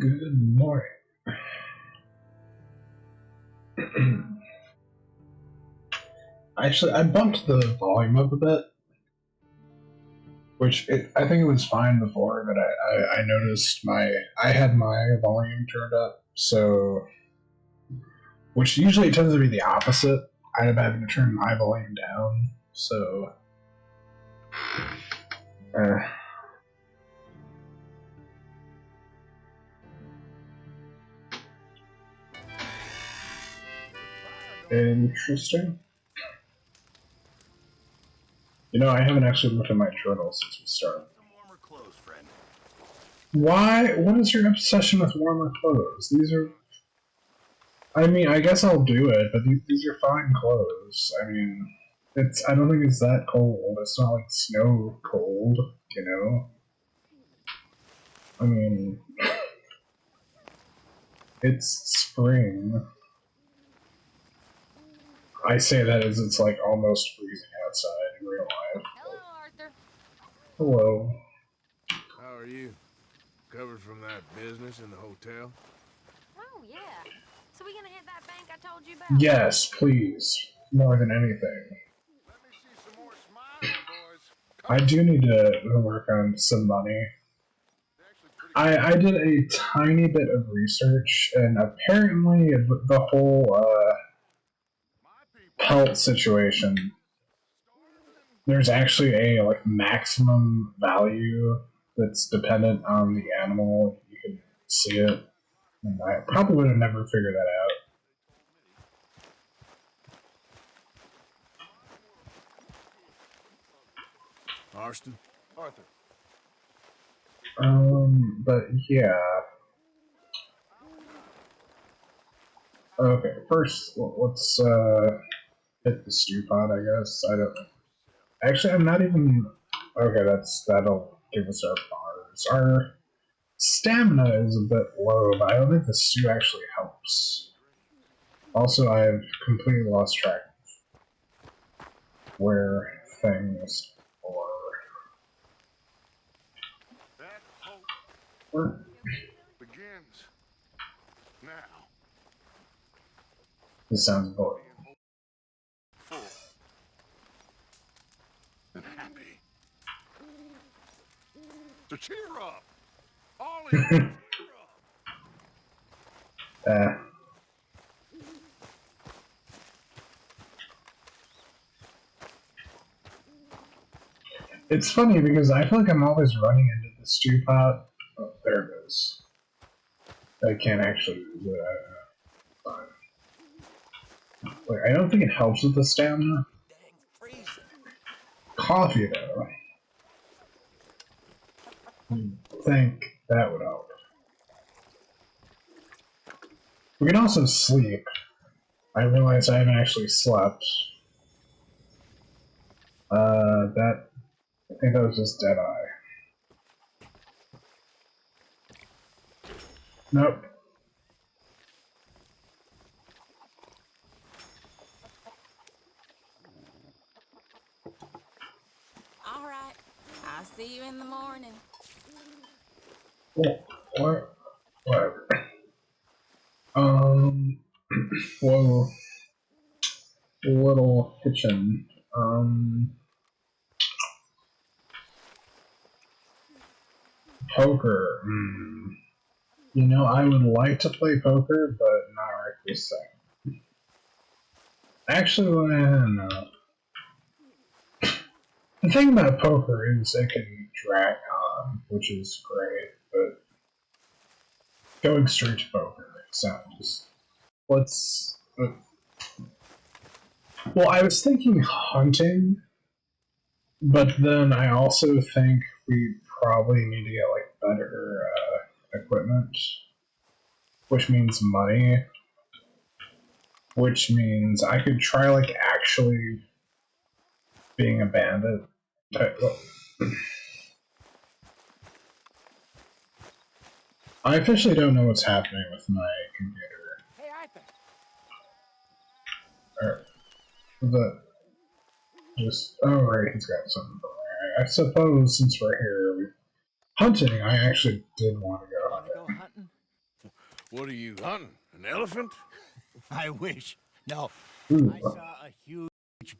Good morning. Actually, I bumped the volume up a bit, which I think it was fine before, but I noticed I had my volume turned up, so which usually tends to be the opposite. I end up having to turn my volume down, so interesting. You know, I haven't actually looked at my journal since we started. Why? What is your obsession with warmer clothes? These are... I mean, I guess I'll do it, but these are fine clothes. I mean, I don't think it's that cold. It's not like snow cold, you know? I mean, it's spring. I say that as it's like almost freezing outside in real life. Hello, Arthur. Hello. How are you? Covered from that business in the hotel? Oh, yeah. So we gonna hit that bank I told you about? Yes, please. More than anything. Let me see some more smiling, boys. I do need to work on some money. I did a tiny bit of research, and apparently the whole pelt situation, there's actually a like maximum value that's dependent on the animal. You can see it, and I probably would have never figured that out. Arston? Arthur. But yeah. Okay, first let's hit the stew pot, I guess. I don't. Actually, I'm not even. Okay, that'll give us our bars. Our stamina is a bit low, but I don't think the stew actually helps. Also, I've completely lost track of where things That hope were. begins now. This sounds boring. Full and happy. So cheer up! All of you, cheer up! It's funny because I feel like I'm always running into the stew pot. Oh, there it is. I can't actually use it. Like, I don't think it helps with the stamina. Coffee, though. I think that would help. We can also sleep. I realize I haven't actually slept. I think that was just dead eye. Nope. All right. I'll see you in the morning. What? Whatever. Whoa. Little kitchen. Poker. You know, I would like to play poker, but not right this second. Actually, no. The thing about poker is it can drag on, which is great, but going straight to poker sounds. Let's. Well, I was thinking hunting, but then I also think we probably need to get like better equipment, which means money, which means I could try like actually being a bandit. I officially don't know what's happening with my computer. Hey, Arthur. Or oh right, he's got something for me. I suppose since we're here hunting, I actually did want to go hunting. What are you hunting? An elephant? I wish. No, Ooh. I saw a huge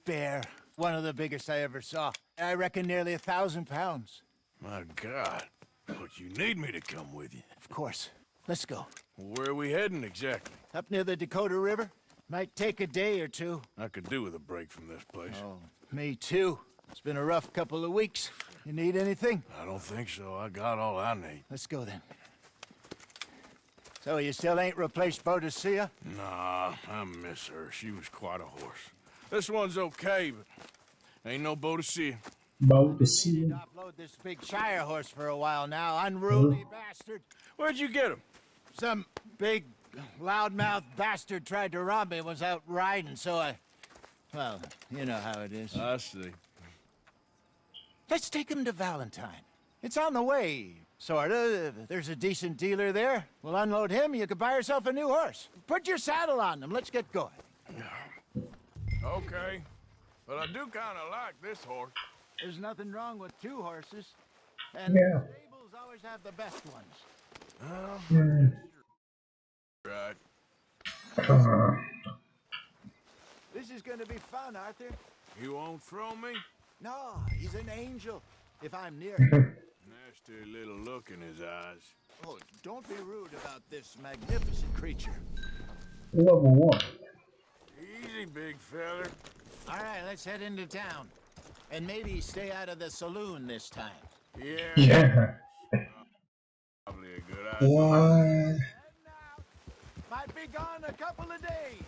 bear. One of the biggest I ever saw. I reckon nearly 1,000 pounds. My God. But you need me to come with you. Of course. Let's go. Where are we heading exactly? Up near the Dakota River. Might take a day or two. I could do with a break from this place. Oh, me too. It's been a rough couple of weeks. You need anything? I don't think so. I got all I need. Let's go then. So you still ain't replaced Boadicea? Nah, I miss her. She was quite a horse. This one's okay, but ain't no Boadicea. About to Needed see. to offload this big Shire horse for a while now. Unruly bastard. Where'd you get him? Some big, loudmouth bastard tried to rob me and was out riding, so I... Well, you know how it is. I see. Let's take him to Valentine. It's on the way, sorta. There's a decent dealer there. We'll unload him, you could buy yourself a new horse. Put your saddle on him, let's get going. Okay. But I do kind of like this horse. There's nothing wrong with two horses. And Yeah. stables always have the best ones. Hmm. Right. This is gonna be fun, Arthur. You won't throw me? No, he's an angel. If I'm near him. Nasty little look in his eyes. Oh, don't be rude about this magnificent creature. Level 1. Easy, big feller. All right, let's head into town. And maybe stay out of the saloon this time. Yeah. Yeah. Probably a good idea. What? Might be gone a couple of days.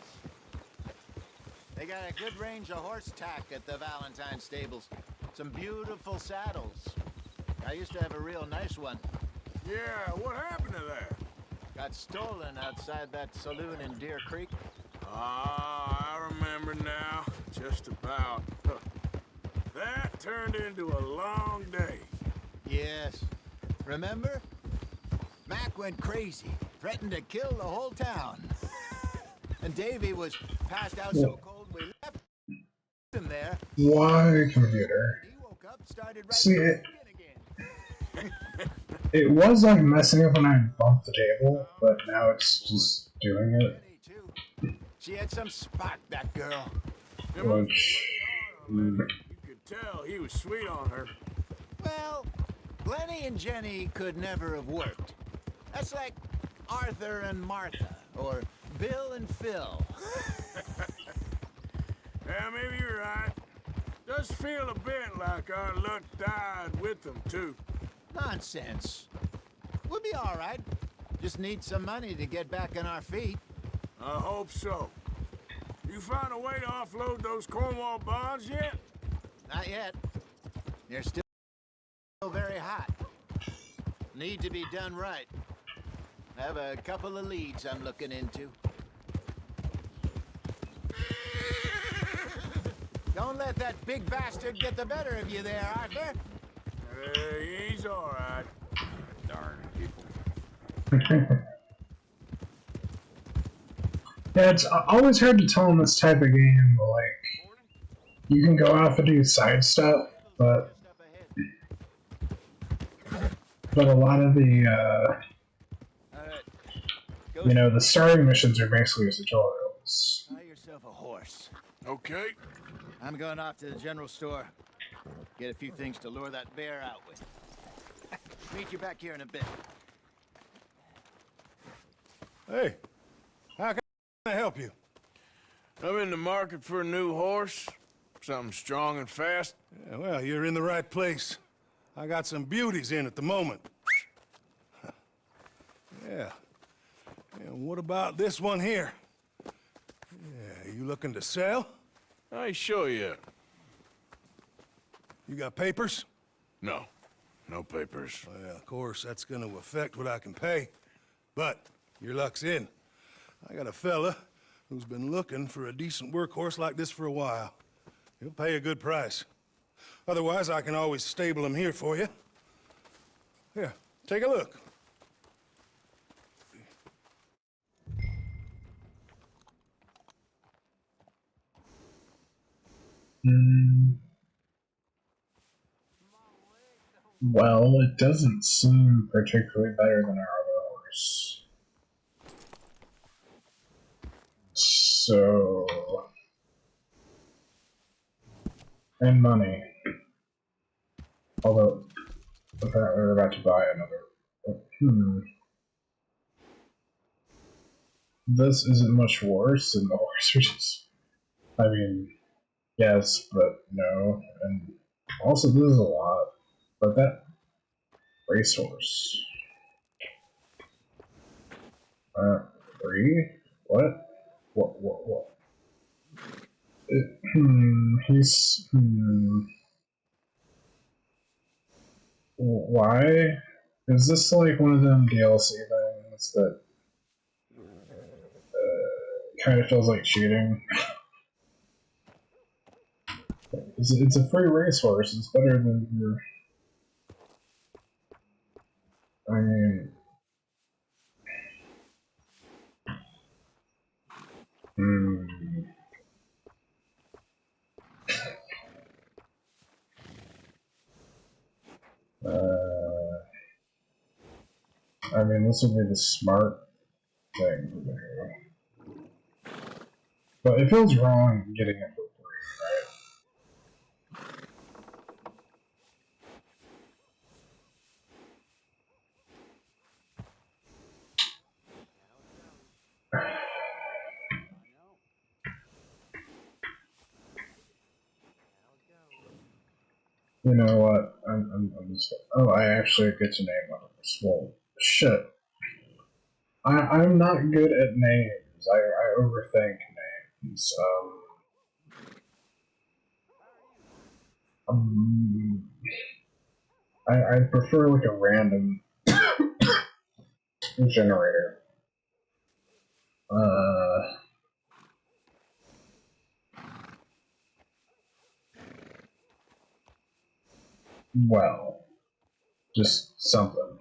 They got a good range of horse tack at the Valentine stables. Some beautiful saddles. I used to have a real nice one. Yeah, what happened to that? Got stolen outside that saloon in Deer Creek. Ah, I remember now. Just about. That turned into a long day. Yes. Remember? Mac went crazy, threatened to kill the whole town. And Davy was passed out so cold we left him there. Why, computer? He woke up, started See writing it. again. It was like messing up when I bumped the table, but now it's just doing it. Jenny, too. She had some spark, that girl. It must be Which. pretty hard on Lenny. You could tell he was sweet on her. Well, Lenny and Jenny could never have worked. That's like Arthur and Martha, or Bill and Phil. Yeah, maybe you're right. Does feel a bit like our luck died with them, too. Nonsense. We'll be all right. Just need some money to get back on our feet. I hope so. You find a way to offload those Cornwall bonds yet? Not yet. They're still very hot. Need to be done right. I have a couple of leads I'm looking into. Don't let that big bastard get the better of you there, Arthur. He's all right. Darn people. Yeah, it's always hard to tell in this type of game, like, you can go off and do side stuff, but a lot of the, All right. Go you know, the starting missions are basically tutorials. buy yourself a horse. Okay. I'm going off to the general store. Get a few things to lure that bear out with. Meet you back here in a bit. Hey, how can I help you? I'm in the market for a new horse. Something strong and fast. Yeah, well, you're in the right place. I got some beauties in at the moment. Yeah. And what about this one here? Yeah, you looking to sell? I ain't sure yet. You got papers? No. No papers. Well, of course, that's gonna affect what I can pay. But your luck's in. I got a fella who's been looking for a decent workhorse like this for a while. He'll pay a good price. Otherwise, I can always stable him here for you. Here, take a look. Well, it doesn't seem particularly better than our other horse. So, and money. Although, apparently we're about to buy another. This isn't much worse than the horse we just. I mean, yes, but no. And also, this is a lot. But that racehorse. Free? What? What? He's. Why? Is this like one of them DLC things that kind of feels like cheating? It's a free racehorse. It's better than your. I mean. I mean, this would be the smart thing to do. But it feels wrong getting it for free, right? You know what? I'm just. Oh, I actually get to name one of this. Well, shit. I'm not good at names. I overthink names. I prefer like a random generator. Well, just something.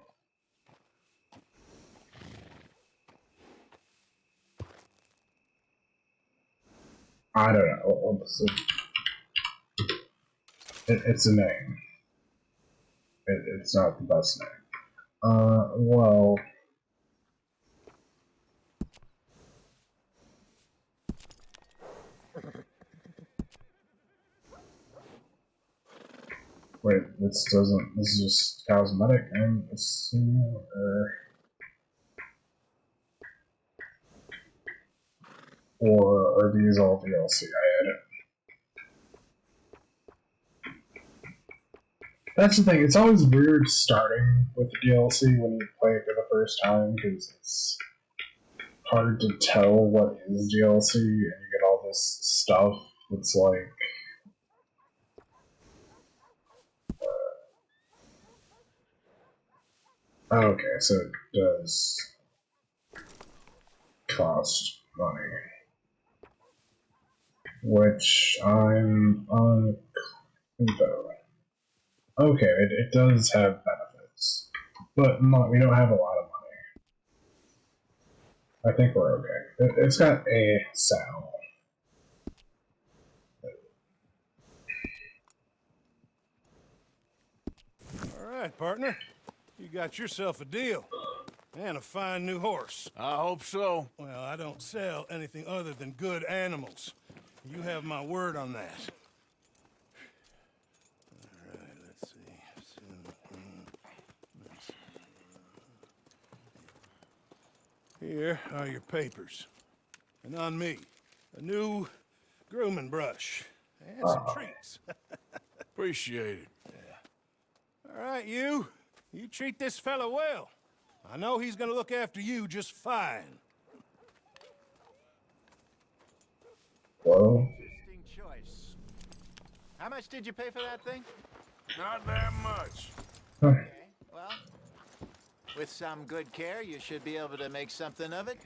I don't know. It's a name. It's not the best name. Well. Wait, this is just cosmetic, I'm assuming, or are these all DLC? That's the thing, it's always weird starting with the DLC when you play it for the first time, because it's hard to tell what is DLC, and you get all this stuff that's like, okay, so it does cost money. Which I'm unclear. Okay, it does have benefits. But we don't have a lot of money. I think we're okay. It's got a saddle. Alright, partner. You got yourself a deal. And a fine new horse. I hope so. Well, I don't sell anything other than good animals. You have my word on that. Alright, let's see. Here are your papers. And on me, a new grooming brush. And some treats. Appreciate it. Alright, you treat this fella well. I know he's gonna look after you just fine. Well, Interesting choice. How much did you pay for that thing? Not that much. Okay, well, with some good care, you should be able to make something of it.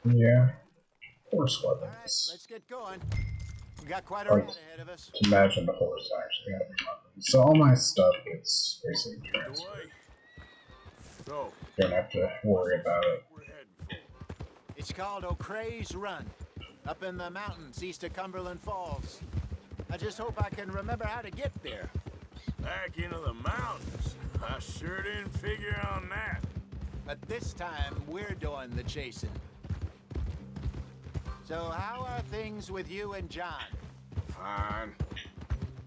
yeah. Horse All right, weapons. let's get going. We got quite a ride ahead of us. To imagine the horse actually having weapons. So all my stuff gets basically The transferred. way. So, Don't have to worry about it. we're heading for. It's called O'Creagh's Run, up in the mountains east of Cumberland Falls. I just hope I can remember how to get there. Back into the mountains. I sure didn't figure on that. But this time, we're doing the chasing. So how are things with you and John? Fine.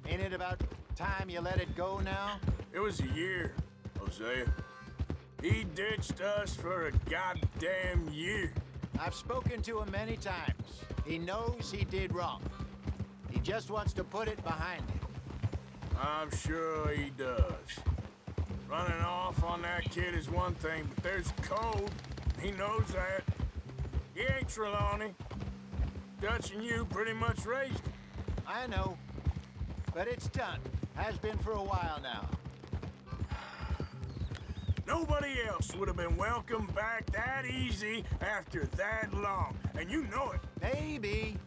Ain't it about time you let it go now? It was a year, Hosea. He ditched us for a goddamn year. I've spoken to him many times. He knows he did wrong. He just wants to put it behind him. I'm sure he does. Running off on that kid is one thing, but there's code. He knows that. He ain't Trelawney. Dutch and you pretty much raised him. I know. But it's done. Has been for a while now. Nobody else would have been welcomed back that easy after that long, and you know it. Maybe.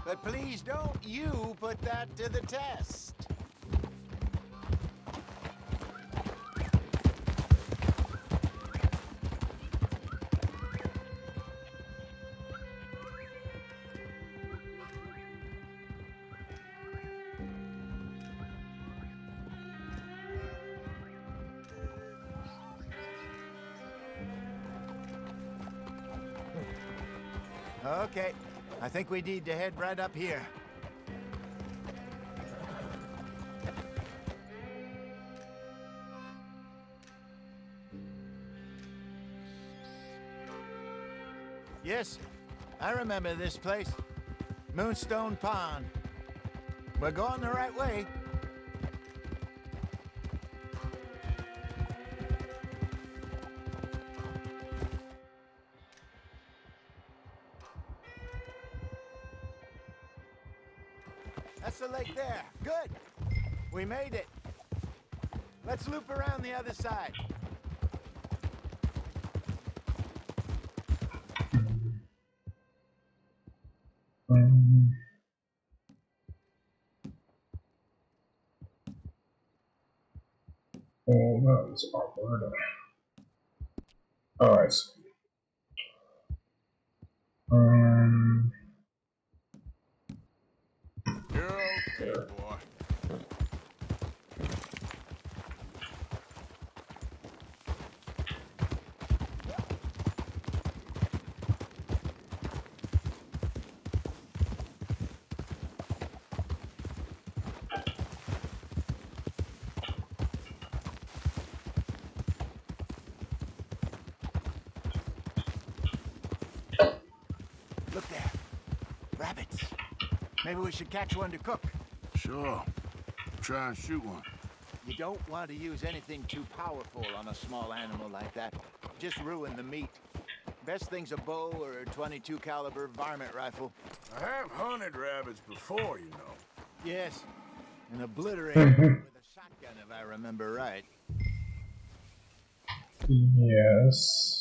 But please don't you put that to the test. Okay, I think we need to head right up here. Yes, I remember this place. Moonstone Pond. We're going the right way. That's the lake there. Good. We made it. Let's loop around the other side. Oh, that was awkward. Oh, I see. You're okay, boy. Look there. Rabbits. Maybe we should catch one to cook. Sure. Try and shoot one. You don't want to use anything too powerful on a small animal like that. Just ruin the meat. Best thing's a bow or a .22 caliber varmint rifle. I have hunted rabbits before, you know. Yes, and obliterated them with a shotgun if I remember right. Yes.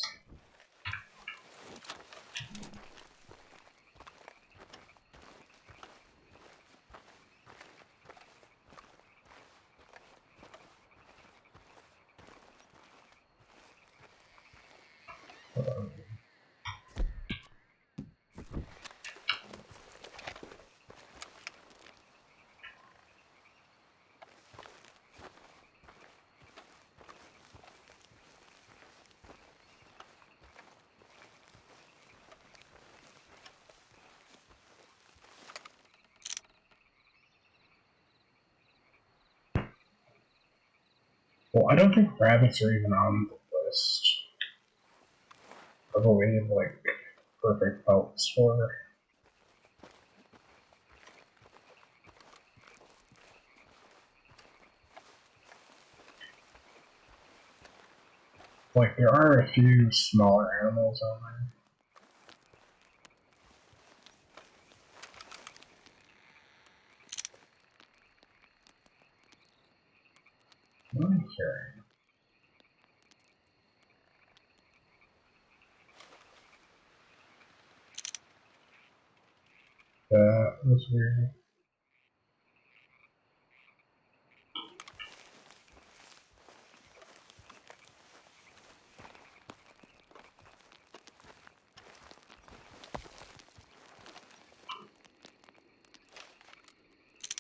Well, I don't think rabbits are even on the list. I believe, like, perfect pelts for. Like, there are a few smaller animals on there. What am I hearing? That was weird.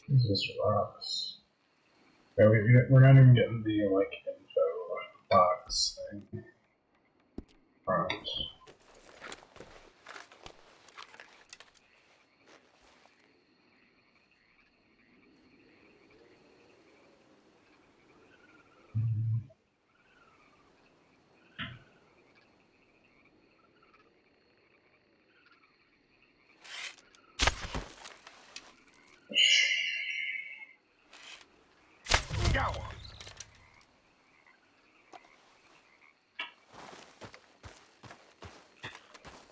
This is rocks. Yeah, we're not even getting the, like, info box thing. Right. Got one.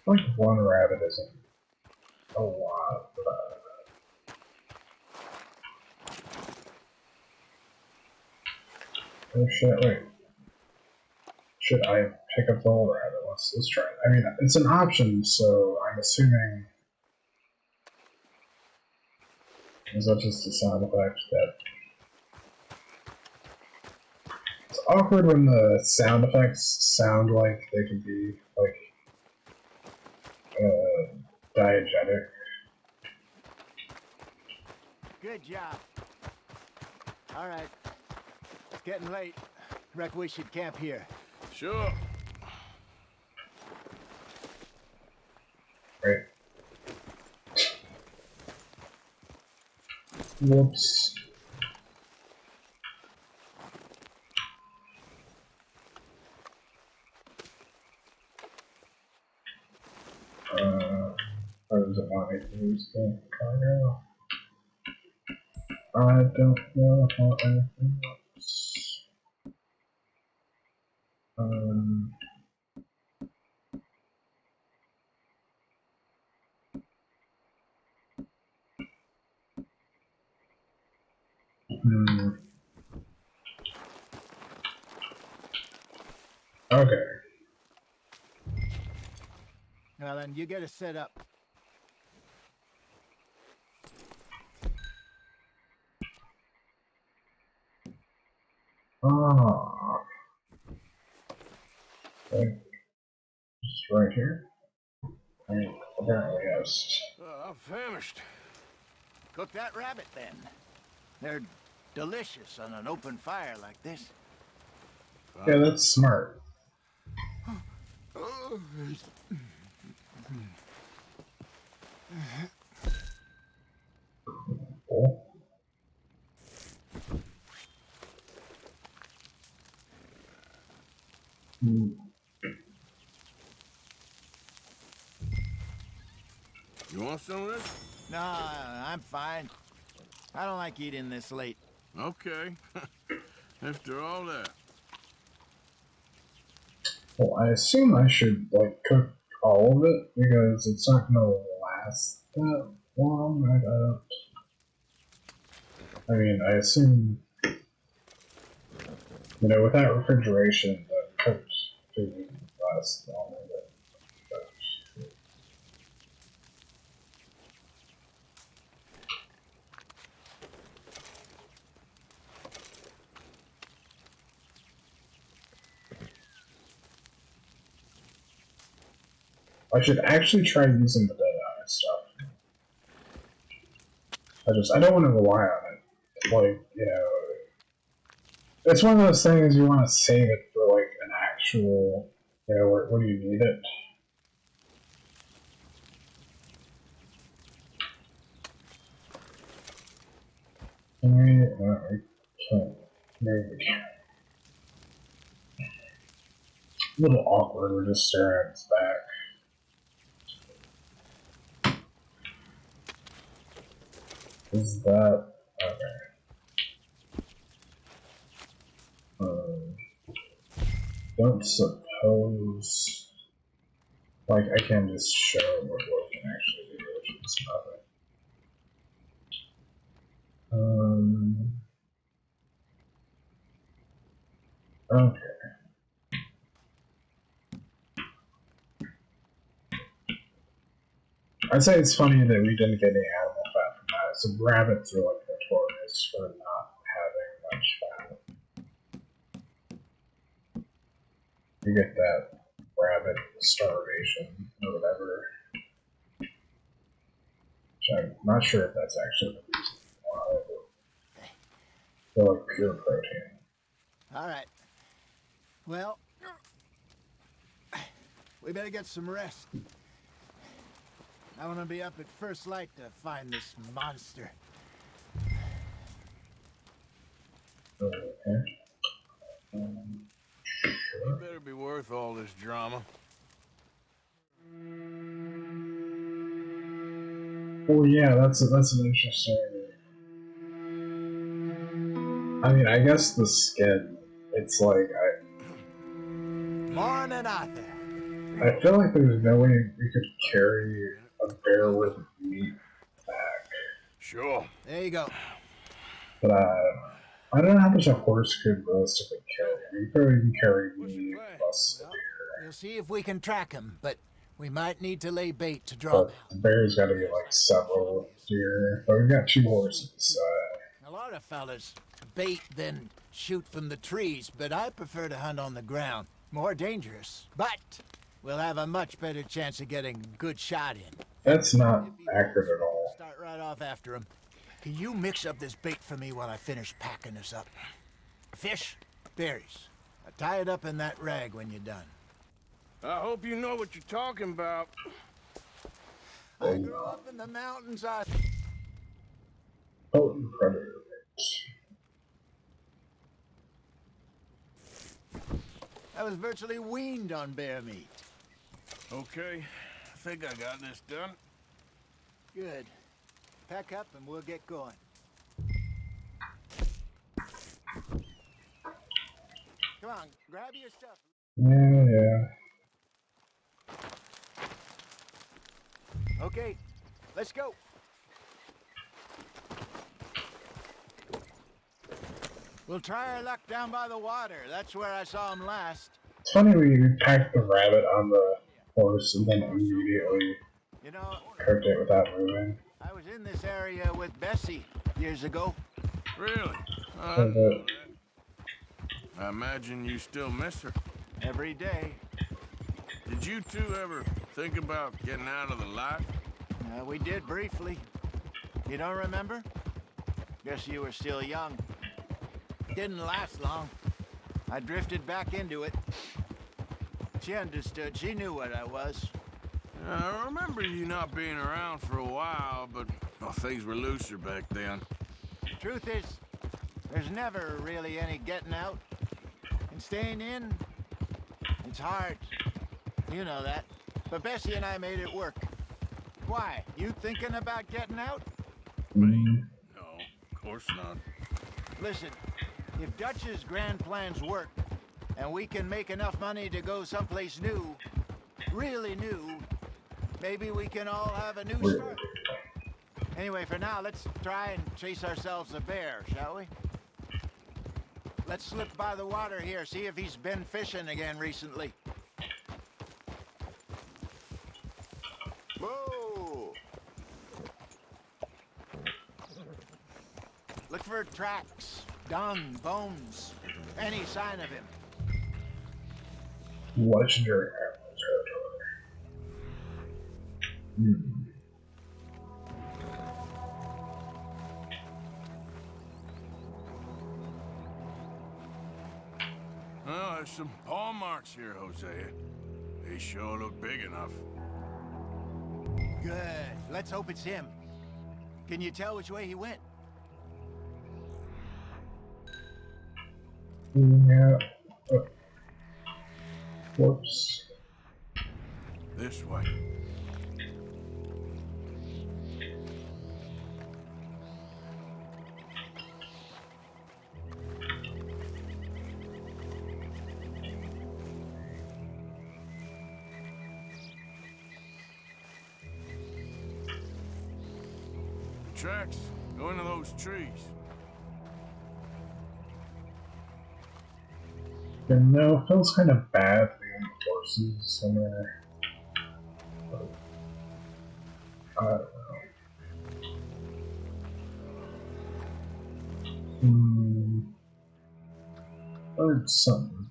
Like one rabbit isn't a lot. Oh shit! Wait. Should I pick up the whole rabbit? Let's try it. I mean, it's an option, so I'm assuming. Is that just a sound effect that? It's awkward when the sound effects sound like they could be like diegetic. Good job. All right. It's getting late. Reckon we should camp here. Sure. Right. Whoops. Or does it want me to use the cargo? I don't know how anything works. Okay. Well, then you get us set up. Ah. Okay. Just right here. I mean, apparently, yes. I'm famished. Cook that rabbit then. They're delicious on an open fire like this. Yeah, that's smart. Cool. You want some of this? No, I'm fine. I don't like eating this late. Okay. After all that. Well, I assume I should, like, cook all of it, because it's not gonna last that long. I mean, I assume, without refrigeration, the cooked food lasts longer. I should actually try using the Deadeye stuff. I don't want to rely on it. Like, it's one of those things you want to save it for, like, an actual, where do you need it? I can't move the camera. A little awkward, we're just staring at his back. Is that... okay. Don't suppose... like, I can just show what we can actually do, which is nothing. Okay. I'd say it's funny that we didn't get any animal fat from that. So rabbits are like notorious for not having much fat. You get that rabbit starvation or whatever. Which I'm not sure if that's actually the reason why. They're like pure protein. All right. Well, We better get some rest. I want to be up at first light to find this monster. Okay. You better be worth all this drama. Oh yeah, that's an interesting. I mean, I guess the skin. It's like Morning, Arthur. I feel like there's no way we could carry a bear with meat back, Sure. There you go. but I don't know how much a horse could realistically carry. I mean, you probably can carry What's your meat plan? plus the Well, deer, we'll see if we can track him, but we might need to lay bait to draw him but out. the bear's got to be like several deer. But we've got 2 horses. A lot of fellas bait then shoot from the trees, but I prefer to hunt on the ground. More dangerous, but we'll have a much better chance of getting a good shot in. That's not If he accurate bolts, at we can all. start right off after him. Can you mix up this bait for me while I finish packing this up? Fish, berries. Tie it up in that rag when you're done. I hope you know what you're talking about. I grew up in the mountains. Potent predator I was virtually weaned on bear meat. Okay, I think I got this done. Good. Pack up and we'll get going. Come on, grab your stuff. Yeah. Okay, let's go. We'll try our luck down by the water. That's where I saw him last. It's funny we packed the rabbit on the horse and then immediately You know, cooked it without moving. I was in this area with Bessie years ago. Really? I So didn't know the, that. I imagine you still miss her. Every day. Did you two ever think about getting out of the life? We did briefly. You don't remember? Guess you were still young. Didn't last long. I drifted back into it. She understood. She knew what I was. I remember you not being around for a while, but well, things were looser back then. Truth is, there's never really any getting out. And staying in, it's hard. You know that. But Bessie and I made it work. Why? You thinking about getting out? Me? No, of course not. Listen, if Dutch's grand plans work, and we can make enough money to go someplace new, really new, maybe we can all have a new start. Anyway, for now, let's try and chase ourselves a bear, shall we? Let's slip by the water here, see if he's been fishing again recently. Whoa! Look for tracks, dung, bones, any sign of him. legendary animal territory. Well, there's some paw marks here, Hosea. They sure look big enough. Good. Let's hope it's him. Can you tell which way he went? Yeah. Whoops. This way. The tracks go into those trees. You know, it feels kind of bad leaving horses somewhere. I don't know. Or something.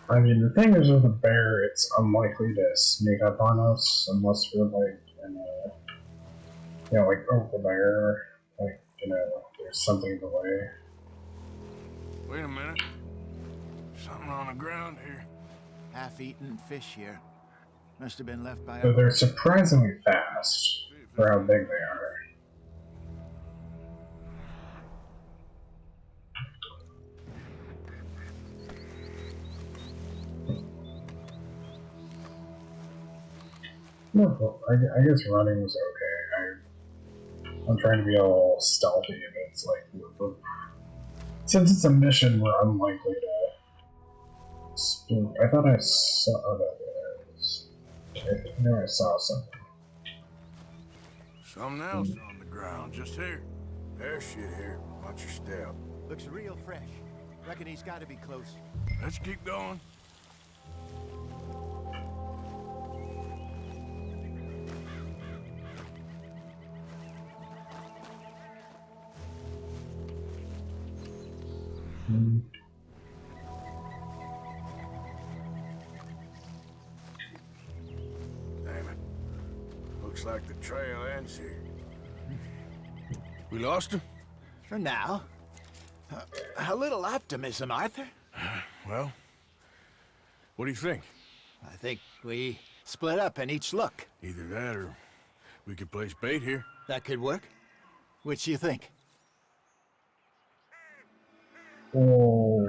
I mean, the thing is with a bear, it's unlikely to sneak up on us unless we're like in a, like over there, like there's something in the way. Wait a minute. Something on the ground here. Half-eaten fish here. Must have been left by But a... they're surprisingly fast for how big they are. No, I guess running was okay. I'm trying to be all stealthy, but it's like, since it's a mission, we're unlikely to spook. I thought I saw I know I saw something. Something else on the ground, just here. There's shit here. Watch your step. Looks real fresh. Reckon he's got to be close. Let's keep going. Damn it. Looks like the trail ends here. We lost him? For now. A little optimism, Arthur. Well, what do you think? I think we split up and each look. Either that or we could place bait here. That could work. Which do you think? Well,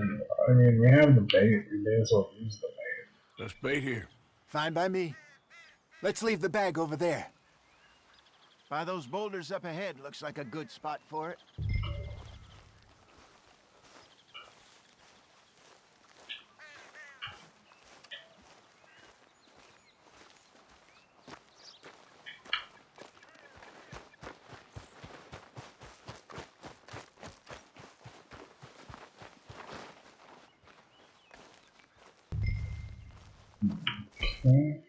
I mean, we have the bait. We may as well use the bait. Let's bait here. Fine by me. Let's leave the bag over there. By those boulders up ahead, looks like a good spot for it. Okay.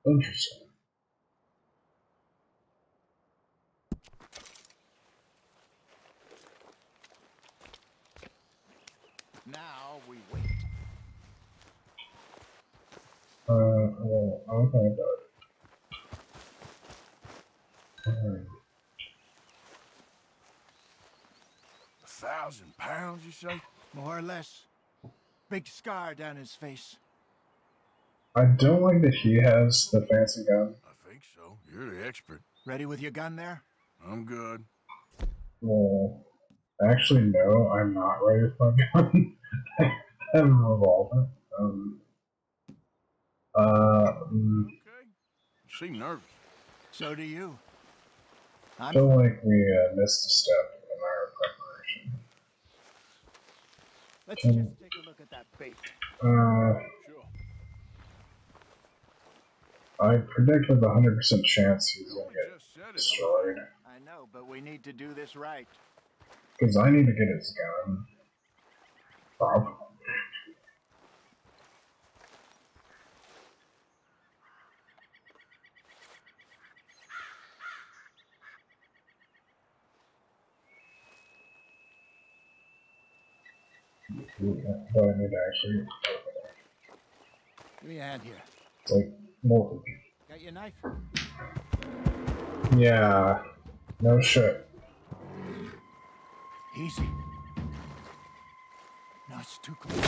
Interesting. Now we wait. Well, okay, but... 1,000 pounds, you say? More or less. Big scar down his face. I don't like that he has the fancy gun. I think so. You're the expert. Ready with your gun there? I'm good. Well, actually, no, I'm not ready with my gun. I have a revolver. Okay. You seem nervous. So do you. I feel like we missed a step in our preparation. Let's just take a look at that bait. Sure. I predict with a 100% chance he's You gonna only get just said it. destroyed. I know, but we need to do this right. Because I need to get his gun. Probably. But I need to actually open it. Give me a hand here. It's like multiple. Got your knife? Yeah. No shit. Easy. No, it's too close.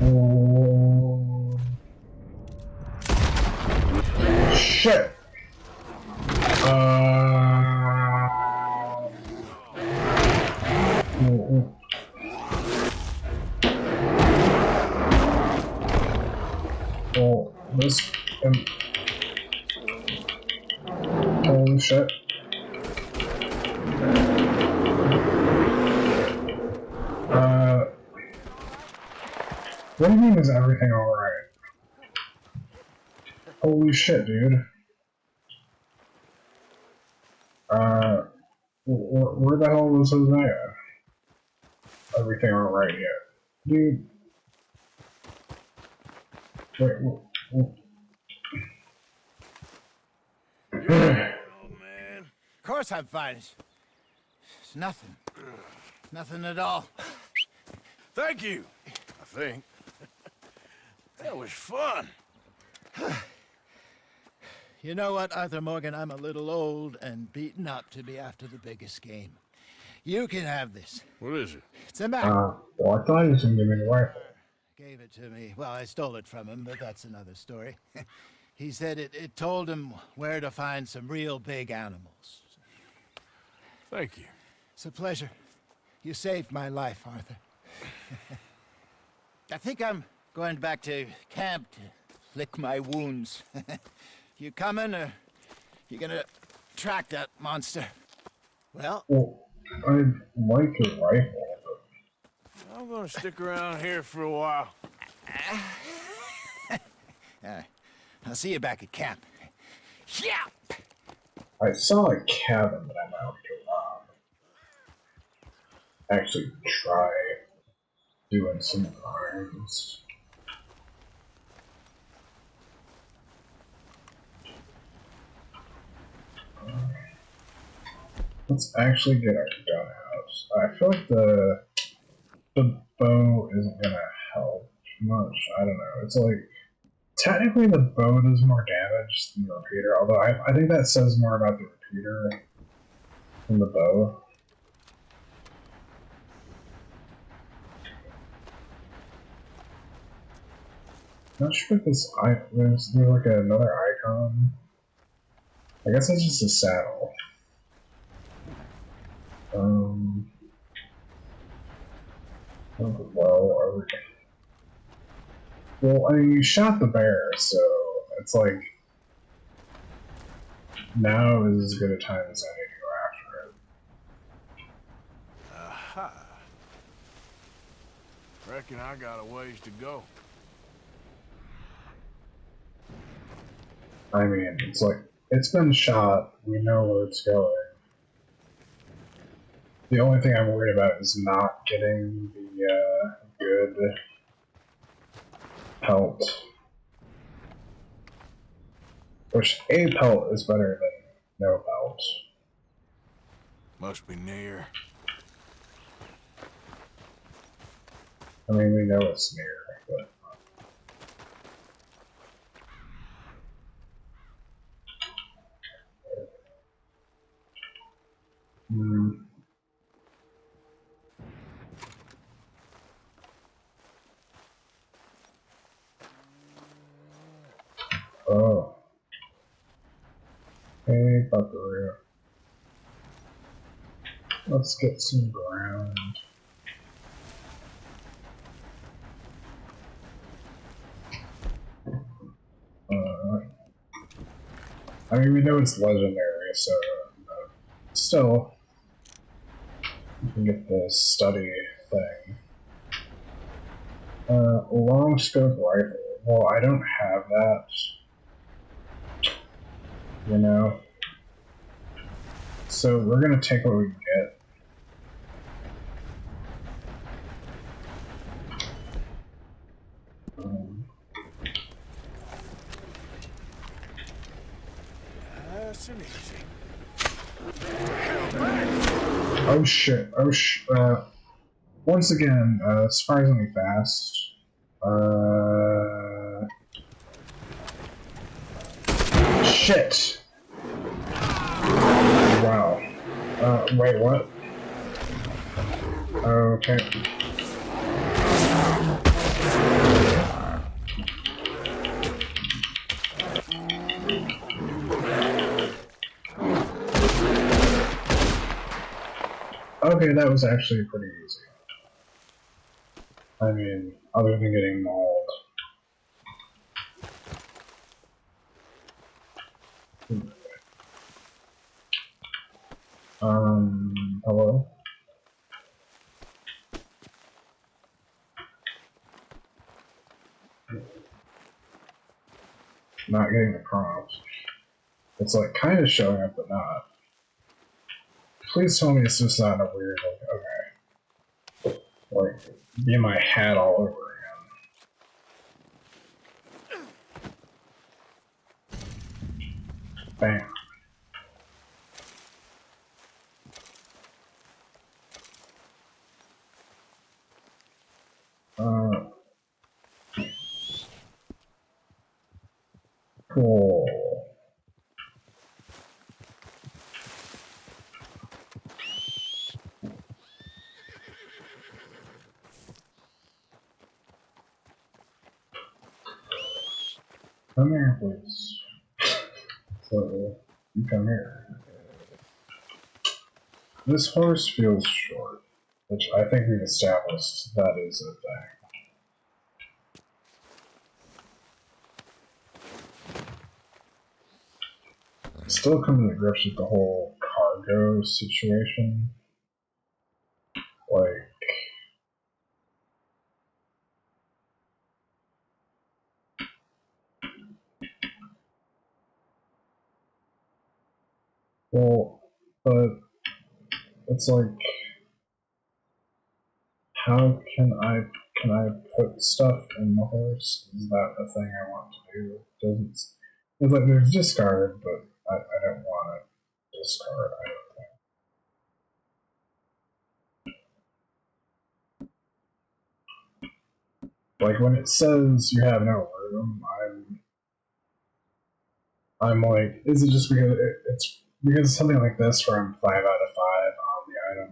Oh. Shit. Well, this. Holy shit. What do you mean is everything alright? Holy shit, dude. Where the hell was Hosea? Everything alright yet? Dude. Wait, You're fine, old man. Of course I'm fine. It's nothing. Nothing at all. Thank you, I think. That was fun. You know what, Arthur Morgan? I'm a little old and beaten up to be after the biggest game. You can have this. What is it? It's a map. Well, I thought he was gonna give me the rifle. Gave it to me. Well, I stole it from him, but that's another story. He said it told him where to find some real big animals. Thank you. It's a pleasure. You saved my life, Arthur. I think I'm going back to camp to lick my wounds. You coming, or you gonna track that monster? Well, I like your rifle, but I'm gonna stick around here for a while. I'll see you back at camp. Yeah. I saw a cabin that I'm out to rob. Actually, try doing some crimes. Let's actually get our gun out. I feel like the bow isn't gonna help much. I don't know. It's like technically the bow does more damage than the repeater, although I think that says more about the repeater than the bow. Not sure if this there's like another icon. I guess it's just a saddle. Well, I mean, you shot the bear, so it's like now is as good a time as any to go after it. Aha. Reckon I got a ways to go. I mean, it's like it's been shot. We know where it's going. The only thing I'm worried about is not getting the good pelt. Which a pelt is better than no pelt. Must be near. I mean, we know it's near, but. Oh. Hey, buckaroo. Let's get some ground. I mean, we know it's legendary, so still, you can get the study thing. Long scope rifle. Well, I don't have that. You know? So we're gonna take what we can get. Nice and easy. Oh shit, once again, surprisingly fast. Shit! Wow. Wait, what? Okay. Okay, that was actually pretty easy. I mean, other than getting mauled. Hello? Not getting the prompt. It's like kind of showing up, but not. Please tell me it's just not a weird, like, okay. Like, be my hat all over again. Bam. Cool. Come here, please. So, you come here. This horse feels short, which I think we've established that is a thing. Still coming to grips with the whole cargo situation. Like, well, but it's like, how can I put stuff in the horse? Is that a thing I want to do? Doesn't it's like there's discard, but I don't want to discard. I don't think. Like when it says you have no room, I'm like, is it just because it's because something like this where I'm 5 out of 5 on the item?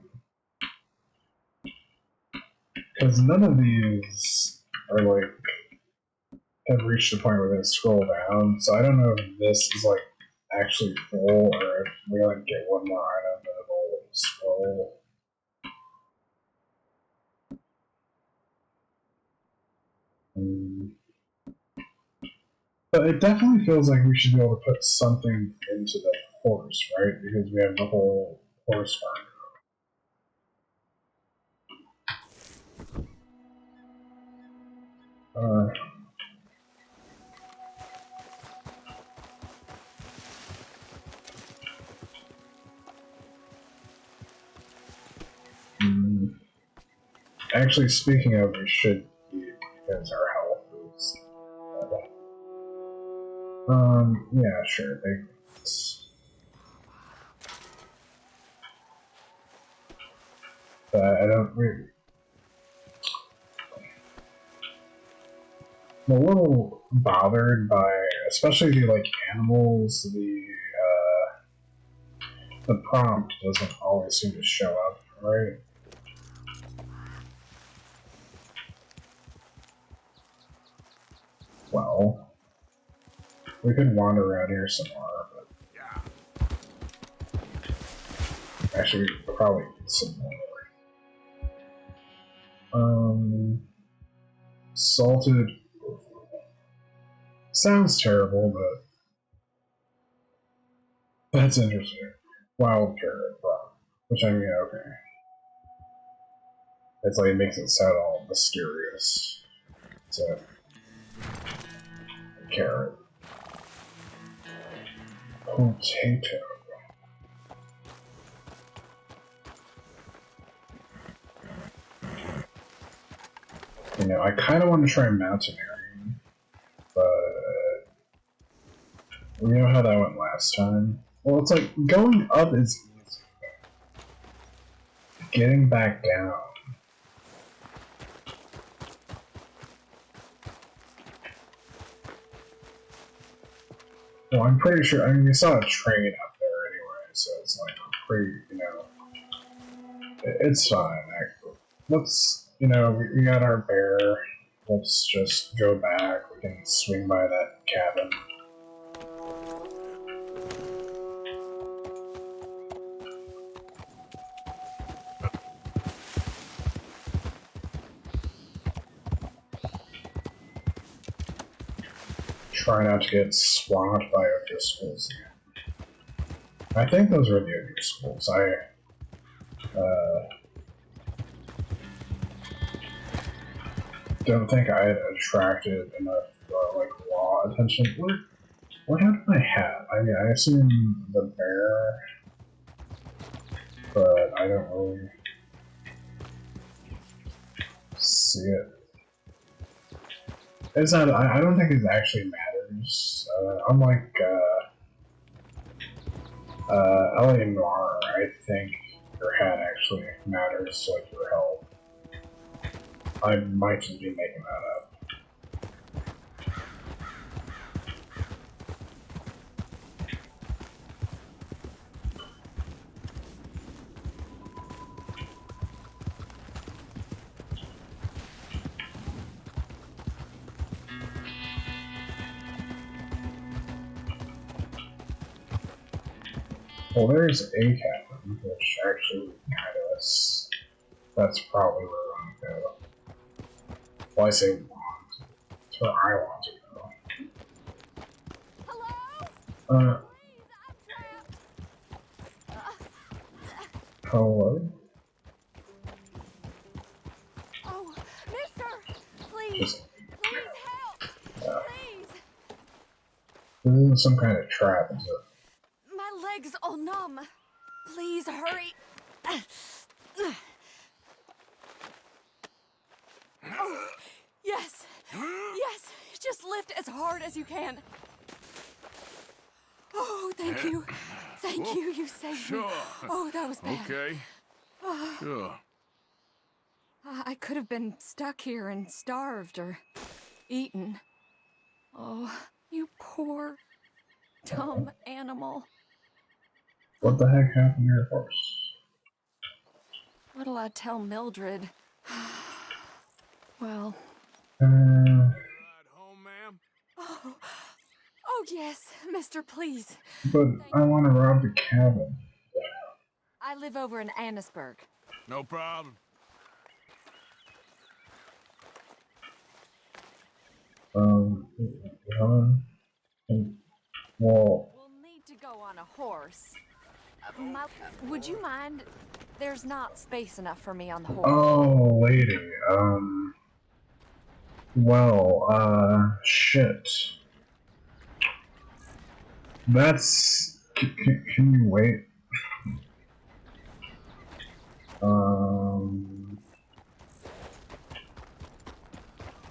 Because none of these are like have reached the point where they scroll down, so I don't know if this is like actually full or if we like get one more item and it'll scroll. But it definitely feels like we should be able to put something into the horse, right? Because we have the whole horse farm. Actually, speaking of, we should eat because our health is. Yeah, sure. I don't really. I'm a little bothered by, especially the like animals. The prompt doesn't always seem to show up, right? Well, we could wander around here some more, but actually, we could probably eat some more. Salted. Sounds terrible, but that's interesting. Wild carrot, which I mean, okay. It's like it makes it sound all mysterious. It's a carrot. Potato. You know, I kind of want to try mountaineering, but you know how that went last time? Well, it's like going up is easy. Getting back down. Well, I'm pretty sure. I mean, we saw a train up there anyway, so it's like pretty, you know. It's fine, actually. Let's, you know, we got our bear. Let's just go back. We can swing by that cabin. Try not to get swamped by O'Driscolls again. I think those were the O'Driscolls. Don't think I had attracted enough like law attention. What happened to my hat? I mean, I assume the bear, but I don't really see it. It's not. I don't think it actually matters. Unlike LA Noir, I think your hat actually matters to like your health. I might just be making that up. Well, there's a cabin, which actually kind of is. That's probably where I want to go. Well, I say want. It's where I want to Hello? go. Please, I'm trapped. Hello? Oh, mister! Please! This, Please help! Please! this isn't some kind of trap, is it? My legs all numb. Please hurry. Oh, yes. Yes. Just lift as hard as you can. Oh, thank you. Thank you. You saved me. Sure. Oh, that was bad. Okay. Sure. I could have been stuck here and starved or eaten. Oh, you poor, dumb animal. What the heck happened to your horse? What'll I tell Mildred? Well... Ride home, ma'am? Oh, yes, mister, please. But I want to rob the cabin. I live over in Annisburg. No problem. Helen? Well, We'll need to go on a horse. Would you mind? There's not space enough for me on the horse. oh, lady, well, shit. That's... Can you wait?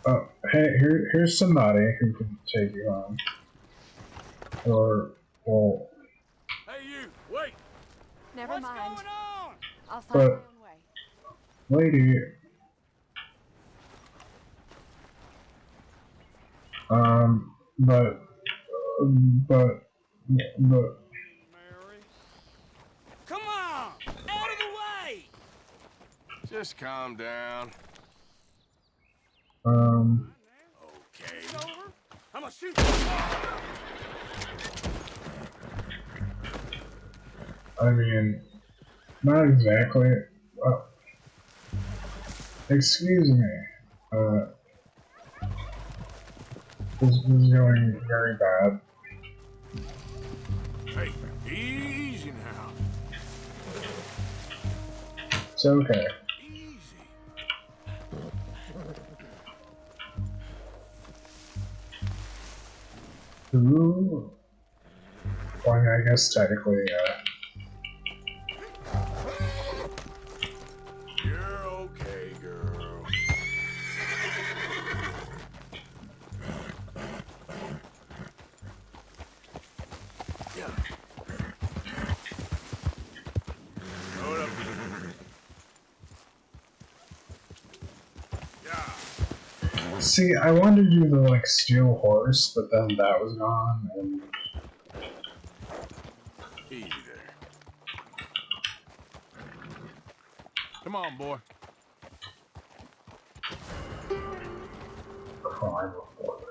Oh, hey, here's somebody who can take you home. Or, well... Hey, you! Wait! Never mind. What's going on? I'll find my own way. Lady... but... Mary. Come on! Out of the way! Just calm down. Okay. It's over. I'm gonna shoot you. I mean, not exactly. Excuse me. This is going very bad. Hey, easy now. It's okay. Easy. Ooh. Well, I guess technically, You're okay, girl. Yeah. Hold up. Yeah. see, I wanted to do the, like, steel horse, but then that was gone, and... Easy there. Come on, boy. crime reported.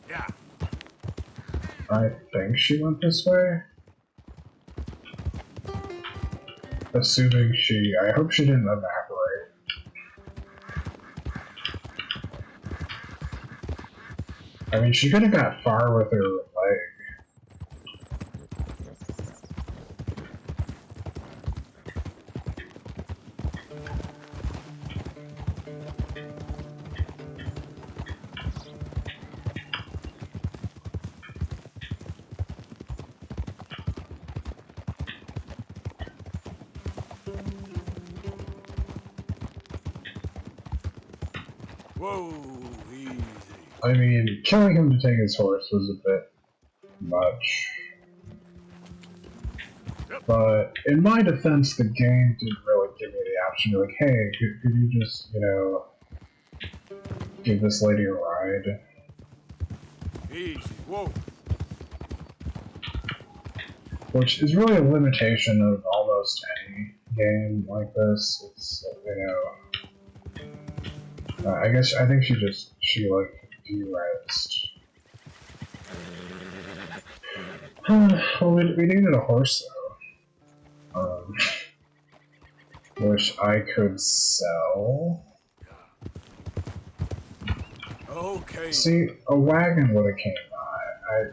Yeah. I think she went this way. Assuming she... I hope she didn't evaporate. I mean, she could have got far with her leg. Whoa, easy. I mean, killing him to take his horse was a bit much. But in my defense, the game didn't really give me the option to be like, hey, could you just, you know, give this lady a ride. Easy. Whoa. Which is really a limitation of almost any game like this. It's, I guess, I think she like, derezzed. Well, we needed a horse, though. Which I could sell. Okay. See, a wagon would have came by. I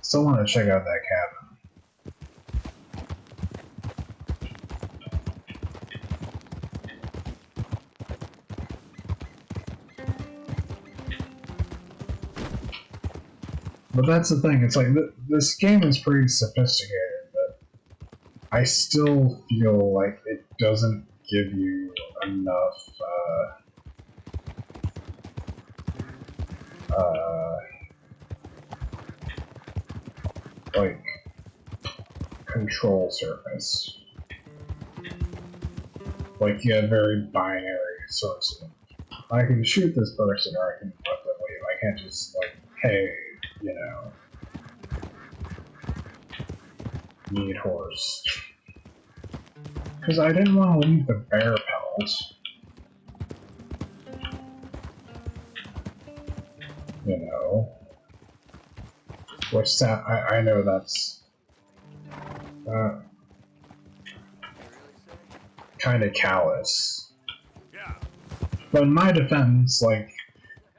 still want to check out that cabin. But that's the thing, it's like, this game is pretty sophisticated, but I still feel like it doesn't give you enough, like, control surface. Like, you have very binary sorts of, I can shoot this person or I can let them leave. I can't just, like, hey, you know, need horse. Because I didn't want to leave the bear pelt. You know. Which I know that's kind of callous. Yeah. But in my defense, like,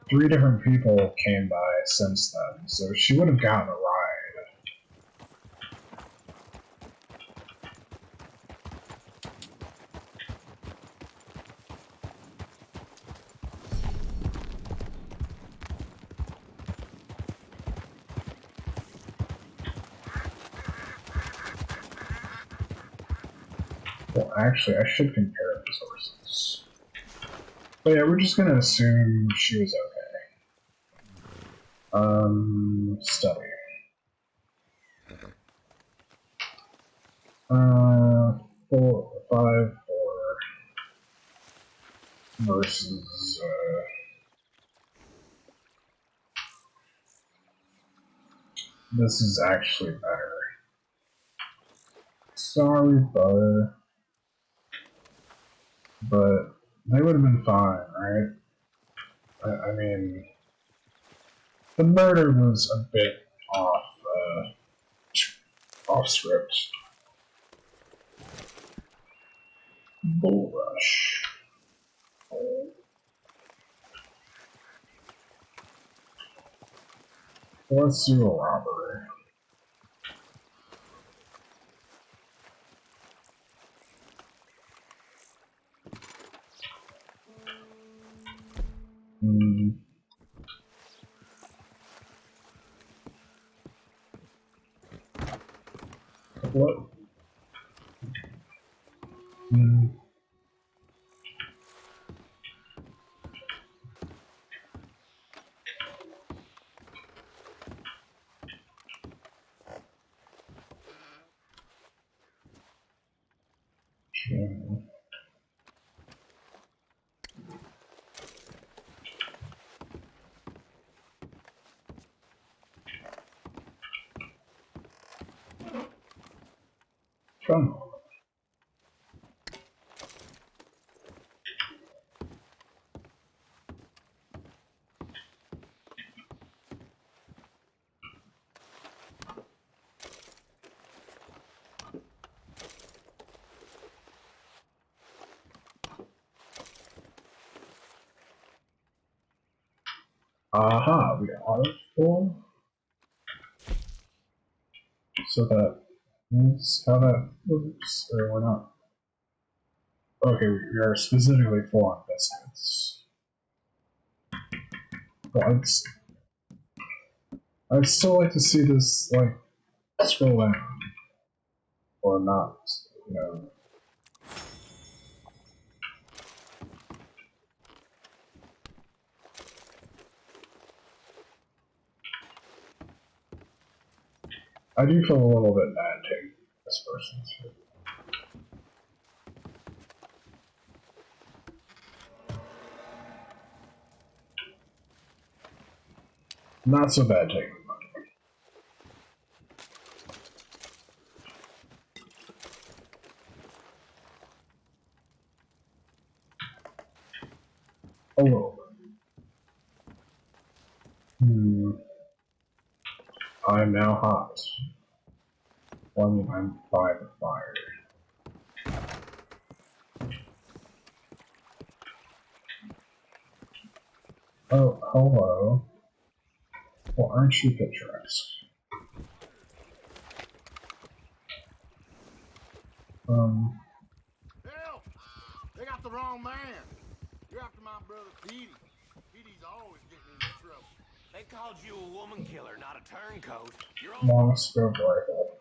3 different people came by since then, so she would have gotten a ride. Well, actually, I should compare these horses. But yeah, we're just gonna assume she was okay. Study. 4, 5, 4 versus, this is actually better. Sorry, bud. But they would have been fine, right? I mean, the murder was a bit off script. Bull rush. Let's do a robbery. What? Come on. Aha, we got full. So that is how that works, or we're not. Okay, we are specifically full on biscuits. Well, I'd still like to see this, like, scroll down. Or not, you know. I do feel a little bit bad taking this person's food. Not so bad taking the money. A little bit. I'm now hot. When I'm by the fire. Oh, hello. Well, aren't you picturesque? Help! They got the wrong man. You're after my brother Petey. Petey's always getting into trouble. They called you a woman killer, not a turncoat. You're on. Long scope rifle.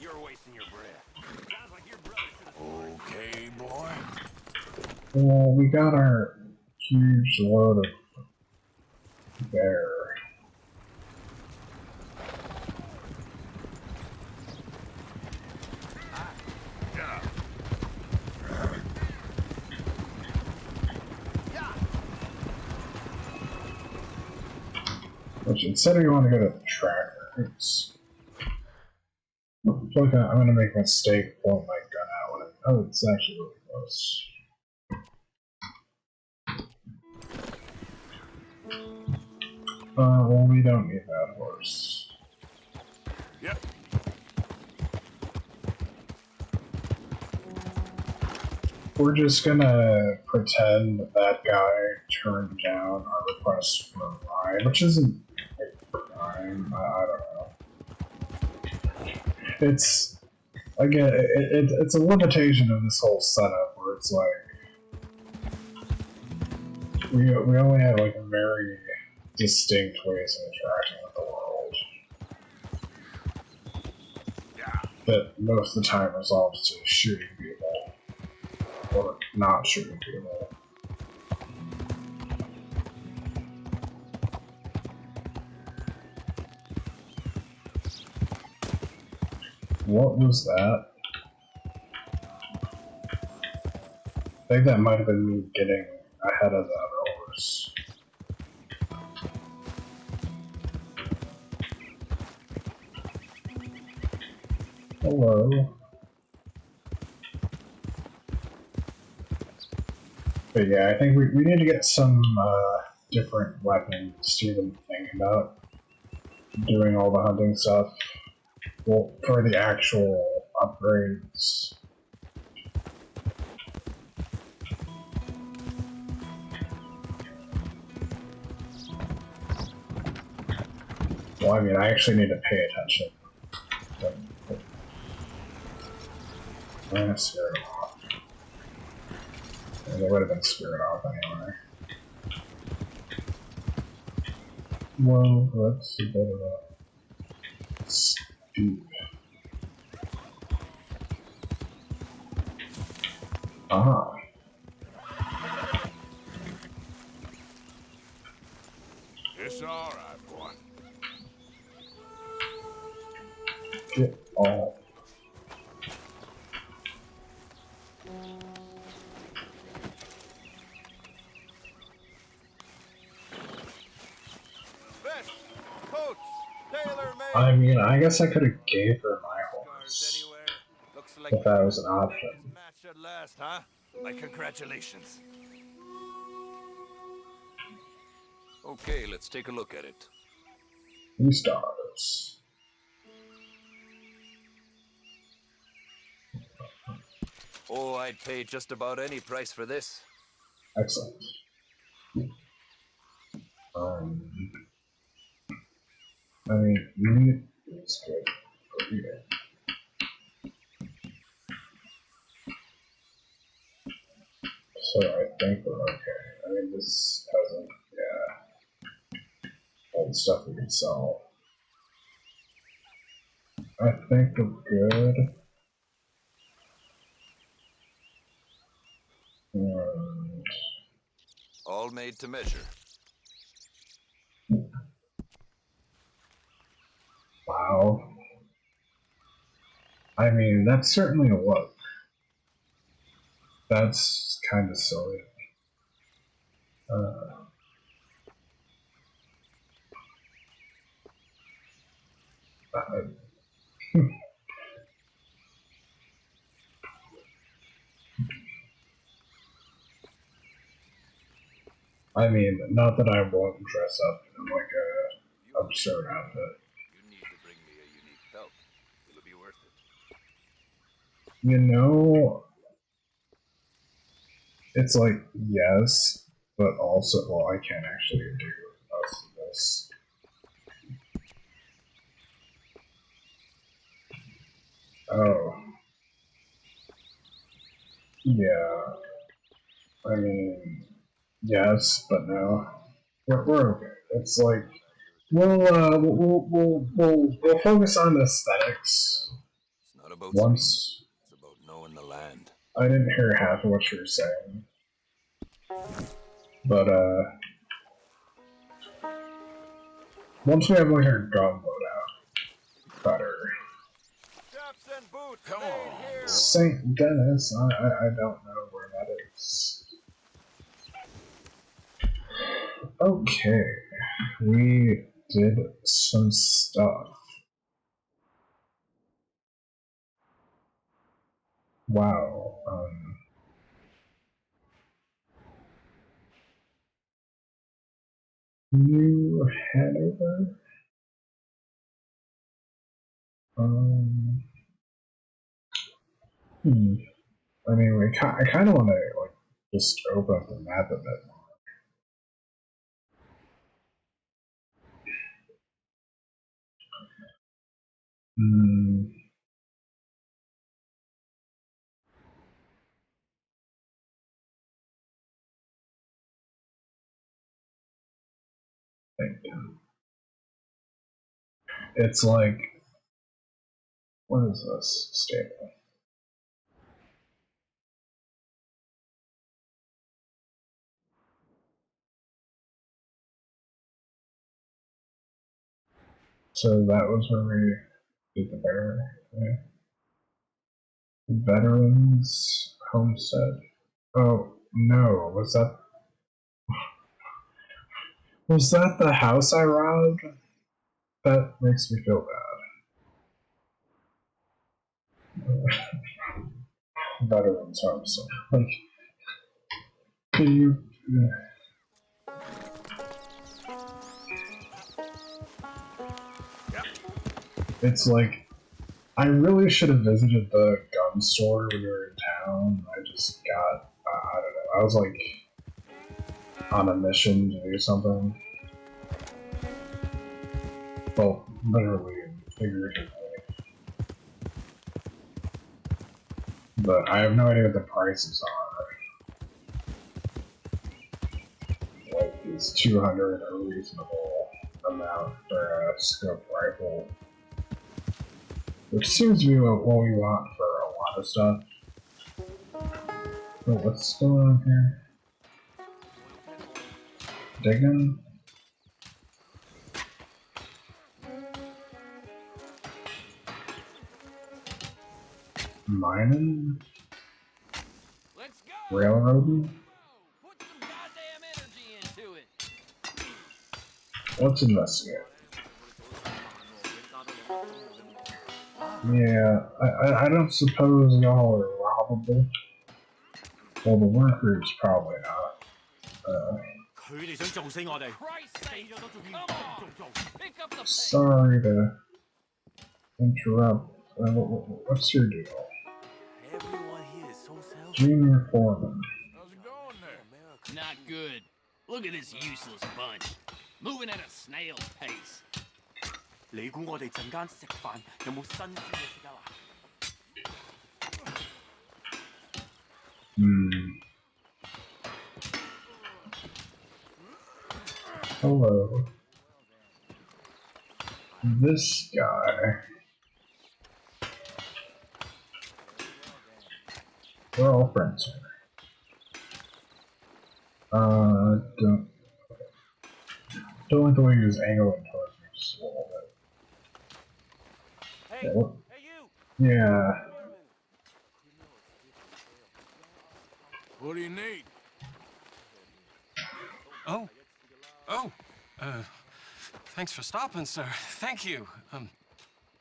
You're wasting your breath. Sounds like your brother should have. Okay, boy. Well, we got our huge load of bear. Which instead of you want to go to the tracker, it's like I'm gonna make a mistake pulling my gun out when it. Oh, it's actually really close. Well, we don't need that horse. Yep. We're just gonna pretend that guy turned down our request for a ride, which isn't a crime. I don't know. It's again, it's a limitation of this whole setup where it's like we only have like very distinct ways of interacting with the world that most of the time resolves to shooting people or not shooting people. What was that? I think that might have been me getting ahead of the other horse. Hello. But yeah, I think we need to get some different weapons to even think about doing all the hunting stuff. Well, for the actual upgrades. Well, I mean, I actually need to pay attention. I'm gonna scare them off. They would have been scared off anyway. Well, that's a bit of a steep. Aha. It's all right, boy. Get all. Vest, coats, tailor-made. I mean, I guess I could have gave her my horse Anywhere. Looks like if that was an option. match at last, huh? My congratulations. Okay, let's take a look at it. 3 stars. Oh, I'd pay just about any price for this. Excellent. I mean, meat is good for eating. So I think we're okay. I mean, this hasn't, yeah, all the stuff we can sell. I think we're good. And All made to measure. wow. I mean, that's certainly a look. That's kind of silly. I mean, not that I won't dress up in like a absurd outfit. You need to bring me a unique belt. It'll be worth it. You know, it's like yes, but also, well, I can't actually do most of this. Oh, yeah. I mean, yes, but no. We're okay. It's like we'll focus on aesthetics It's not about speed. once. It's about knowing the land. I didn't hear half of what you were saying, but once we have like our gun loadout, better. Chaps and boots, Come made on, here. boy. Saint Denis, I don't know where that is. Okay, we did some stuff. Wow. New Hanover. Um. Hmm. I mean, I kind of want to like just open up the map a bit more. Hmm. It's like, what is this stable? So that was where we did the Veterans Homestead. Oh no, was that the house I robbed? That makes me feel bad. Veterans Homestead. Like, can you? It's like I really should have visited the gun store when we were in town. I just got, I don't know. I was like on a mission to do something. Well, literally and figuratively. But I have no idea what the prices are. Like, is 200 a reasonable amount for a scope rifle? Which seems to be what we want for a lot of stuff. But what's going on here? Digging? Mining? Let's go! Railroading? Put some goddamn energy into it. Let's investigate. Yeah, I don't suppose y'all are robbable. Well, the workers probably not. Christ's sake! Come on! Pick up the pace! Sorry to interrupt. What's your deal? Everyone here is so selfish. Junior Foreman. How's it going there? Not good. Look at this useless bunch. Moving at a snail's pace. 你估我哋陣間食飯有冇新鮮嘢食啊？ Hello. This guy. We're all friends here. Don't like the way he was angling towards me just a little bit. Hey, hey you! Yeah. What do you need? Oh, thanks for stopping, sir. Thank you.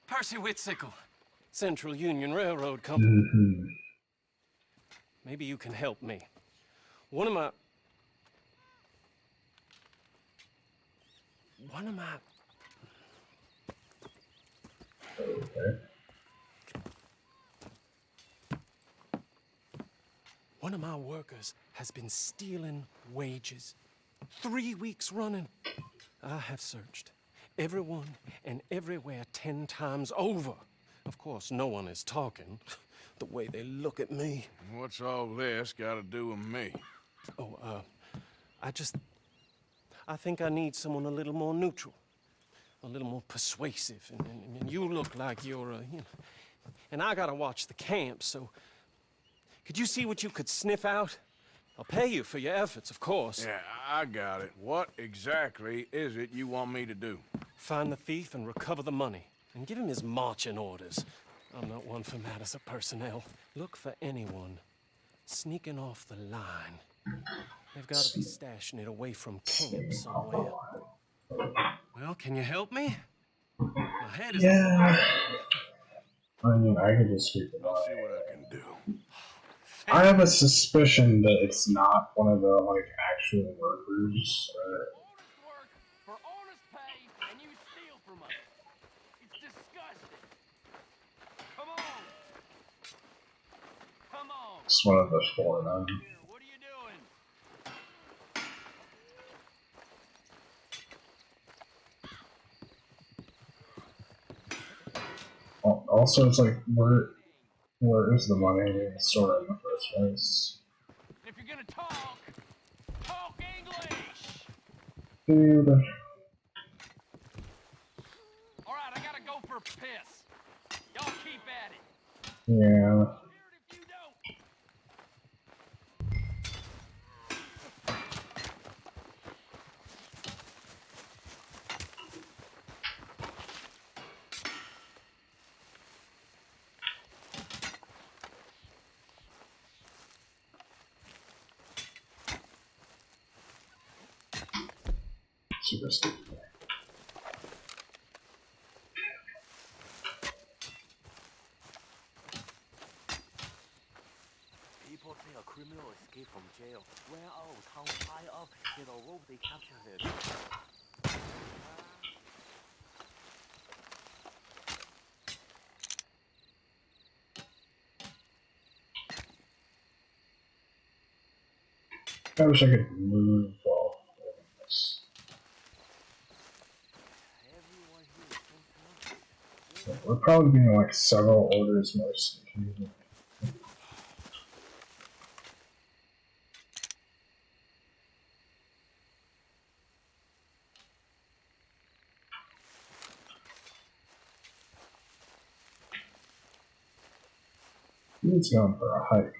Percy Whitsickle, Central Union Railroad Company. Mm-hmm. Maybe you can help me. One of my... Okay. One of my workers has been stealing wages. 3 weeks running. I have searched everyone and everywhere 10 times over. Of course, no one is talking. The way they look at me. What's all this got to do with me? Oh, I think I need someone a little more neutral. A little more persuasive. And you look like you're, and I gotta watch the camp, so... Could you see what you could sniff out? I'll pay you for your efforts, of course. Yeah, I got it. What exactly is it you want me to do? Find the thief and recover the money. And give him his marching orders. I'm not one for matters of personnel. Look for anyone sneaking off the line. They've got to be stashing it away from camp somewhere. Well, can you help me? My head is... Yeah. I mean, I could just keep it I'll on. see what I can do. I have a suspicion that it's not one of the, like, actual workers. Honest work for honest pay, and you steal from us. It's disgusting. Come on. Come on. It's one of the foremen. Here, what are you doing? Also, it's like, where is the money being stored in the first place? If you're gonna talk English. Dude. All right, I gotta go for a piss. Y'all keep at it. Yeah. I'll hear it if you don't. Super stupid. People say a criminal escaped from jail. Where our town high up in a rope they captured him. I wish I could move while doing this. Everyone here is so We're probably being like several orders more sneaky. He's going for a hike.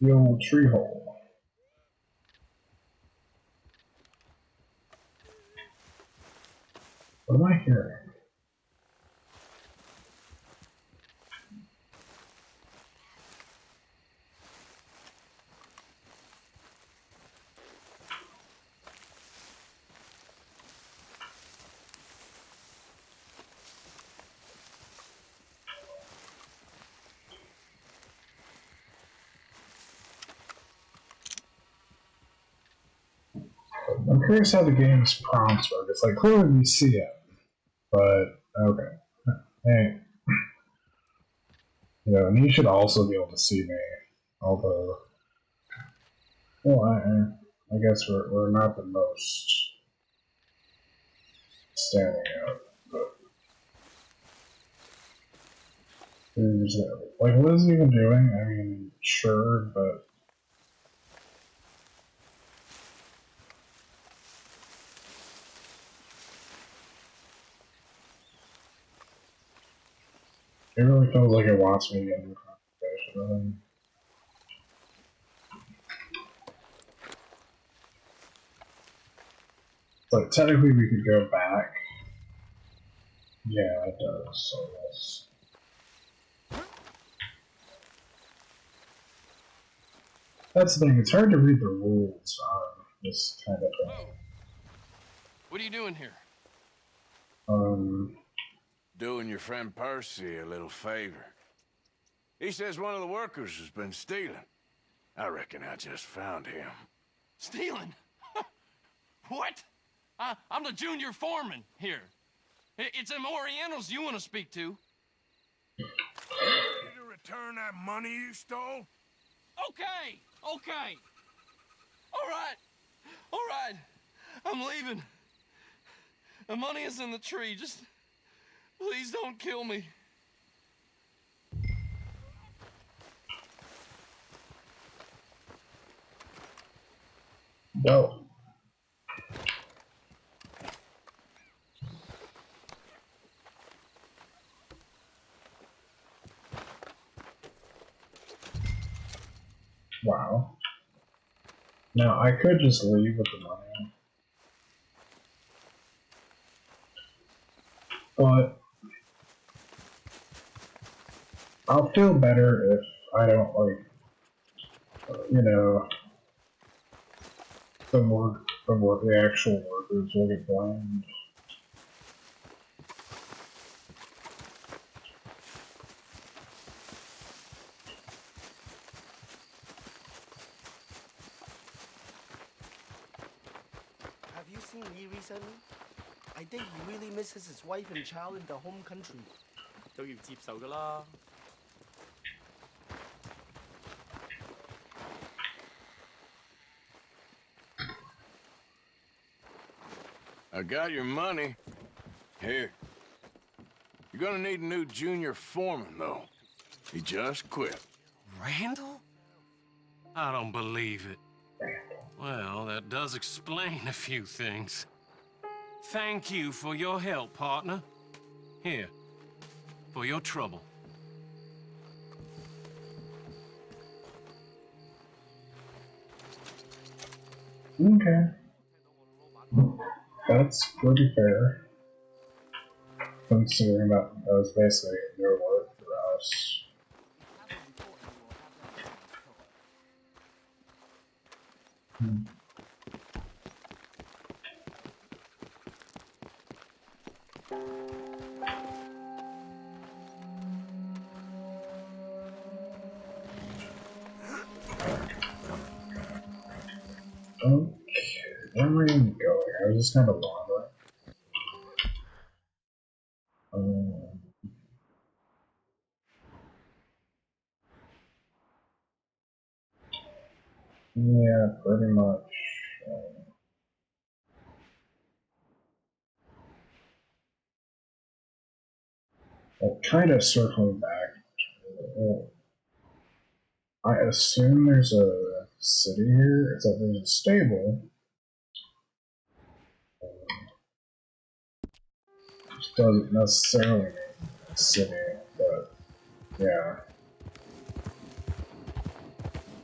The old tree hole. What am I hearing? I'm curious how the game's prompts work. It's like clearly you see it, but okay. Hey, and you should also be able to see me. Although, well, I guess we're not the most standing out. But like, what is he even doing? I mean, sure, but. It really feels like it wants me to get into a conversation with him. But technically we could go back. Yeah, it does, so yes. That's the thing, it's hard to read the rules on this kind of thing. Whoa. What are you doing here? Doing your friend Percy a little favor. He says one of the workers has been stealing. I reckon I just found him. Stealing? What? I'm the junior foreman here. It's them Orientals you want to speak to. You to return that money you stole? Okay, okay. All right. I'm leaving. The money is in the tree. Just please don't kill me. Go. Wow. Now, I could just leave with the money. But I'll feel better if I don't, like, you know, the actual workers will get blamed. Have you seen Lee recently? I think he really misses his wife and child in the home country. 都要接受㗎啦。I got your money. Here. You're gonna need a new junior foreman, though. He just quit. Randall? I don't believe it. Well, that does explain a few things. Thank you for your help, partner. Here, for your trouble. Okay. That's pretty fair. Considering that was basically their work for us. Okay, where am I even going? I was just kind of wandering. Yeah, pretty much. Kind of circling back. I assume there's a city here. It's like there's a stable. Which doesn't necessarily mean a city, but yeah.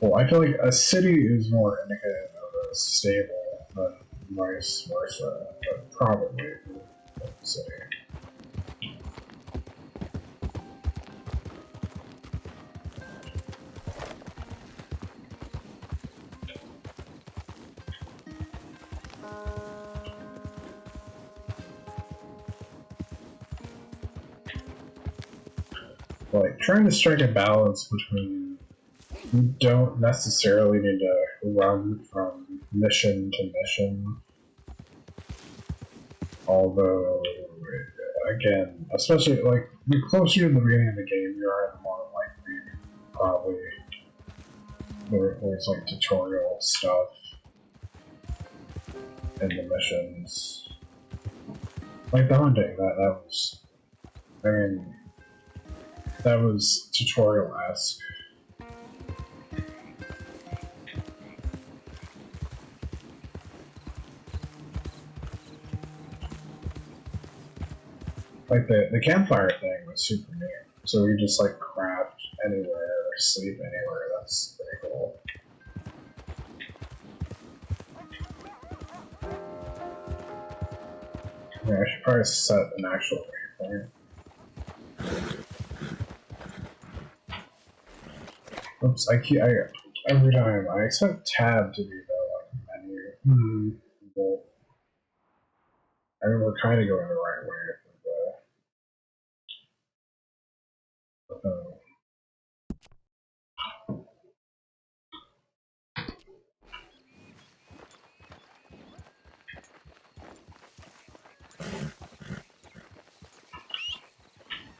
Well, I feel like a city is more indicative of a stable than vice versa, but probably a city. Like, trying to strike a balance between you don't necessarily need to run from mission to mission. Although, again, especially like the closer to the beginning of the game you are, the more likely probably there's like tutorial stuff in the missions. Like the hunting, that was, I mean, that was tutorial-esque. Like the campfire thing was super neat. So we just like craft anywhere or sleep anywhere. That's pretty cool. Yeah, I should probably set an actual waypoint. Oops, every time I expect tab to be the like menu. Well, I mean, we're kind of going the right way for the.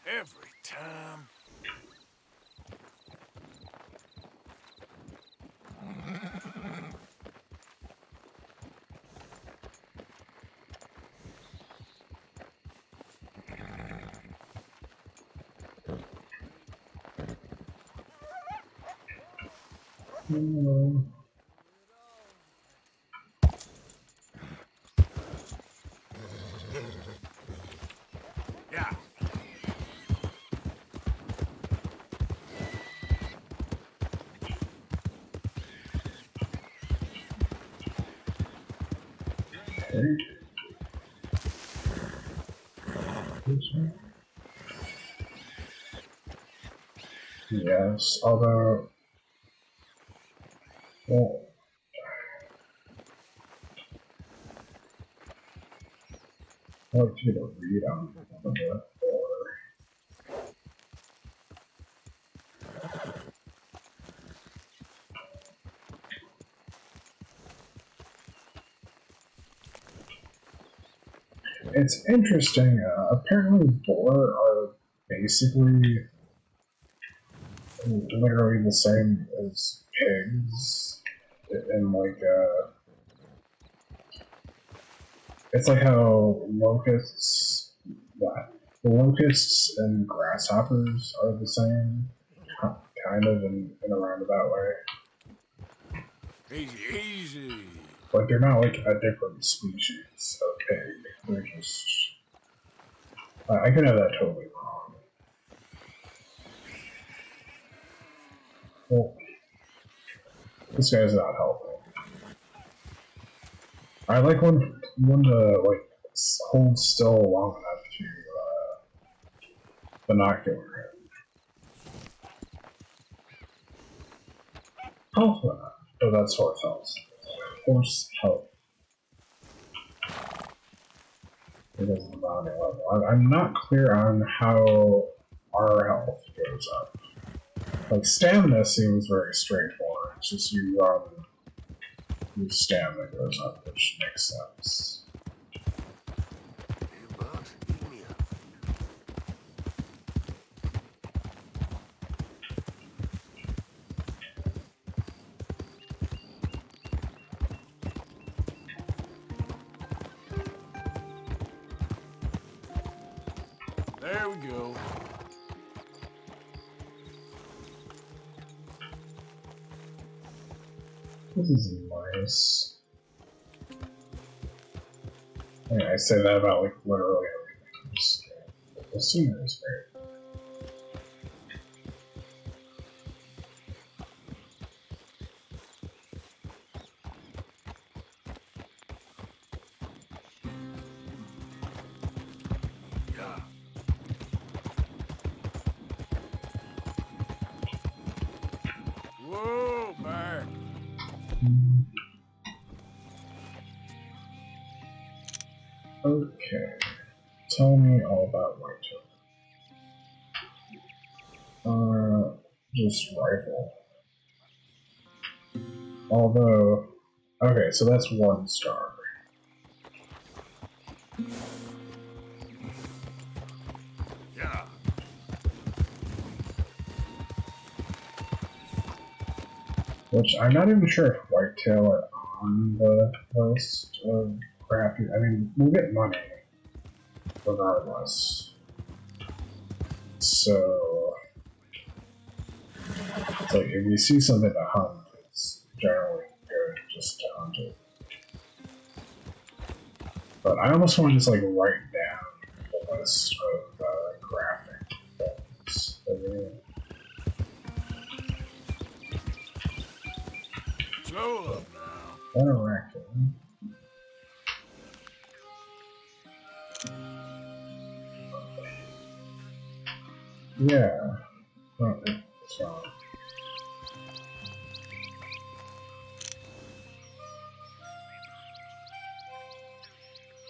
Every time. Yeah. Yes, although, well, I'd like to get a read on one of the It's interesting. Apparently, boar are basically literally the same as pigs, and like it's like how locusts and grasshoppers are the same, kind of in a roundabout way. Easy, easy. Like they're not like a different species of pig. They're just. I could have that totally wrong. Well, this guy's not helping. I like one to like hold still long enough to binocular him. Health went up. Oh, that's horse health. Horse health. It is the body level. I'm not clear on how our health goes up. Like stamina seems very straightforward. It's just you your stamina goes up, which makes sense. There we go. This is nice. Yeah, I say that about like literally everything. The scenery is great. Yeah. Whoa, back. Okay. Tell me all about Whitetail. Just rifle. Although, okay, so that's 1 star. Yeah. Which I'm not even sure if Whitetail are on the list of crappy. I mean, we'll get money regardless. So, it's like if you see something to hunt, it's generally good just to hunt it. But I almost want to just like write down the list of crafting things. Slow up now. Interacting. Yeah. Oh, so.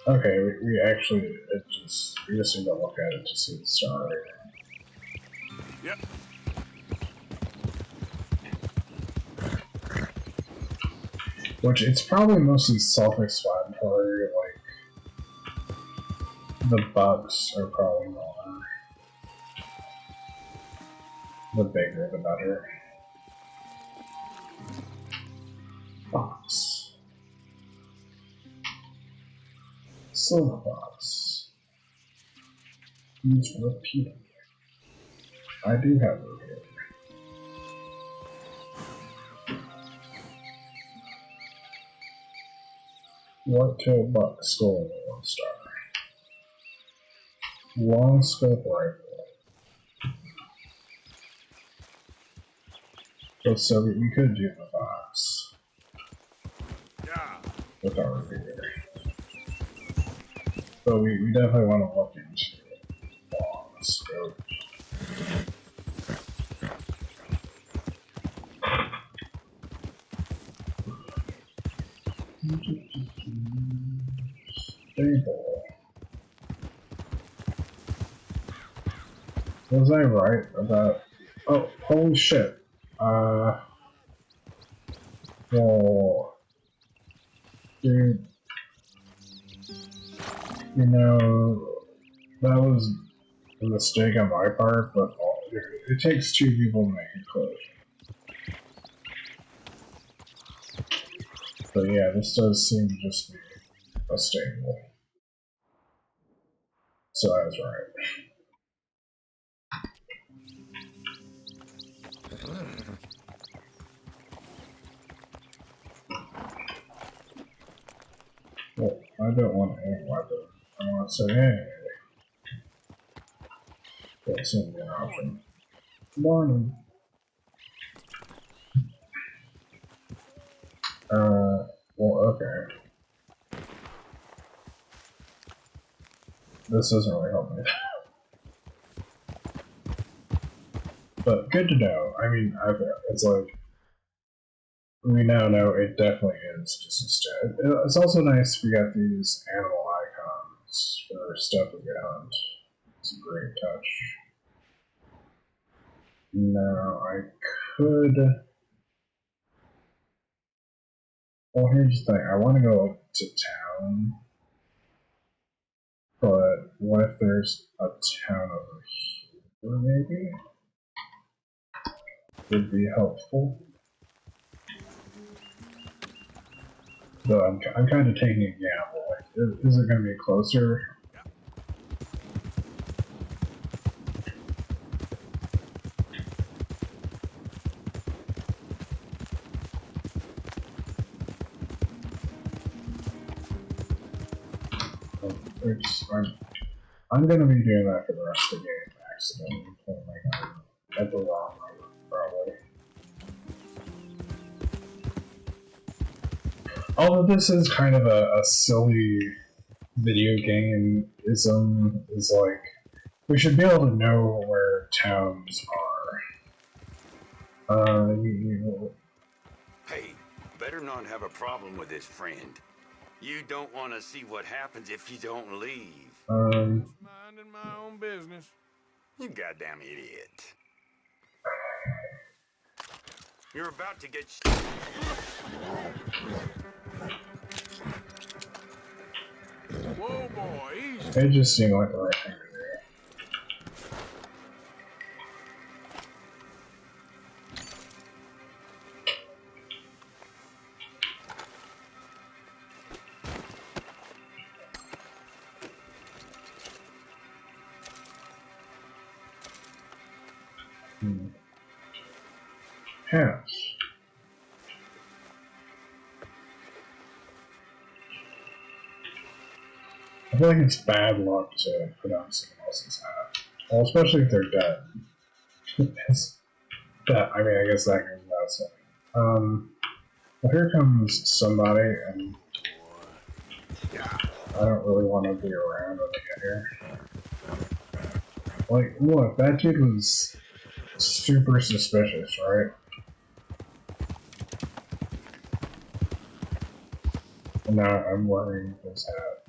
Okay, we actually, we just need to look at it to see the star rating. Yep. Which, it's probably mostly self-explanatory, like, the bugs are probably more. The bigger, the better. Box. Silver box. Use repeating. I do have repeating. White-tailed buck, stolen 1 star. Long scope rifle. So we could do the fox. Yeah. With our repeater. But we definitely want to look into long scope. Stable. Was I right about... Oh, holy shit. Well... Dude... You know... That was a mistake on my part, but it takes 2 people to make it close. But yeah, this does seem to just be a stable. So I was right. Well, I don't want any weapon. I want to say, hey, that seems to be an option. Morning. Well, okay. This doesn't really help me. But good to know. I mean, it's like, we now know it definitely is just a stat. It's also nice we got these animal icons for stuff we hunt. It's a great touch. Now, I could... Well, here's the thing. I want to go, like, to town. But what if there's a town over here, maybe? Would be helpful. Though I'm kind of taking a gamble. Like, is it going to be closer? I'm going to be doing that for the rest of the game, accidentally playing my gun at the wrong number, probably. Although this is kind of a silly video game-ism, is like, we should be able to know where towns are. Hey, better not have a problem with this friend. You don't want to see what happens if you don't leave. Just minding my own business. You goddamn idiot. You're about to get Whoa, boy, easy. They just seem like the right thing to do. Hats. I feel like it's bad luck to put on someone else's hat. Well, especially if they're dead. I mean, I guess that goes without saying. Well, here comes somebody, and I don't really want to be around when they get here. Like, look, that dude was super suspicious, right? And now I'm wearing his hat.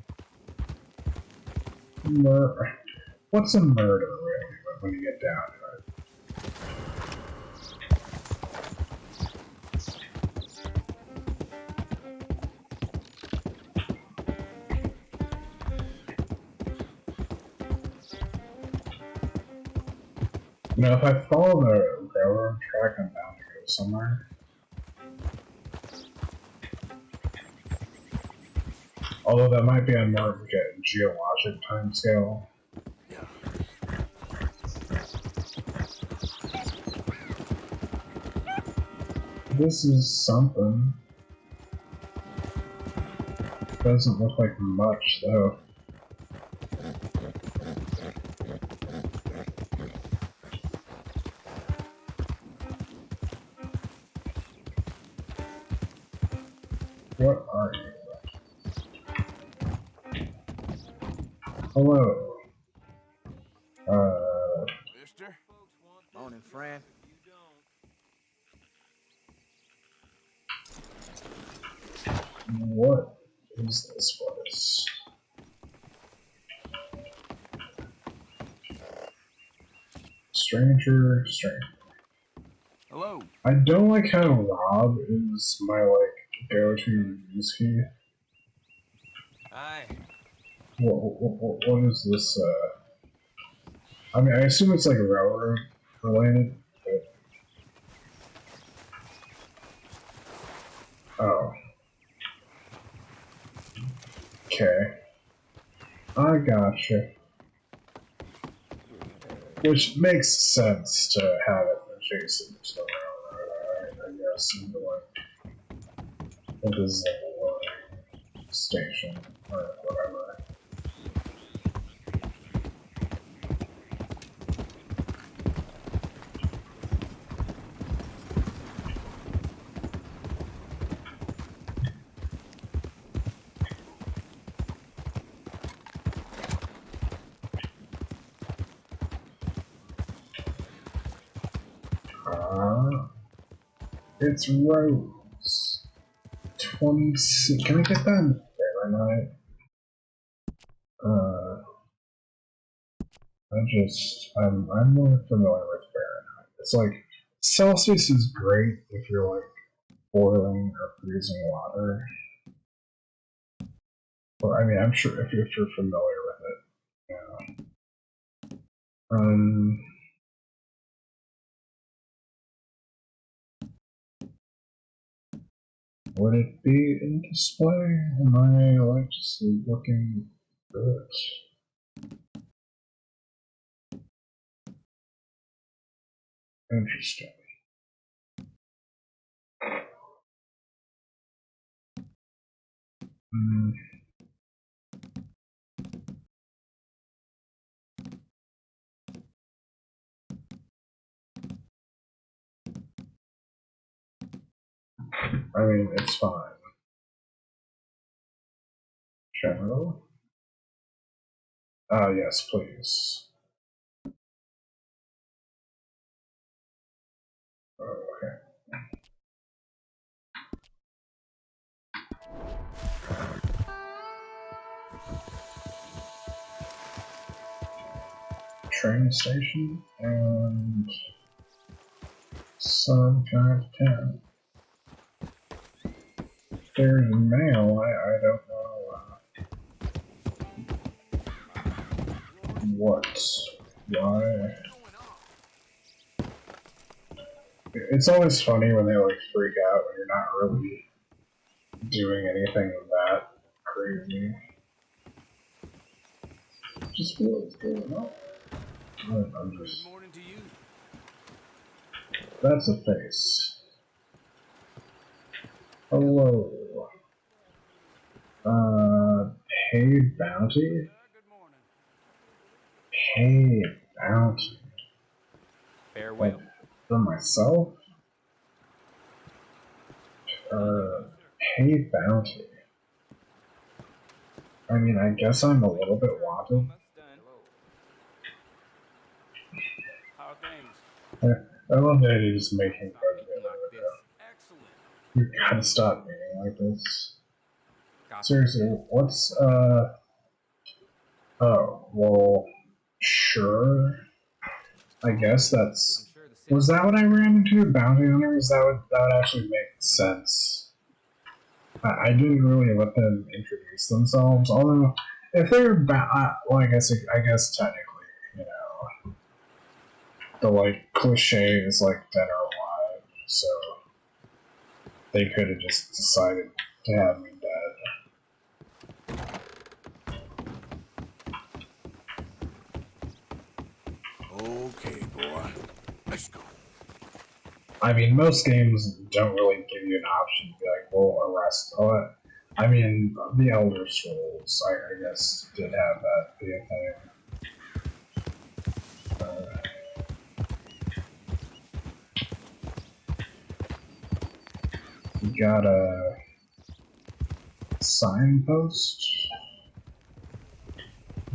What's a murder, really, when you get down to it? You know, if I follow the railroad track, I'm bound to go somewhere. Although that might be on more of a geologic timescale. This is something. Doesn't look like much, though. What are you? Hello. Mister? Morning, friend. What is this place? Stranger. Hello. I don't like how Rob is my, like, go-to use key. Aye. What is this, I mean, I assume it's, like, railroad related, but... Oh. Okay. I gotcha. Which makes sense to have it adjacent to the railroad, I guess, in the, like, the Zilla station, or whatever. It's Rose. 26. Can I get that in Fahrenheit? I'm more familiar with Fahrenheit. It's like, Celsius is great if you're like boiling or freezing water. Or, I mean, I'm sure if you're familiar with it. Yeah. Would it be in display? Am I like just looking through it? Interesting. I mean, it's fine. General? Yes, please. Okay. Train station and some kind of town. There's mail. I don't know what. Why? It's always funny when they like freak out when you're not really doing anything that crazy. Just what's going on? I'm just. Good morning to you. That's a face. Hello. Pay bounty? Good morning. Pay bounty. Farewell. Like, for myself? Pay bounty. I mean, I guess I'm a little bit wanted. I love that he's making fun of it. Like this. Excellent. You gotta stop being like this. Seriously, what's, oh, well, sure. I guess that's... Was that what I ran into? Bounty hunters? That would actually make sense. I didn't really let them introduce themselves, although, if they're well, I guess technically, you know, the, like, cliche is, like, dead or alive, so they could have just decided to have me dead. Okay, boy. Let's go. I mean, most games don't really give you an option to be like, well, arrest. I mean, the Elder Scrolls, I guess, did have that be a thing. You got a signpost?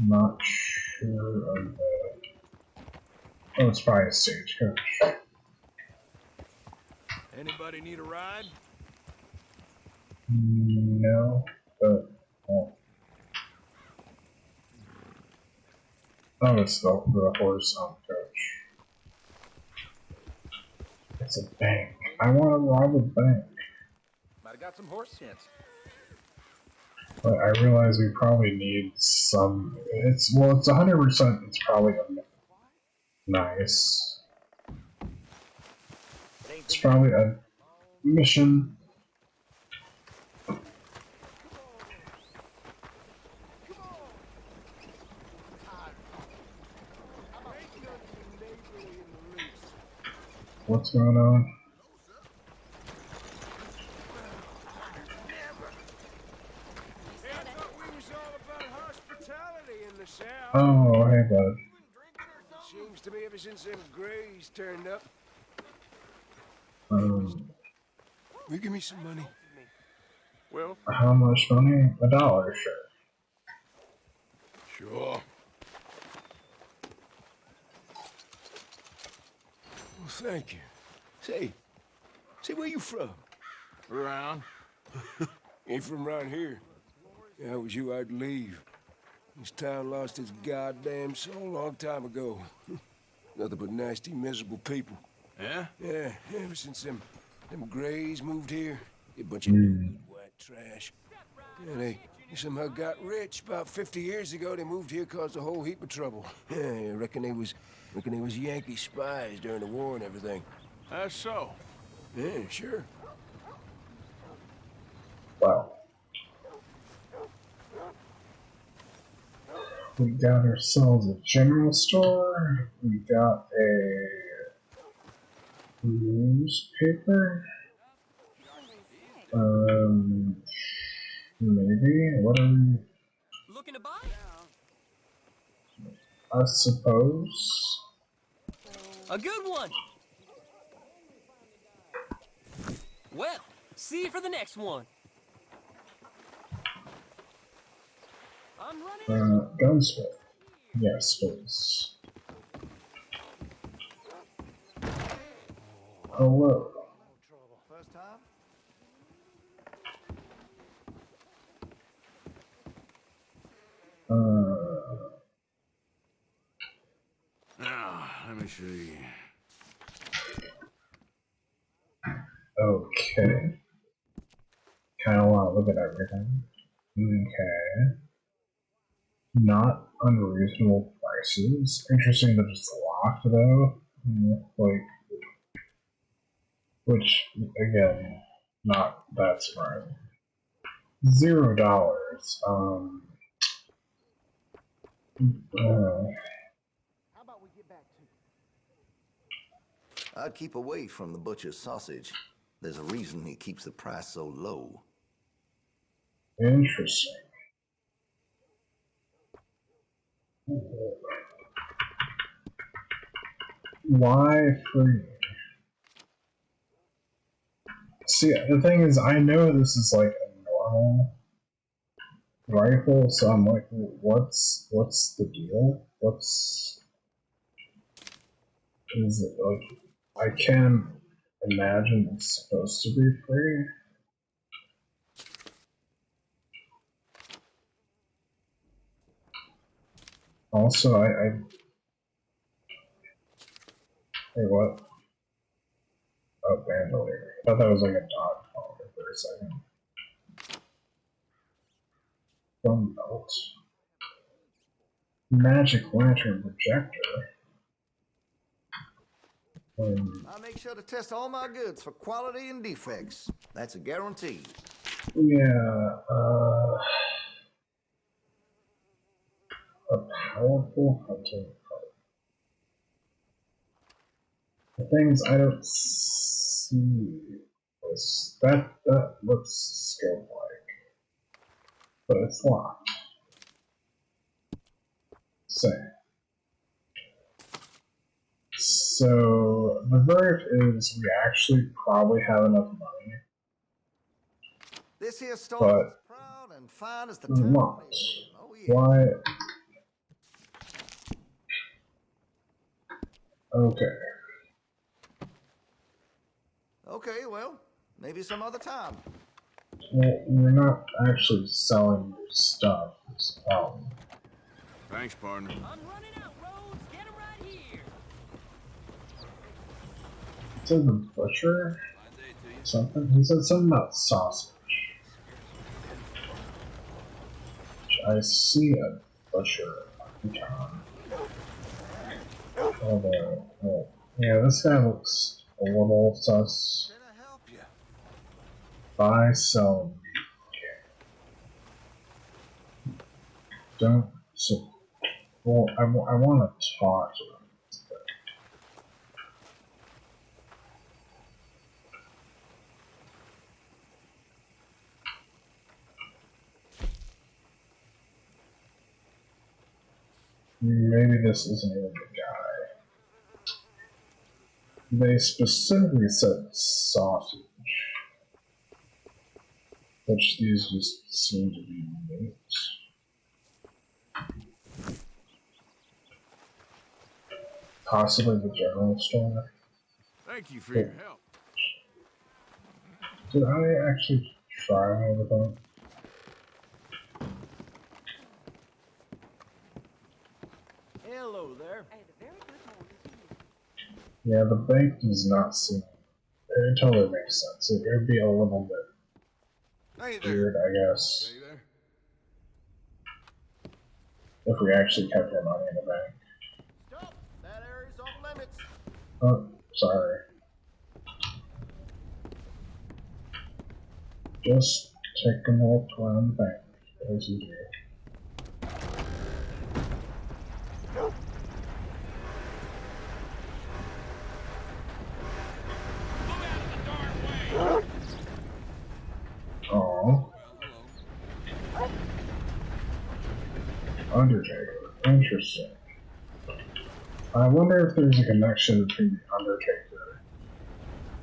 Not sure of the... Oh, it's probably a stagecoach. Anybody need a ride? No, but... Oh, it's the horse on the coach. It's a bank. I want to rob a bank. Might have got some horse sense. But I realize we probably need some... It's 100%, it's probably nice. It's probably a mission. What's going on? Oh, hey, bud. Seems to be ever since them Greys turned up. You give me some money. Well, How much money? $1, sure. sure. Well, thank you. Say, where you from? Around. Ain't from around here. If I was you, I'd leave. This town lost its goddamn soul a long time ago. Nothing but nasty, miserable people. Yeah? Yeah, ever since them Greys moved here, a bunch of no-good white trash. Yeah, they somehow got rich. About 50 years ago, they moved here, caused a whole heap of trouble. Yeah, I reckon they was Yankee spies during the war and everything. That's so. Yeah, sure. Wow. We got ourselves a general store. We got a newspaper. Maybe. What are we? Looking to buy? I suppose. A good one. Well, see you for the next one. I'm running. Gunsmith. Yes, please. Hello. First time? Now, let me see. Okay. Kind of want to look at everything. Okay. Not unreasonable prices. Interesting that it's locked though. Like, which again, not that surprising. $0. How about we get back to I'd keep away from the butcher's sausage. There's a reason he keeps the price so low. Interesting. Why free? See, the thing is, I know this is like a normal rifle, so I'm like, what's the deal? Is it like I can't imagine it's supposed to be free. Also, hey, what? Oh, bandolier. I thought that was like a dog collar for a second. Gun belt. Magic lantern projector. I make sure to test all my goods for quality and defects. That's a guarantee. Yeah, a powerful hunting card. The things I don't see was that looks scope like, but it's locked. Same. So the verdict is we actually probably have enough money, This here store is but proud and fine as the not. town lives in. Oh yeah. Why? Okay. Okay, well, maybe some other time. Well, we're not actually selling your stuff. Thanks, partner. I'm running out, Rhodes. Get him right here. Is it the butcher? Something? He said something about sausage. I see a butcher. Although, well, yeah, this guy looks a little sus. Can I help you? Buy, sell, don't. So, well, I want to talk to him. Maybe this isn't even the guy. They specifically said sausage, which these just seem to be meat. Possibly the general store. Thank you for your help. Did I actually try over that? Hello there. Yeah, the bank does not seem. It totally makes sense. It would be a little bit Hey there. weird, I guess, Hey there. if we actually kept our money in the bank. Stop! That area's off limits. Oh, sorry. Just take a walk around the bank, as you do. Oh. Undertaker. Interesting. I wonder if there's a connection between the Undertaker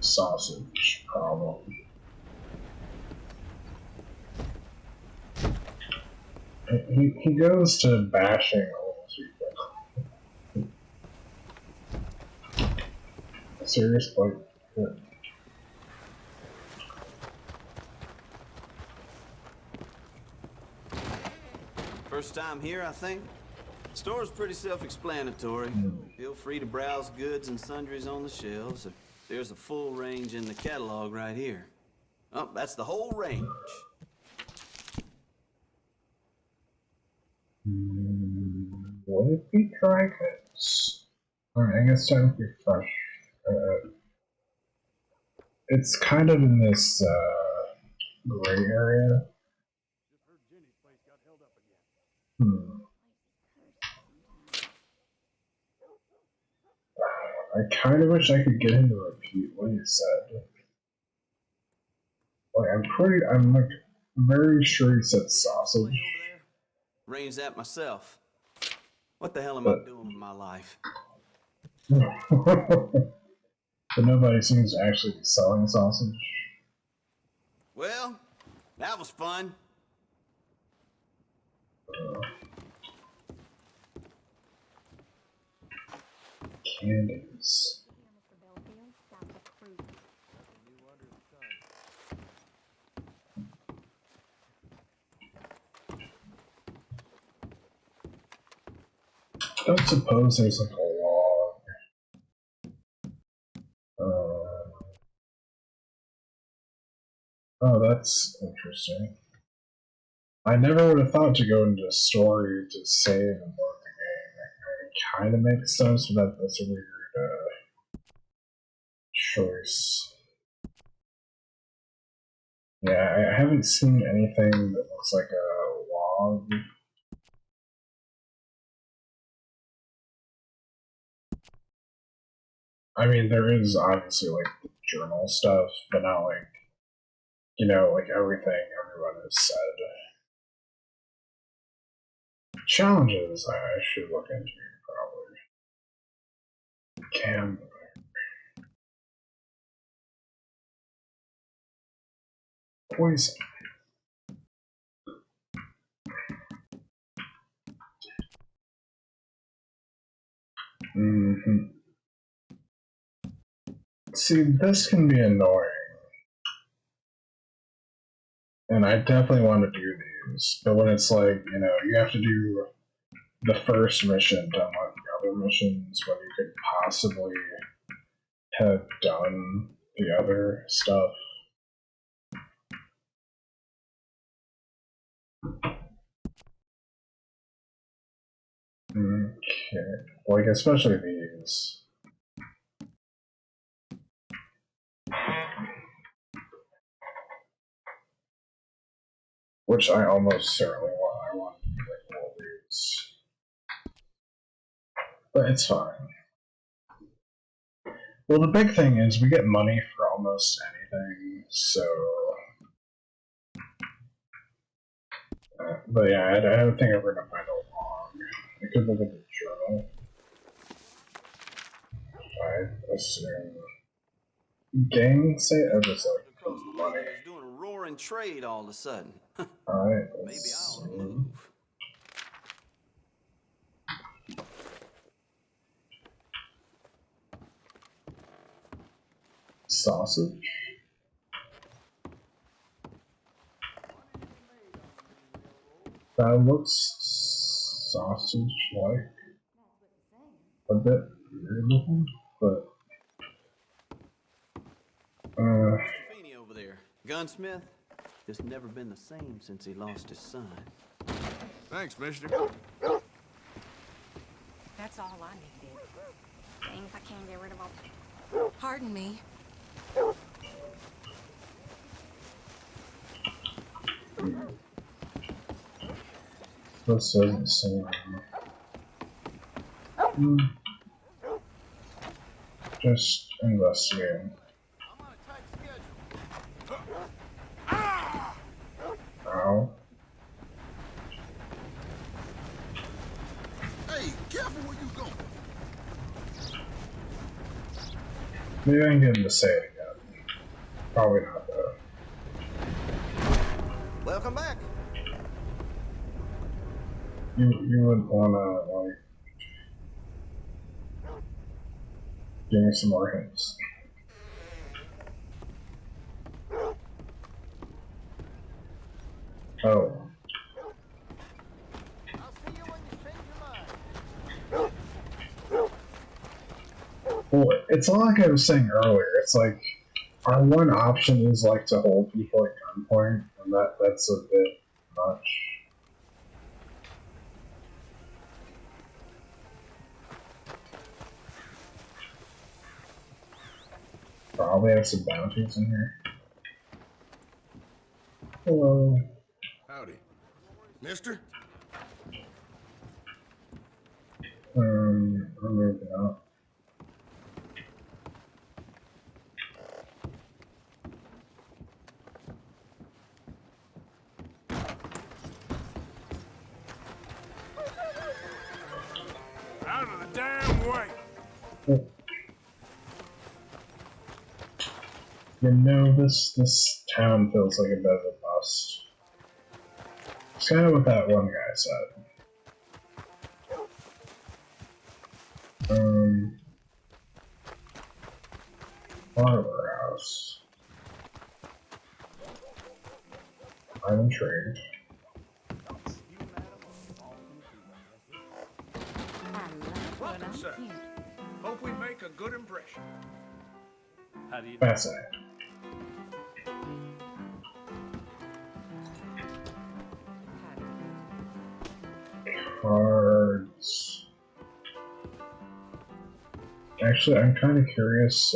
sausage problem. He goes to bashing old people. Seriously? First time here, I think. Store's pretty self-explanatory. Feel free to browse goods and sundries on the shelves. There's a full range in the catalog right here. Oh, that's the whole range. Would it be dry goods? Alright, I guess technically fresh. It's kind of in this gray area. I kind of wish I could get him to repeat what he said. Like, I'm like very sure he said sausage. Arranged that myself. What the hell am I doing with my life? But nobody seems to actually be selling sausage. Well, that was fun. candies. I don't suppose there's like a log. Oh, that's interesting. I never would have thought to go into a story to save and load the game. It kind of makes sense, but that's a weird choice. Yeah, I haven't seen anything that looks like a log. I mean, there is obviously like the journal stuff, but not like, you know, like everything everyone has said. Challenges I should look into, probably. Cam. Poison. Mm-hmm. See, this can be annoying. And I definitely want to do these, but when it's like, you know, you have to do the first mission to unlock the other missions when you could possibly have done the other stuff. Okay. Like, especially these. Which I almost certainly want. I want to do like all these. But it's fine. Well, the big thing is we get money for almost anything, so... but yeah, I don't think I'm going to find a log. I could look at the journal. I assume... Gang say I just like Across the river is doing a roaring trade all of a sudden. Alright, Maybe I ought to move. Sausage? That looks sausage-like. A bit weird looking, but... Feeney over there. Gunsmith? Just never been the same since he lost his son. Thanks, mister. That's all I needed. Dang if I can't get rid of all... Pardon me. This doesn't seem... Just investigating. Ow. Hey, careful where you going. Maybe I can get him to say it again. Probably not, though. Welcome back. You wouldn't wanna, like... Give me some more hints. Oh. Well, it's like I was saying earlier, it's like our one option is like to hold people at gunpoint, and that's a bit much. Probably have some bounties in here. Hello. Howdy. Mister? I'm moving out. Out of the damn way. Oh. You know, this town feels like a bit of a bust. It's kind of what that one guy said. Barber house. I'm intrigued. Welcome, sir. Hope we make a good impression. How do you Fascinating. Cards. Actually, I'm kind of curious.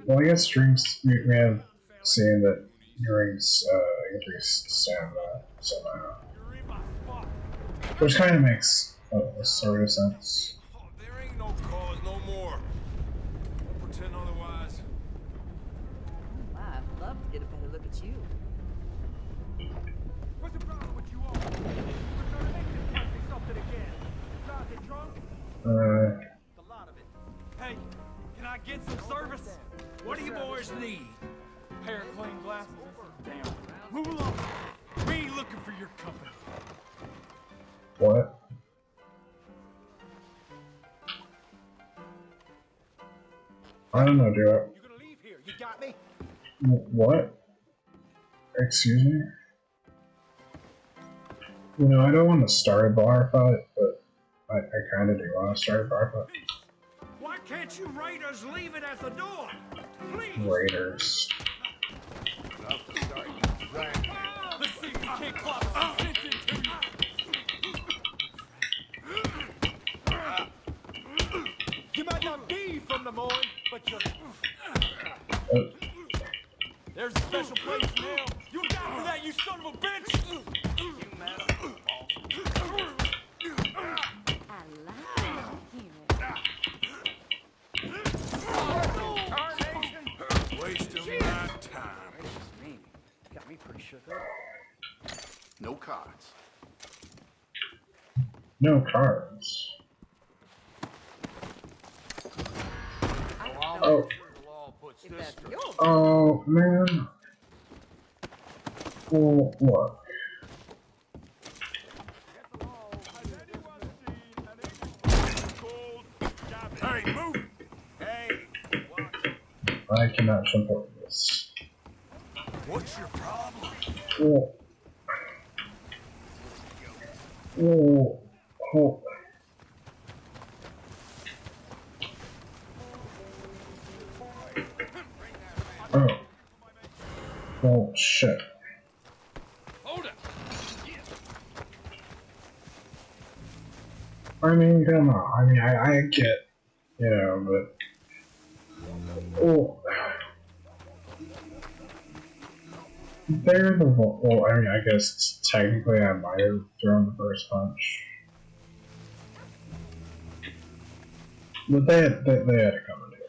Well, I guess drinks. We have seen that drinks increase stamina somehow, which kind of makes a sort of sense. There ain't no cause no more. Don't pretend otherwise. Wow, I'd love to get a better look at you. What's the problem with you all? We're trying to make this country something again. Trying to get drunk? A lot of it. Hey, can I get some service? What do you boys need? Pair of clean glasses. Damn. Move along. We ain't looking for your company. What? I don't know, dude. You're gonna leave here. You got me? What? Excuse me? You know, I don't want to start a bar fight, but I kind of do want to start a bar fight. Why can't you raiders leave it at the door? Please. Raiders. Let's see if we can't clock some sense into you. You might not be from the morning, but you're... There's a special place now. You got for that, you son of a bitch! You mad? I like it. Wasting my time. Me. Got me pretty shook up. No cards. No cards. Oh. If that's yours. Oh, man. Well, look. Hey, move! Hey! I cannot support this. What's your problem? Well. Well. Oh. Oh. Oh, shit. Hold it! I mean, come on. I mean, I get, you know, but... Oh. They're the... Well, I mean, I guess technically I might have thrown the first punch. But they had to come into it.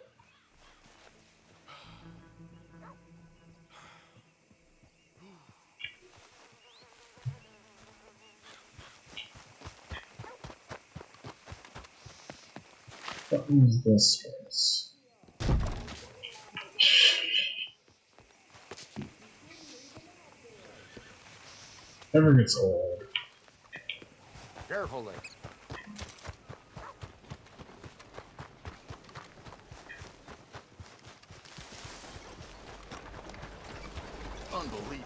What is this place? Never gets old. Careful there. Unbelievable.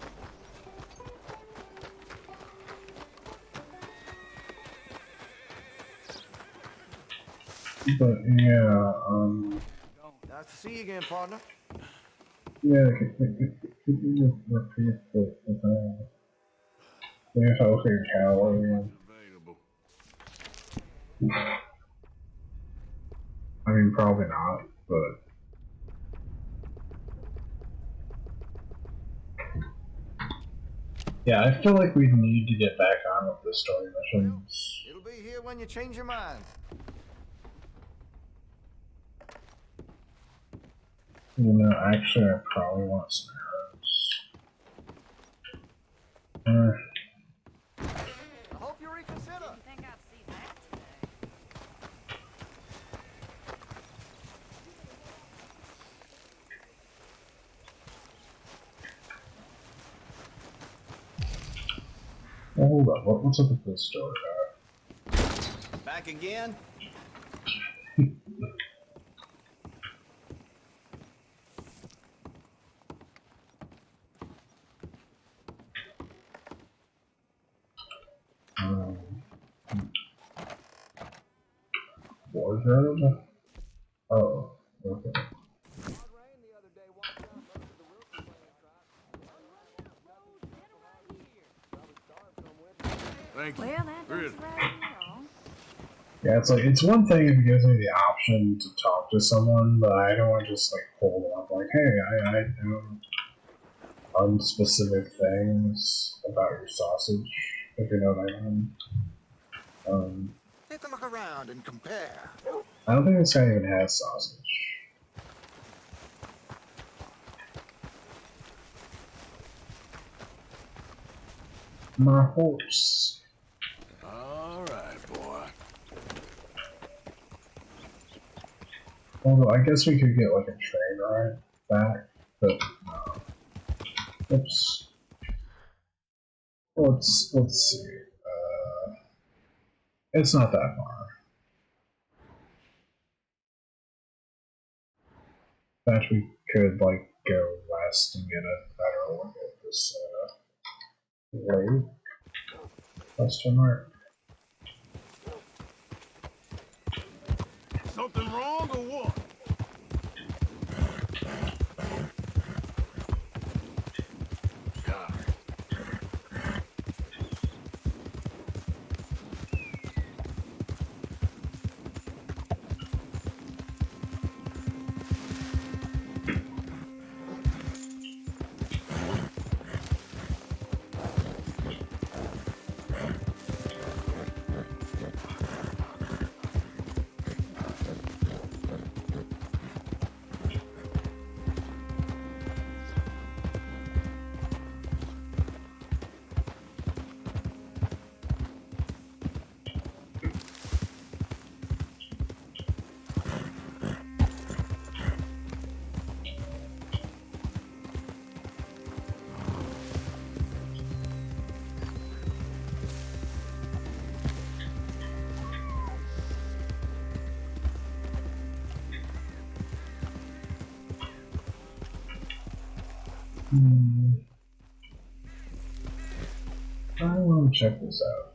But yeah, Nice to see you again, partner. yeah, could you repeat the thing? If I was a coward. I mean, probably not, but. Yeah, I feel like we need to get back on with the story missions. It'll be here when you change your mind. You know, actually, I probably want some arrows. I hope you reconsider. Didn't think I'd see that today. Well, hold up, what's up with this story? Back again? wardrobe? Oh, okay. Thank you. Well, that don't Really. surprise me at all. Yeah, it's like, it's one thing if it gives me the option to talk to someone, but I don't want to just like hold up like, hey, I know unspecific things about your sausage, if you know what I mean. Take a look around and compare. I don't think this guy even has sausage. My horse. All right, boy. Although I guess we could get like a train ride back, but oops. Let's see. It's not that far. In fact, we could like go west and get a better look at this lake. Question mark. Something wrong or what? I want to check this out.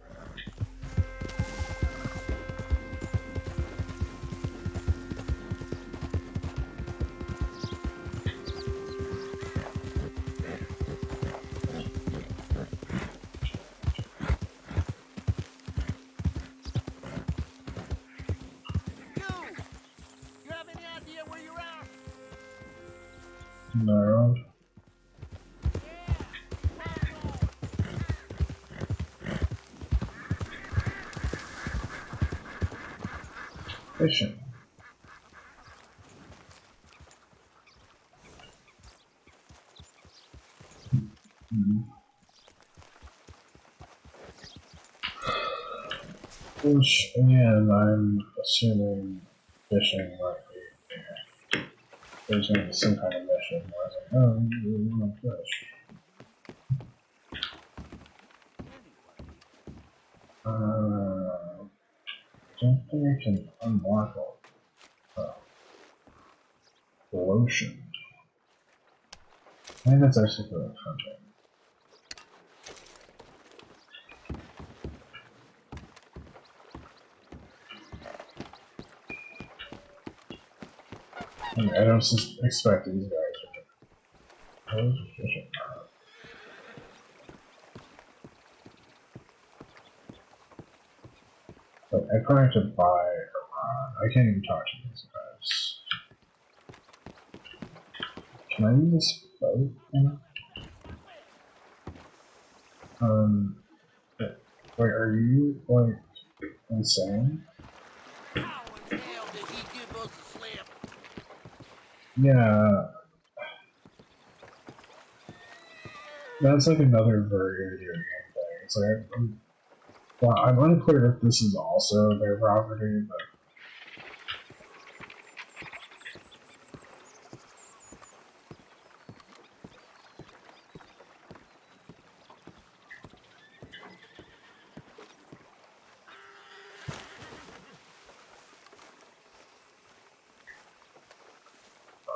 You have any idea where you're at? No. Fishing. Which, again, I'm assuming fishing might be. There's going to be some kind of mission where it's like, oh, you want to fish. Don't think I can unlock all lotion. I think that's actually for the hunting. I don't expect these guys to be fishing. But I probably have to buy a rod. I can't even talk to these guys. Can I use this boat? Wait, are you like insane? Yeah, that's like another very video game thing. It's like well, I'm unclear if this is also their property, but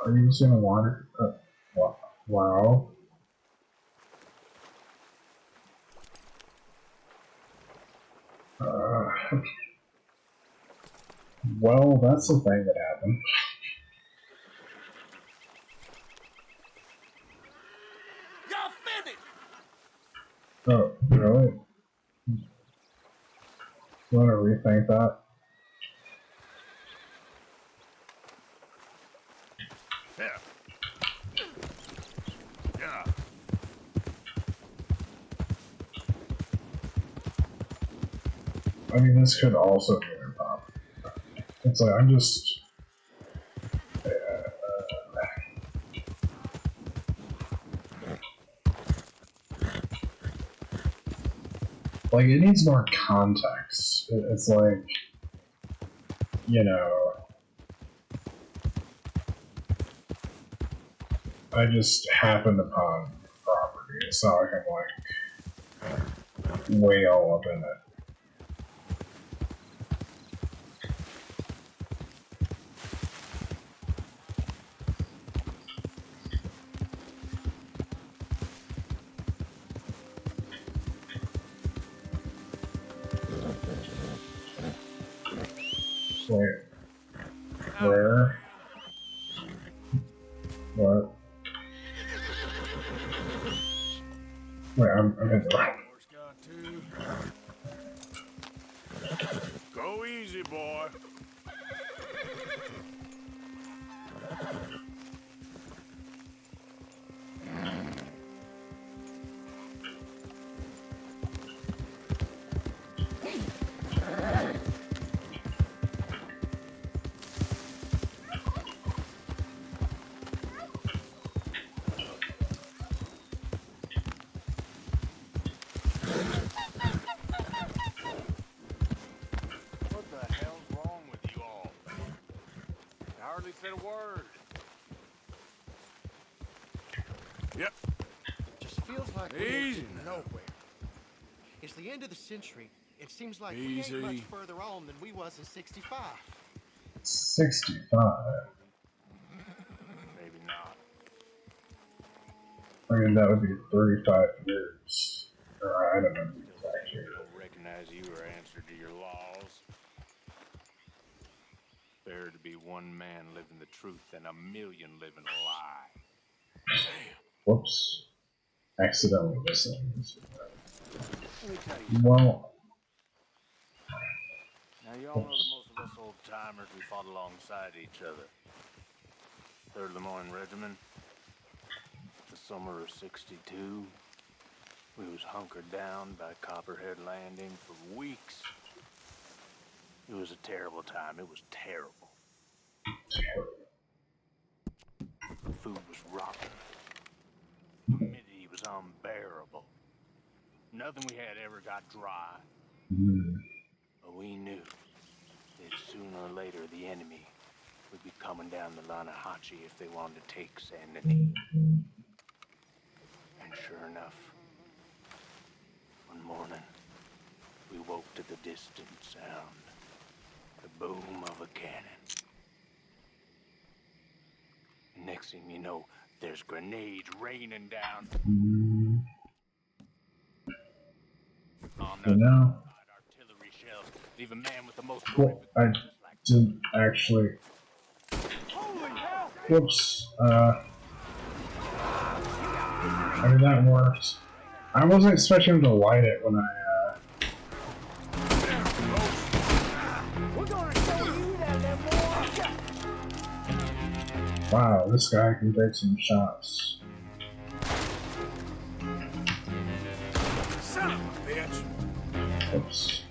are you just gonna water? Wow. Well, that's the thing that happened. Oh, really? You want to rethink that? Yeah. Yeah. I mean, this could also be their pop. It's like, I'm just... like, it needs more context. It's like, you know... I just happened upon the property. It's not like I'm, like, way all up in it. Wait. Where? What? Wait, I'm in the right. Go easy, boy. What the hell's wrong with you all? I hardly said a word. Yep. Just feels like Easy we're now. nowhere. It's the end of the century. It seems like we Easy. ain't much further on than we was in '65. 65. Maybe not. I mean, that would be 35 years. Or I don't know the exact year. Don't recognize you or answer to your laws. Better to be one man living the truth than a million living a lie. Whoops. Accidentally listening. Let me tell you. Well, Now, you all know that most of us old-timers, we fought alongside each other. 3rd Lemoyne Regiment. The summer of '62. We was hunkered down by Copperhead Landing for weeks. It was a terrible time. It was terrible. The food was rotten. Humidity was unbearable. Nothing we had ever got dry. But we knew that sooner or later the enemy would be coming down the Lanahachi if they wanted to take Saint Denis. And sure enough, one morning, we woke to the distant sound, the boom of a cannon. And next thing you know, there's grenades raining down. you know, Artillery shells leave a man with the most well, I didn't actually. Whoops. I mean, that worked. I wasn't expecting him to light it when I, We're gonna show you that boy. wow, this guy can take some shots. Son of a bitch! Oops.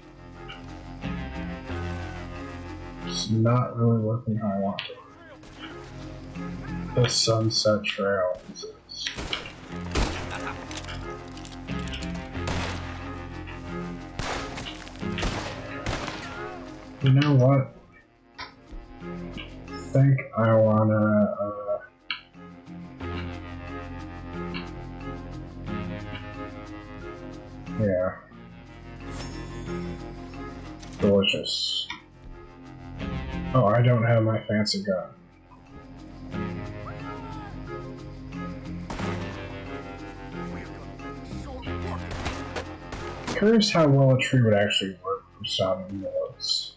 It's not really working how I want it. The Sunset Trail is it. You know what? I think I wanna, yeah. Delicious. Oh, I don't have my fancy gun. Curious how well a tree would actually work for sounding noise.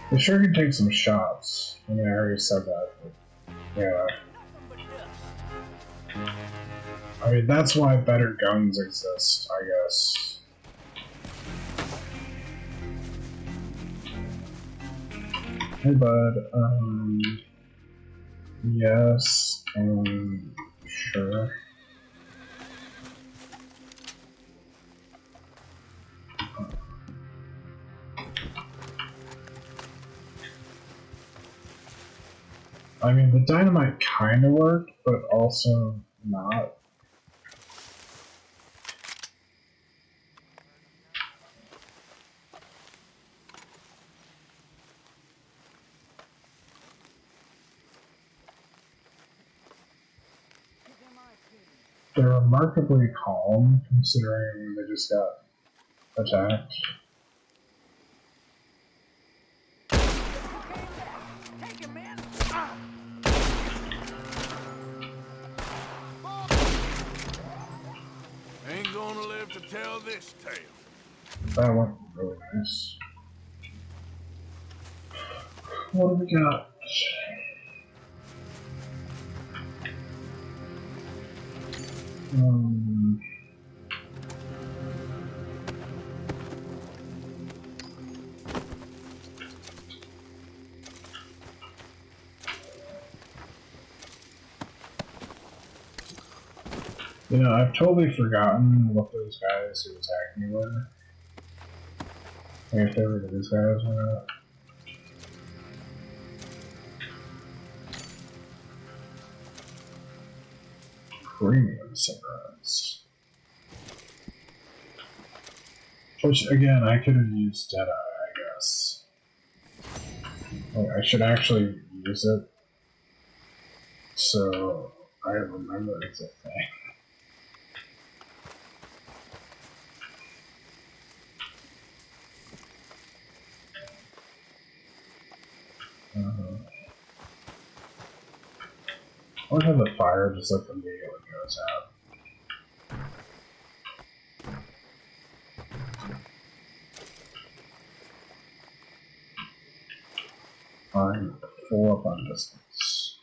I sure can take some shots. I mean, I already said that. But yeah. I mean, that's why better guns exist, I guess. Hey, bud. Yes, sure. I mean, the dynamite kind of worked, but also not. They're remarkably calm, considering they just got attacked. Ain't gonna live to tell this tale. That went really nice. What do we got? You know, I've totally forgotten what those guys who attacked me were. Like, if they were these guys or not. Premium cigarettes. Which, again, I could have used Deadeye, I guess. Like, I should actually use it. So, I remember it's a thing. I would have the fire just like immediately goes out. I'm full up on distance.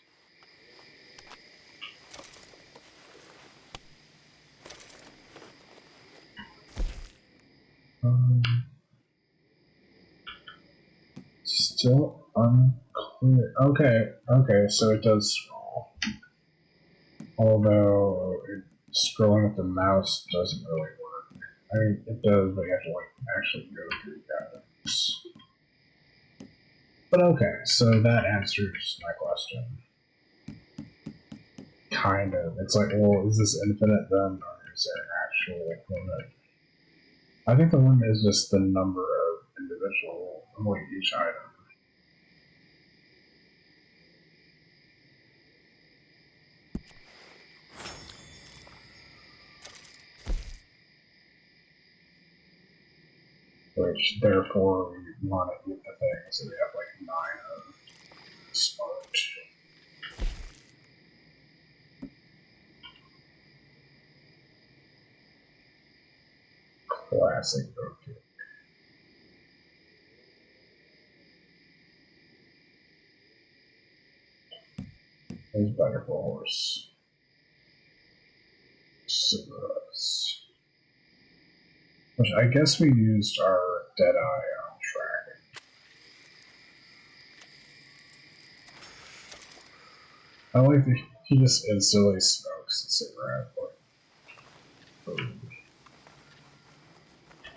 Still unclear. Okay, so it does scroll. Although scrolling with the mouse doesn't really work. I mean, it does, but you have to like actually go through guidance. But okay, so that answers my question. Kind of. It's like, well, is this infinite then, or is there actually like limit? I think the limit is just the number of individual, like each item. Which, therefore, we want to eat the thing, so we have like 9 of smart. Classic okay. There's better for horse. Cigarettes. Which I guess we used our Deadeye on track. I like that he just instantly smokes a cigarette, like,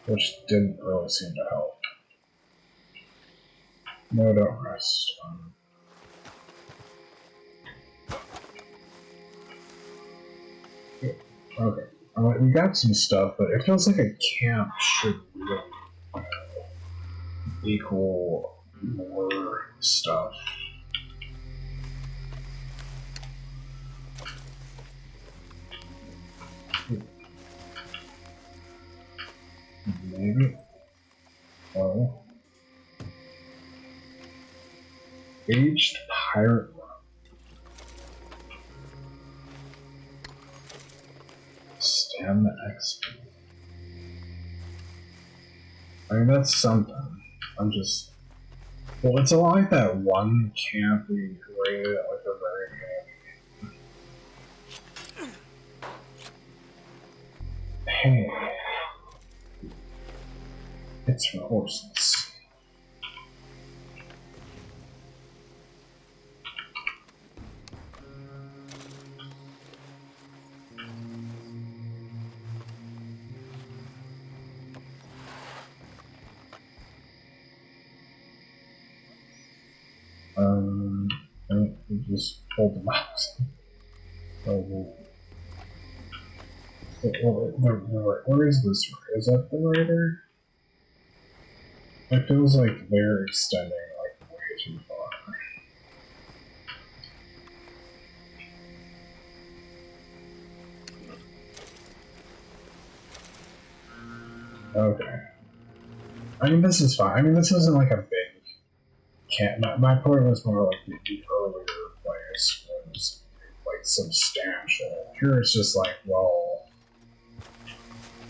which didn't really seem to help. No, don't rest. Okay. We got some stuff, but it feels like a camp should really equal more stuff. Maybe. Oh. Aged pirate rum. Stem XP. I mean, that's something. I'm just... Well, it's a lot like that one camp we raided at like the very beginning. Hey. It's for horses. We just pulled them out. Where is this? Is that the writer? It feels like they're extending like way too far. Okay. I mean, this is fine. I mean, this isn't like a big camp. My point was more like the earlier place was like substantial. Here it's just like, well,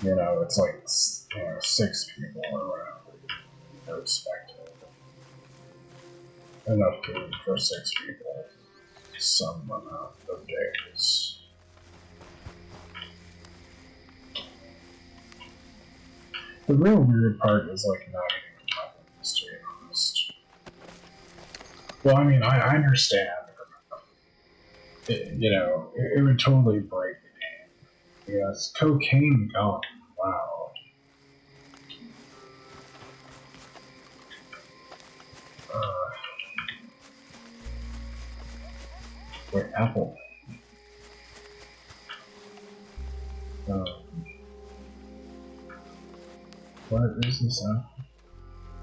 you know, it's like, you know, 6 people around. I respect it. Enough food for 6 people. Some amount of days. The real weird part is like not getting weapons, to be honest. Well, I mean, I understand. You know, it would totally break the game. Yes, cocaine gum. Wow. Wait, apple. What is this apple?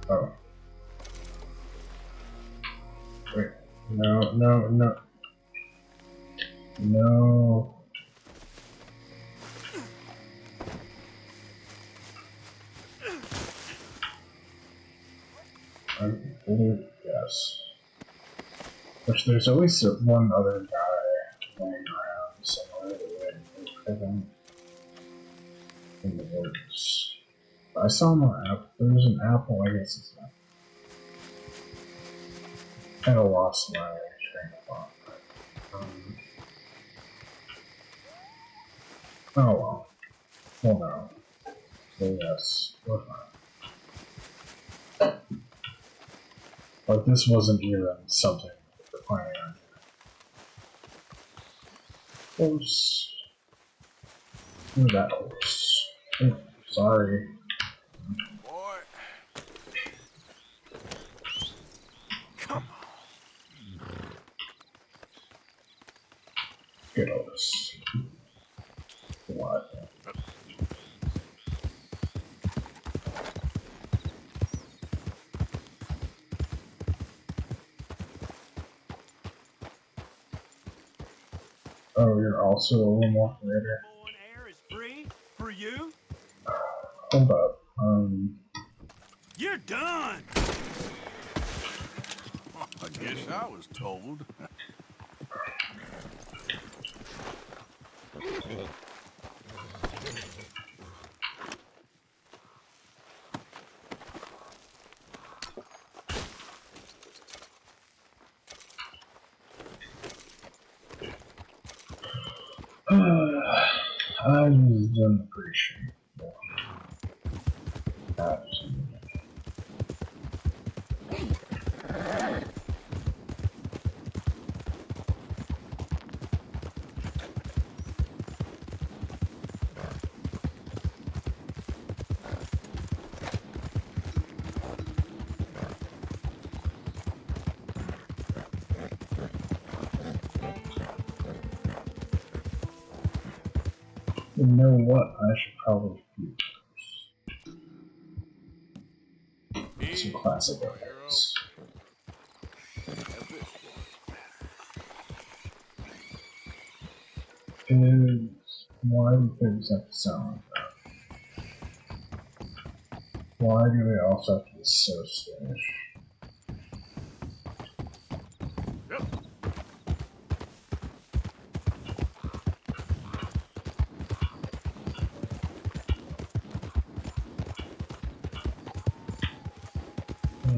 Oh. Wait. No. No. Yes. Which there's at least one other guy laying around somewhere in the woods. I saw him on apple. There's an apple, I guess it's not. Kind of lost my train of thought. Oh well. Well, no. So yes, we're fine. But this wasn't even something we're planning on. Horse. Who's that horse? Oh, sorry. Boy. Come on. Good horse. What? Oh, you're also a Lone Operator. Air is free for you. Hold up. You're done. I guess I was told. I just don't appreciate that. Absolutely. You know what? I should probably do some classic effects. Why do things have to sound like that? Why do they also have to be so Spanish? I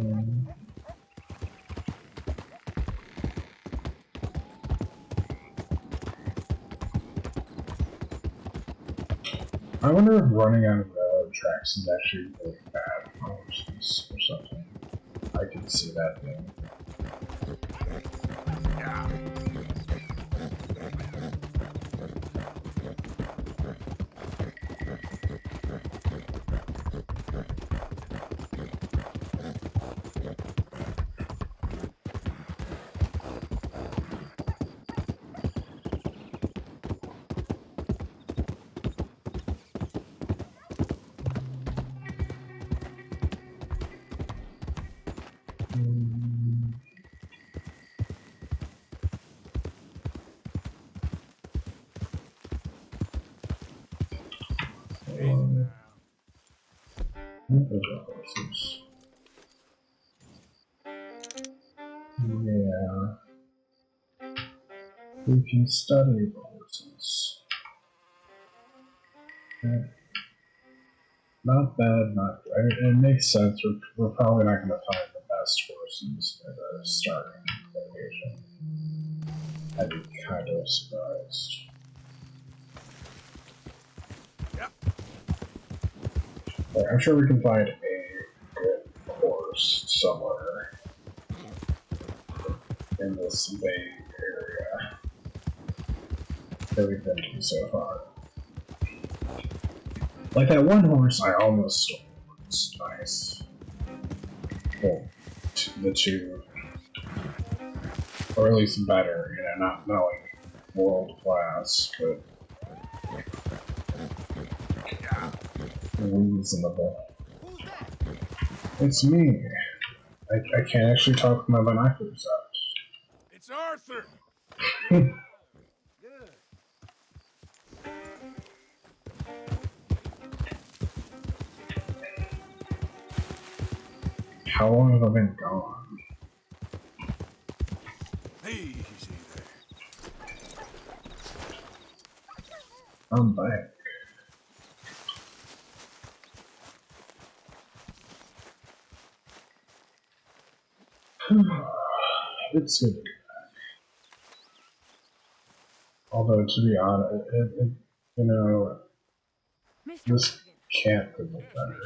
wonder if running out of railroad tracks is actually really bad for horses or something. I can see that being. Horses. Yeah. We can study the horses. Okay. Not bad, not good. It makes sense. We're probably not going to find the best horses at the starting location. I'd be kind of surprised. But I'm sure we can find a good horse somewhere in this vague area that we've been to so far. Like that one horse I almost stole. It's nice. Well, the two, or at least better, you know, not like world class, but reasonable. It's me. I can't actually talk with my binoculars out. It's Arthur! How long have I been gone? Easy there. I'm back. It's good to be back. Although, to be honest, you know, this can't be better.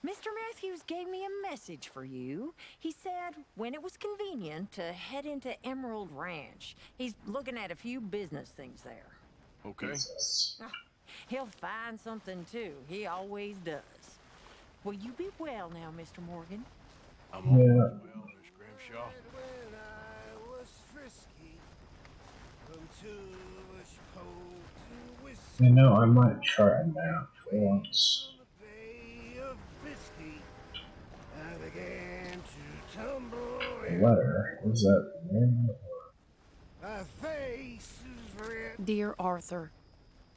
Mr. Matthews gave me a message for you. He said when it was convenient to head into Emerald Ranch. He's looking at a few business things there. Okay. He'll find something too. He always does. Will you be well now, Mr. Morgan? I'm always well, Miss Grimshaw. When I was frisky, from tush pole to whiskey, You know, I might try a nap for once. bay of biscuit, I began to tumble. A letter? Was that name? My face is red. Dear Arthur,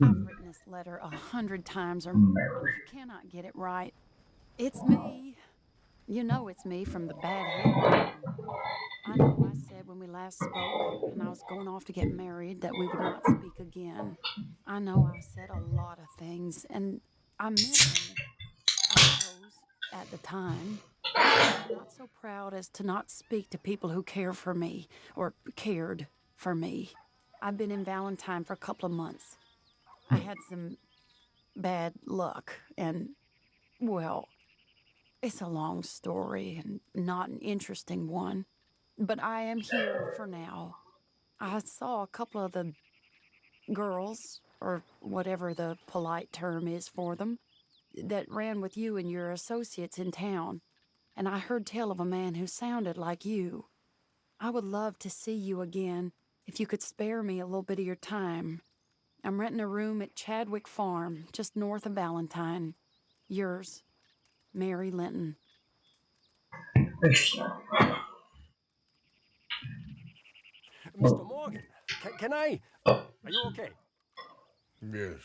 I've written this letter 100 times or more. I cannot get it right. It's me. You know it's me from the bad hair. I know I said when we last spoke and I was going off to get married that we would not speak again. I know I said a lot of things and I meant them, I suppose, at the time. I'm not so proud as to not speak to people who care for me or cared for me. I've been in Valentine for a couple of months. I had some bad luck and, well, it's a long story and not an interesting one, but I am here for now. I saw a couple of the girls, or whatever the polite term is for them, that ran with you and your associates in town, and I heard tell of a man who sounded like you. I would love to see you again if you could spare me a little bit of your time. I'm renting a room at Chadwick Farm, just north of Valentine. Yours, Mary Linton. Mr. Morgan, can I... Are you okay? Yes.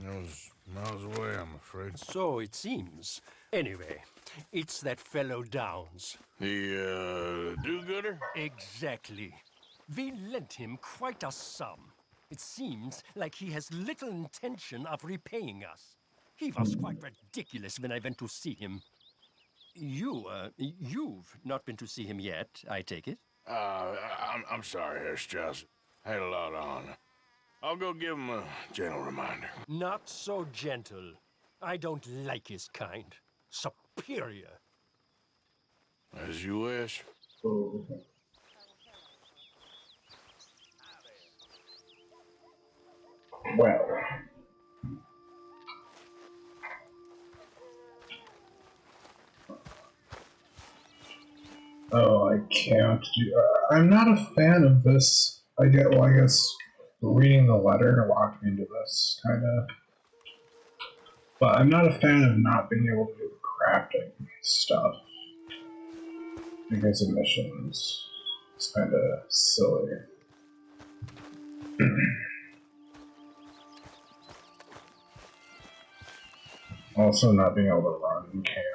I was miles away, I'm afraid. So it seems. Anyway, it's that fellow Downs. The, do-gooder? Exactly. We lent him quite a sum. It seems like he has little intention of repaying us. He was quite ridiculous when I went to see him. You've not been to see him yet, I take it? I'm sorry, Harris Johnson. Had a lot on. I'll go give him a gentle reminder. Not so gentle. I don't like his kind. Superior. As you wish. Oh. Well. Oh, I can't do. I'm not a fan of this. I guess reading the letter locked me into this kind of. But I'm not a fan of not being able to do crafting stuff because of missions. It's kind of silly. Also, not being able to run in camp.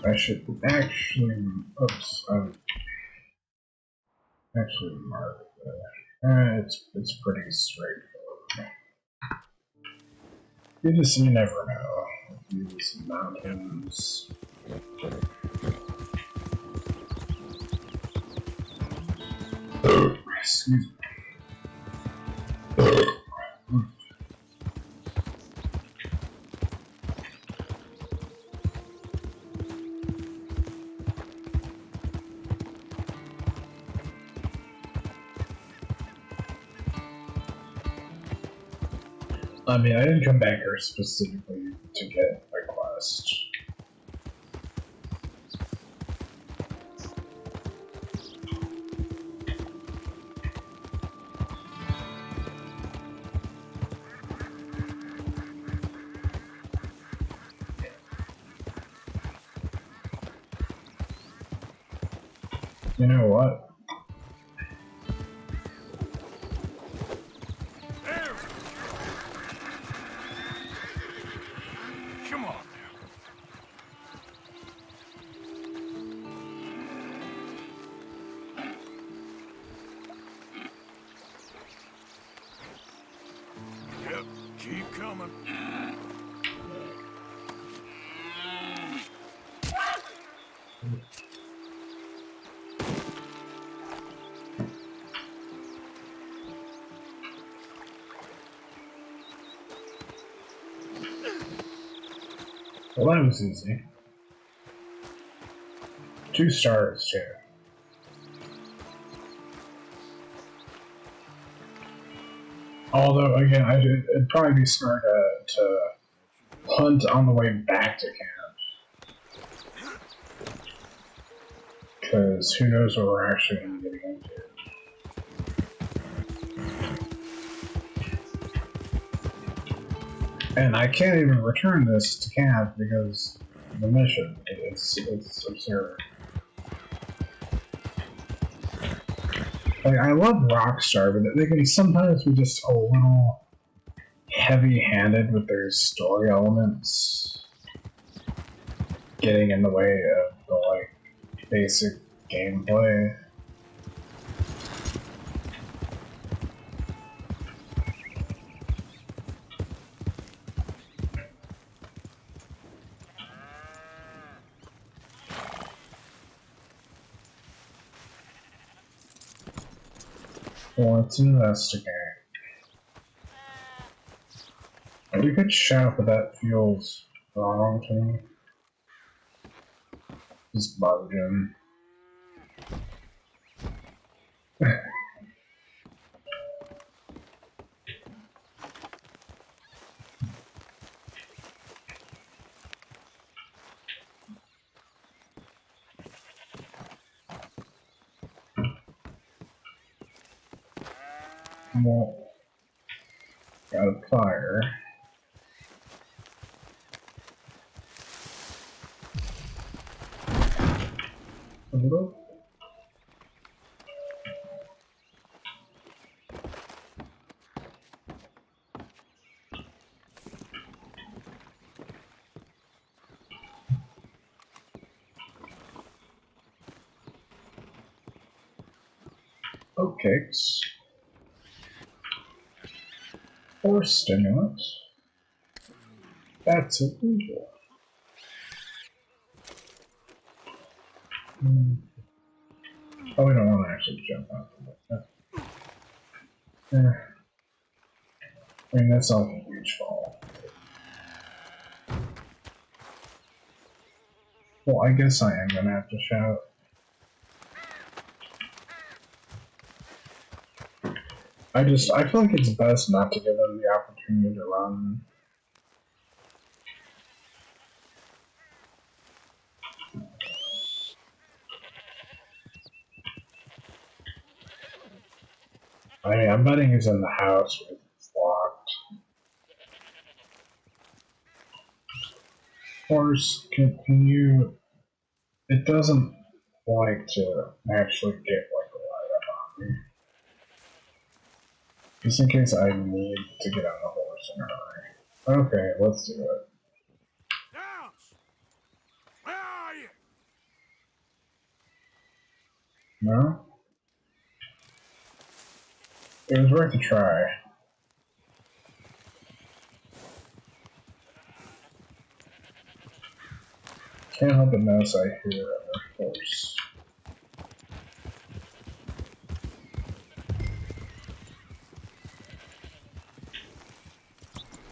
I should actually, oops, actually mark that. It's pretty straightforward. You never know. These mountains. Excuse me. I mean, I didn't come back here specifically to get a quest. You know what? Come on. Yep, keep coming. Well, that was easy. 2 stars, too. Although, again, it'd probably be smart to hunt on the way back to camp. Because who knows what we're actually going to be getting into. And I can't even return this to camp because the mission it's absurd. Like, I love Rockstar, but they can sometimes be just a little heavy-handed with their story elements, getting in the way of the like basic gameplay. Let's investigate. We could shout, but that feels wrong to me. Just barge in. Well, got a fire. a little. Okay. Or stimulant. That's illegal. Oh, we don't want to actually jump out of it. Yeah. I mean, that's not a huge fall. Well, I guess I am gonna have to shout. I feel like it's best not to give them the opportunity to run. I mean, I'm betting he's in the house where it's locked. Horse, can you... It doesn't like to actually get, like, a light up on me. Just in case I need to get on the horse in a hurry. Okay, let's do it. Downs! Where are you? No? It was worth a try. Can't help but notice I hear a horse.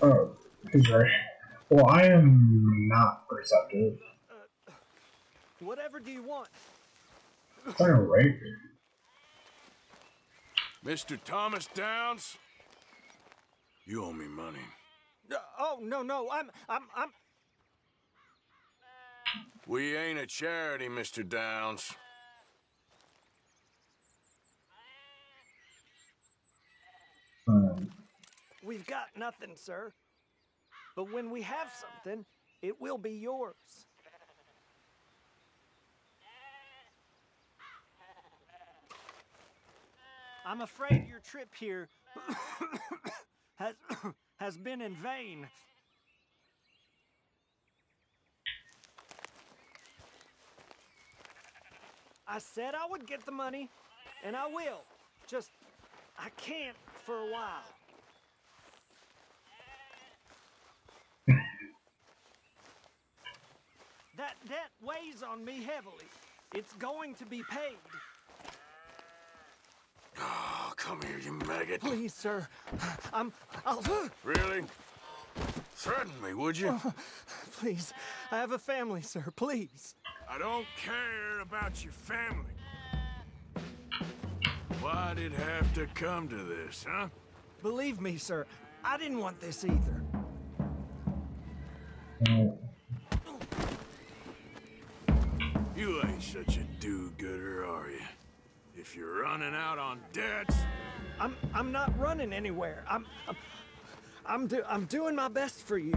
Oh, he's right. Well, I am not perceptive. Whatever do you want? It's not a rape. Mr. Thomas Downs? You owe me money. Oh, no, I'm... We ain't a charity, Mr. Downs. We've got nothing, sir. But when we have something, it will be yours. I'm afraid your trip here has been in vain. I said I would get the money, and I will. Just, I can't for a while. That debt weighs on me heavily. It's going to be paid. Oh, come here, you maggot. Please, sir. I'll... Really? Threaten me, would you? Please. I have a family, sir. Please. I don't care about your family. Why'd it have to come to this, huh? Believe me, sir. I didn't want this either. You ain't such a do-gooder, are you? If you're running out on debts... I'm not running anywhere. I'm doing my best for you.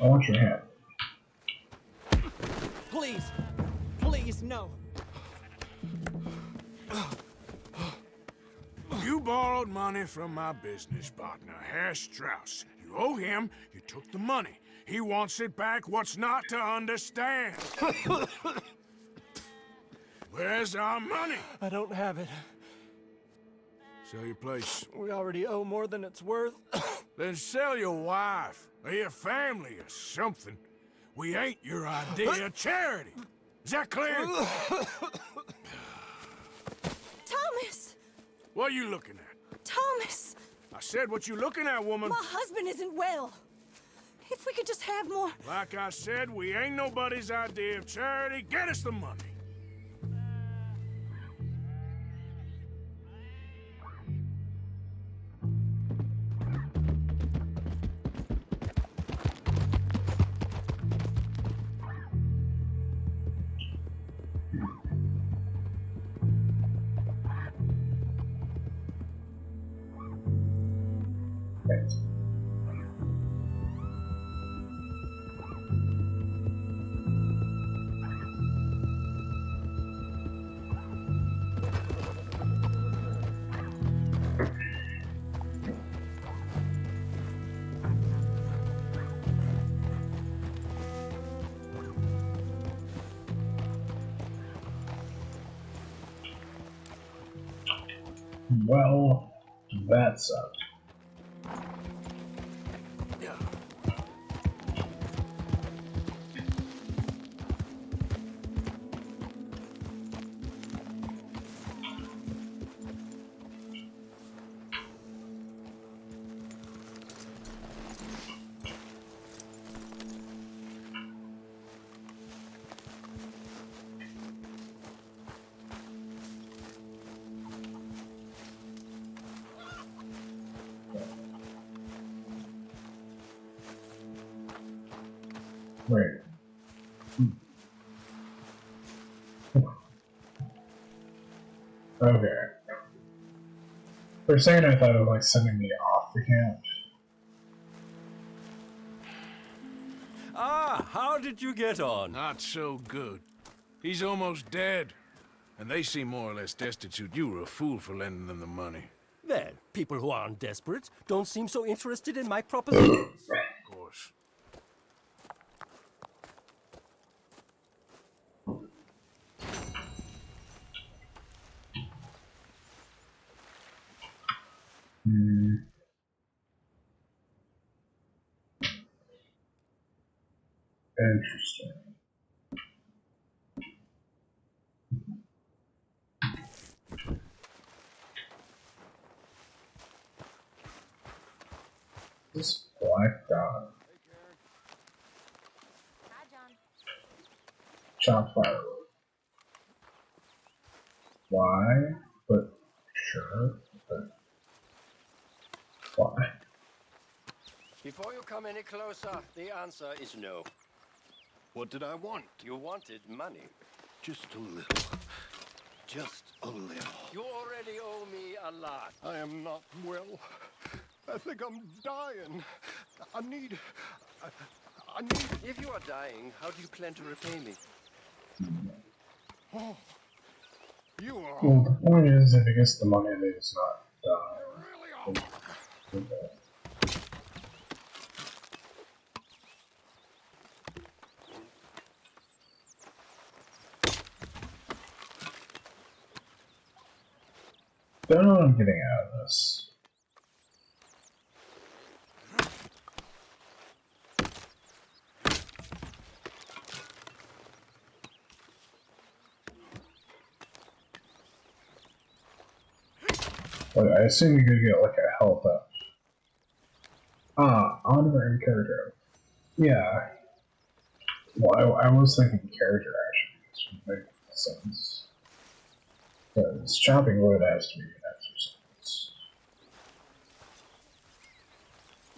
I want your hand. Please. Please, no. You borrowed money from my business partner, Herr Strauss. You owe him, you took the money. He wants it back, what's not to understand? Where's our money? I don't have it. Sell your place. We already owe more than it's worth. Then sell your wife, or your family, or something. We ain't your idea of charity. Is that clear? Thomas! What are you looking at? Thomas! I said, what you looking at, woman? My husband isn't well. If we could just have more... Like I said, we ain't nobody's idea of charity. Get us the money. Thanks. Well, that sucked. Wait. Okay. For a second I thought it was like sending me off the camp. Ah, how did you get on? Not so good. He's almost dead. And they seem more or less destitute. You were a fool for lending them the money. Well, people who aren't desperate don't seem so interested in my propositions. Of course. Interesting. This black dot. Hi, John. Chop firewood. Why? But sure. But why? Before you come any closer, the answer is no. What did I want? You wanted money. Just a little. Just a little. You already owe me a lot. I am not well. I think I'm dying. I need... If you are dying, how do you plan to repay me? Oh, you are... Well, the point is, if he gets the money, then it's not done. Okay. Don't know what I'm getting out of this. Like, I assume you could get like a health up. Ah, honorary character. Yeah. Well, I was thinking character actually, which would make sense. Because chopping wood has to be an exercise.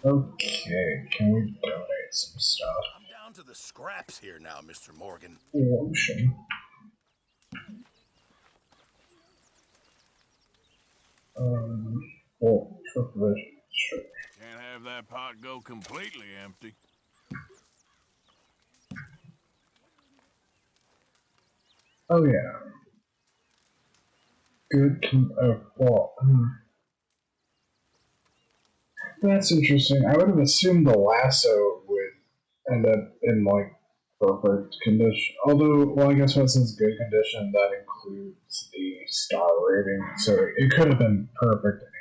Okay, can we donate some stuff? I'm down to the scraps here now, Mr. Morgan. Lotion. Well, for provisions, sure. Can't have that pot go completely empty. Oh yeah. Good. That's interesting. I would have assumed the lasso would end up in like perfect condition. Although, well, I guess once it's good condition, that includes the star rating, so it could have been perfect anyway.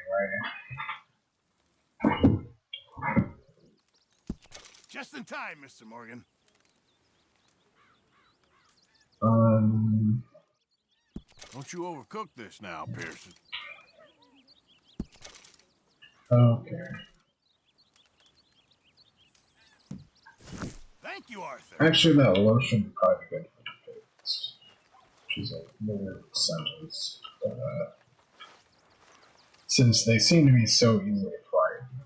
Just in time, Mr. Morgan. Don't you overcook this now, Pearson. Okay. Thank you, Arthur. Actually, that lotion would probably be good for the kids. Which is a weird sentence. But, since they seem to be so easily frightened,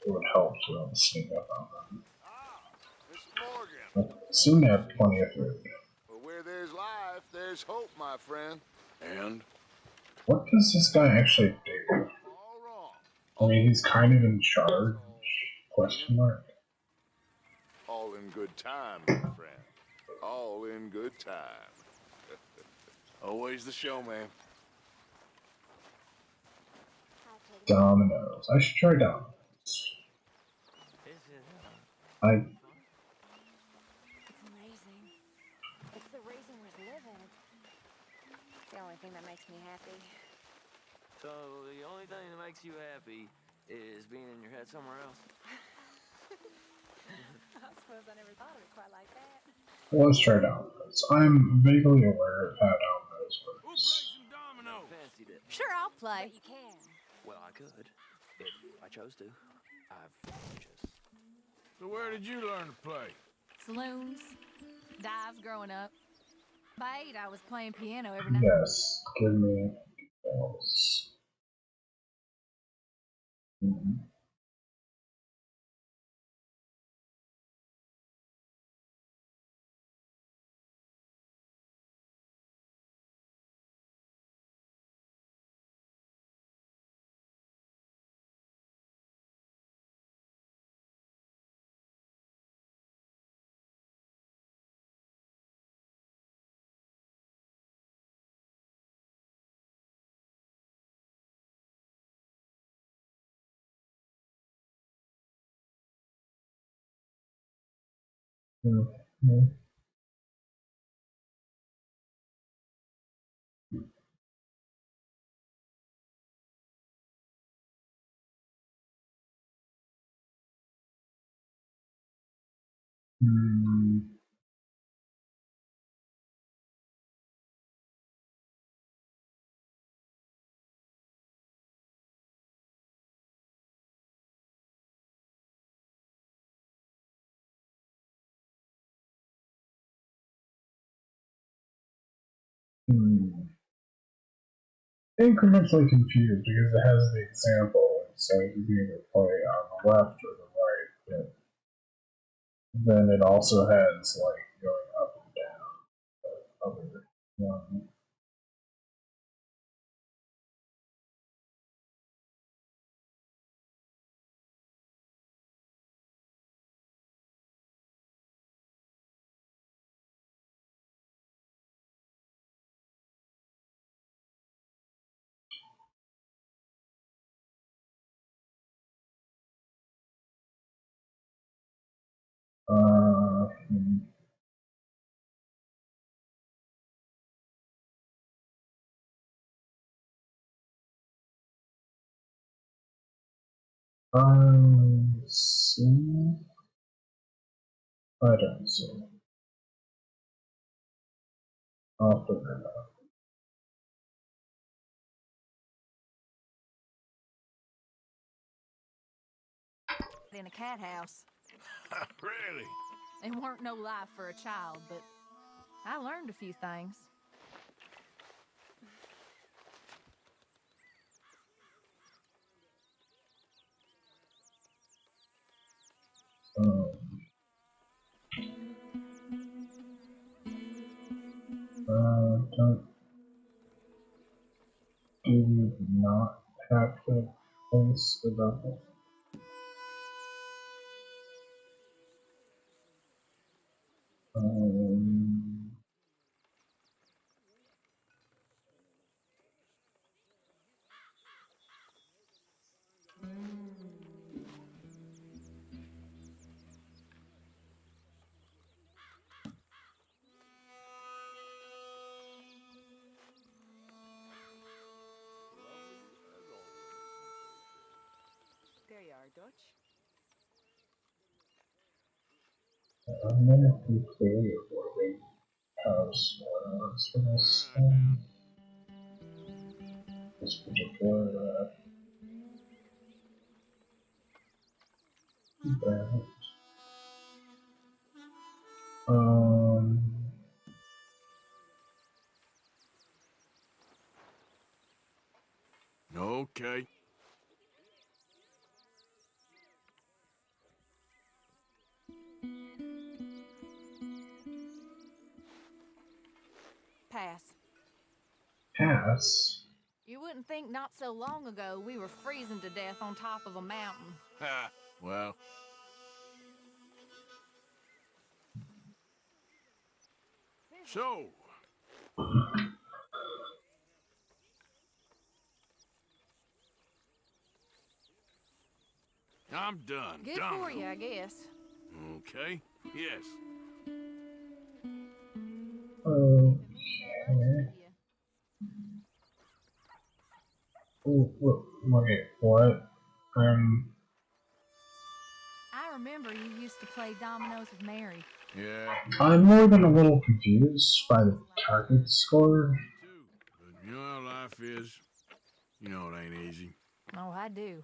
it would help to be able to sneak up on them. Mr. Morgan. But soon they have plenty of food. Well, where there's life, there's hope, my friend. And? What does this guy actually do? I mean, he's kind of in charge? Question mark. All in good time, my friend. All in good time. Always the showman. Dominoes. I should try dominoes. It's amazing. It's the reason we're living. It's the only thing that makes me happy. So the only thing that makes you happy is being in your head somewhere else? I suppose I never thought of it quite like that. Let's try dominoes. I'm vaguely aware of how dominoes works. Fancied it. Sure, I'll play. You can. Well, I could, if I chose to. I've just... So where did you learn to play? Saloons, dives growing up. By 8, I was playing piano every night. Yes, give me those. Mhm. Mhm. Hmm. Hmm. Incrementally confused because it has the example, so you can either play on the left or the right, but then it also has like going up and down the other one. Hmm. See. I don't see. I'll figure it out. In a cat house. Really? It weren't no life for a child, but I learned a few things. Um, don't do you not have to place the button? Um, There you are, Dutch. I'm gonna prepare for the house for this this particular event. Um, Okay. Pass. pass. You wouldn't think not so long ago we were freezing to death on top of a mountain. Ha. Well. So. I'm done. Good for you, I guess. Okay. Yes. Okay. Wait, what? I remember you used to play dominoes with Mary. Yeah. I'm more than a little confused by the target score. But you know how life is. You know it ain't easy. Oh, I do.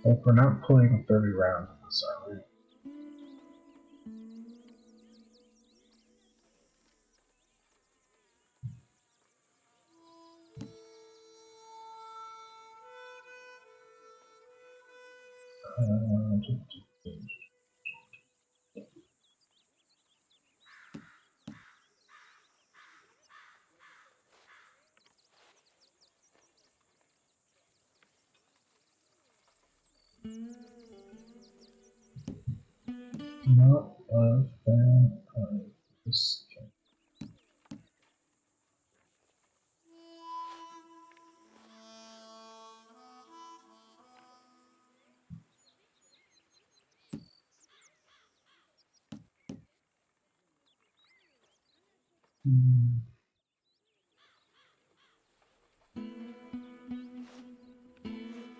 Like, we're not playing 30 rounds of this, are we? Not a fan of this game.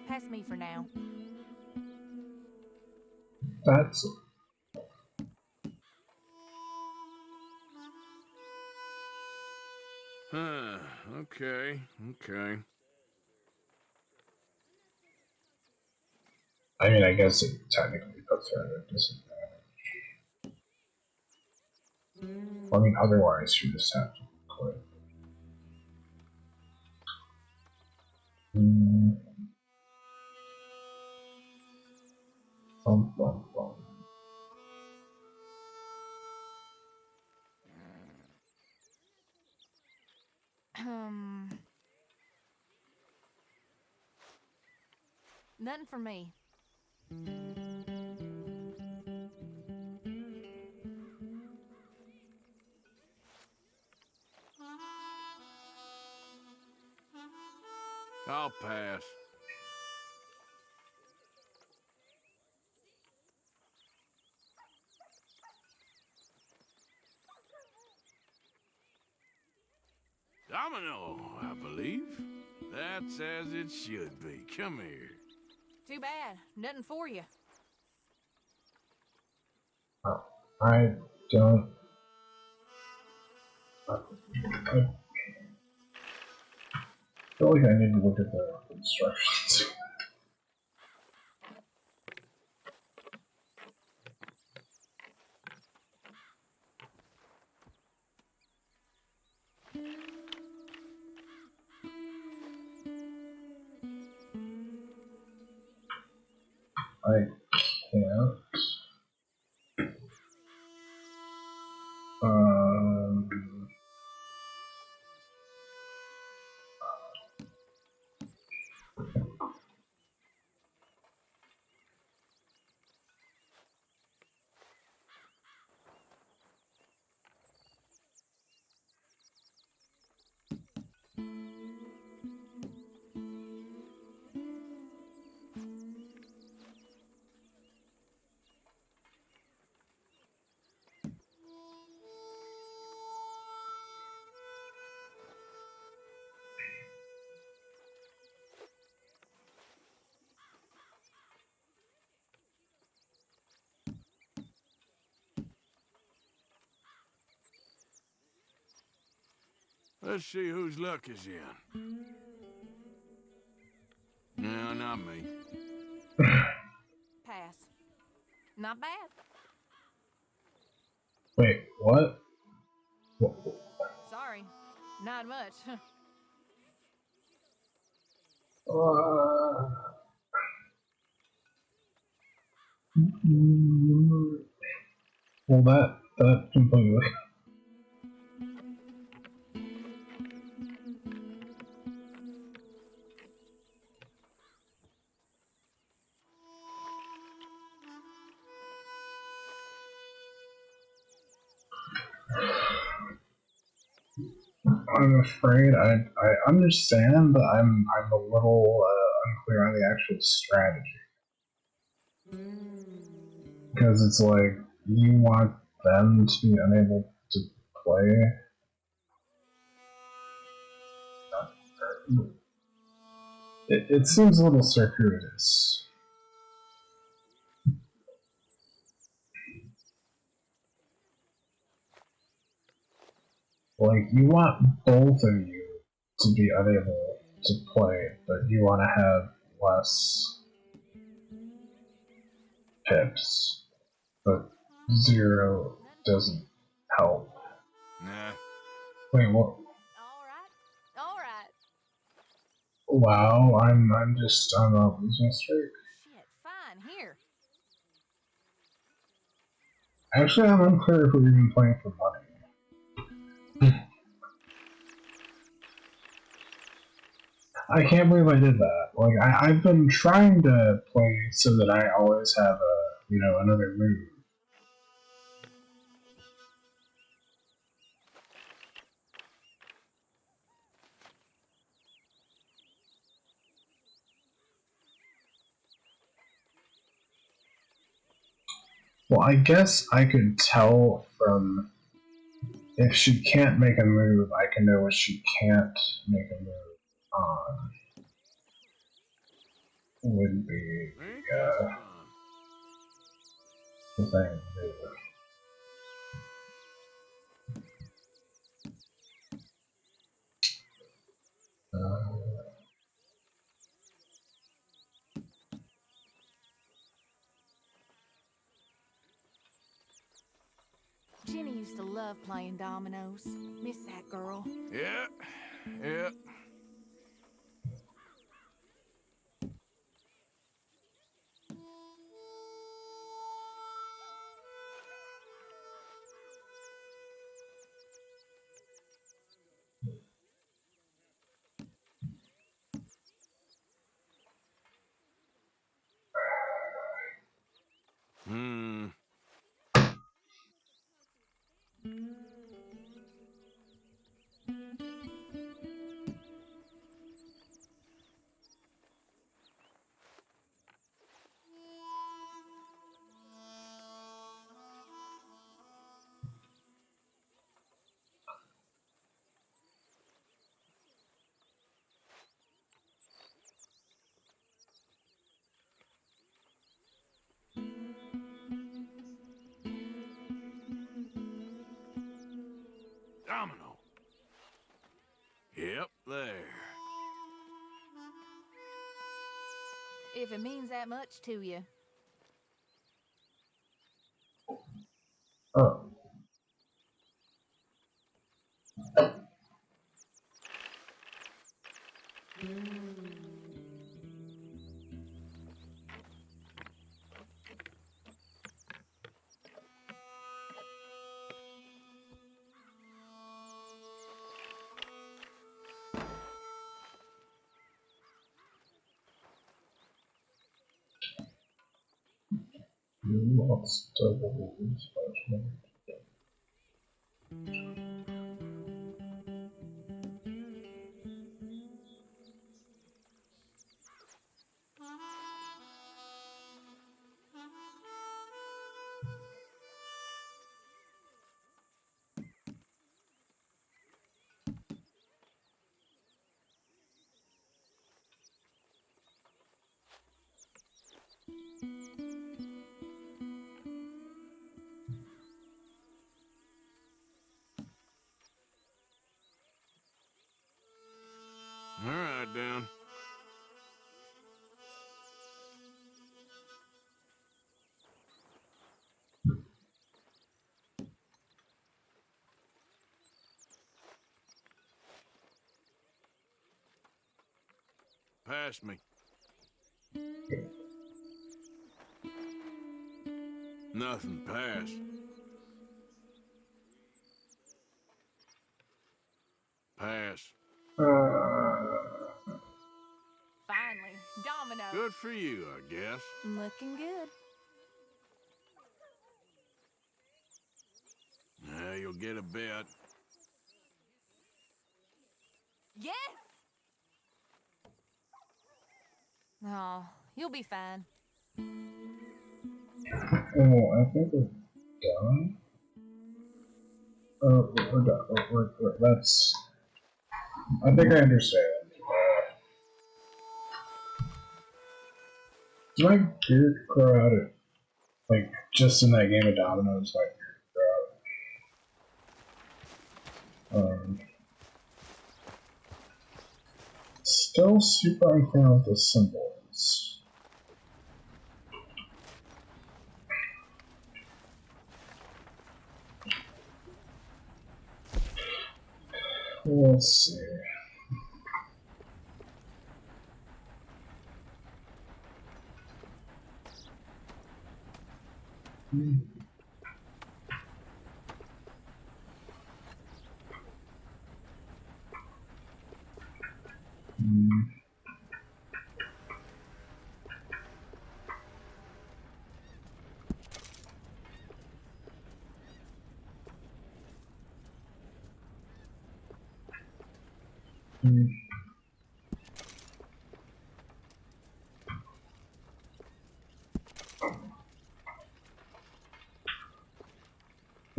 Pass me for now. That's Okay. I mean, I guess it technically puts her at a disadvantage. I mean, otherwise you just have to quit. Bum, bum, bum. Nothing for me. I'll pass. Domino, I believe. That's as it should be. Come here. Too bad. Nothing for you. I don't. I feel like I need to look at the instructions. I can't. Let's see whose luck is in. No, not me. Pass. Not bad. Wait, what? Sorry. Not much. Well, that completely. I'm afraid I understand, but I'm a little unclear on the actual strategy. Because it's like, you want them to be unable to play, it seems a little circuitous. Like, you want both of you to be unable to play, but you want to have less pips. But 0 doesn't help. Nah. Wait, what? All right. Wow, I'm not losing streak. Shit, fine, here. Actually, I'm unclear if we're even playing for money. I can't believe I did that. Like, I've been trying to play so that I always have another move. Well, I guess I could tell from if she can't make a move, I can know what she can't make a move on. Would be the thing to do. Jenny used to love playing dominoes. Miss that girl. Yeah. Yeah. Hmm. Domino. Yep, there. If it means that much to you. Oh. You lost double judgment. All right, Dan. Pass me. Nothing. Pass. Pass. Finally, domino. Good for you, I guess. Looking good. Yeah, you'll get a bit. Yes! Oh, you'll be fine. Oh, I think we're done. Oh, we're done. That's. I think I understand. Did my beard grow out of, like, just in that game of dominoes, my beard grow out? Still super unclear with the symbols. Let's see.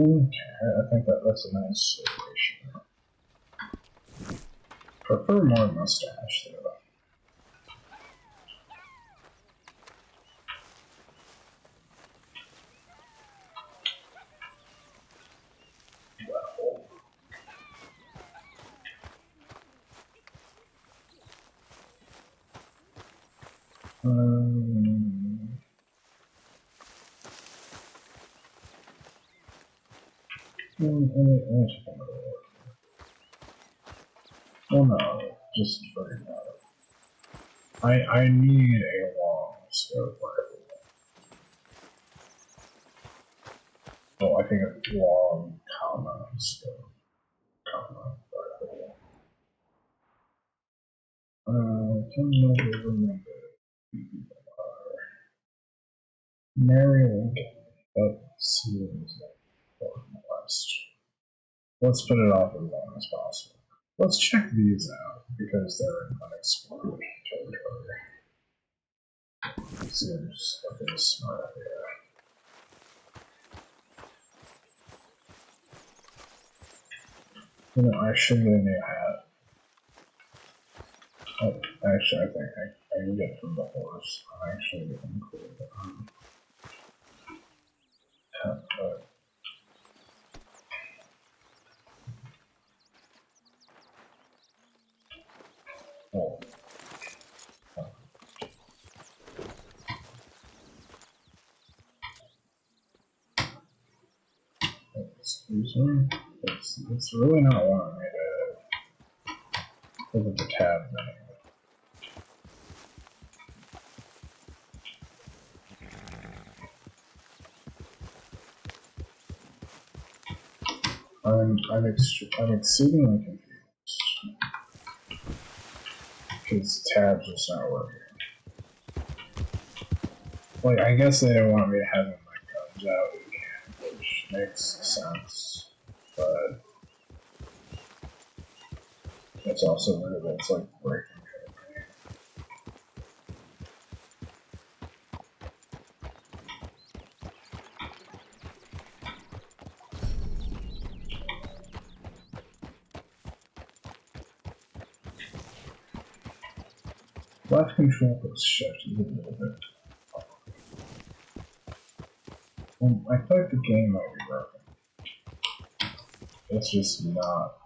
Okay, I think that's a nice situation. Prefer more mustache though. Oh no, just forget about it. I need a long scope rifle. Oh, I think a long comma scope. Comma rifle. Can you remember? Mary Lincoln. That seems like the West. Let's put it off as long as possible. Let's check these out because they're in unexplored territory. Seems like a smart idea. You know, I should get a new hat. Oh, actually, I think I can get it from the horse. I'm actually getting cool. Oh. Excuse me? It's really not wanting me to look at the tab menu. I'm exceedingly confused because the tab's just not working. Like, I guess they don't want me to have my guns out again, which makes sense, but it's also weird that it's like breaking. Left control plus shift is a little bit. I feel like the game might be broken. It's just not.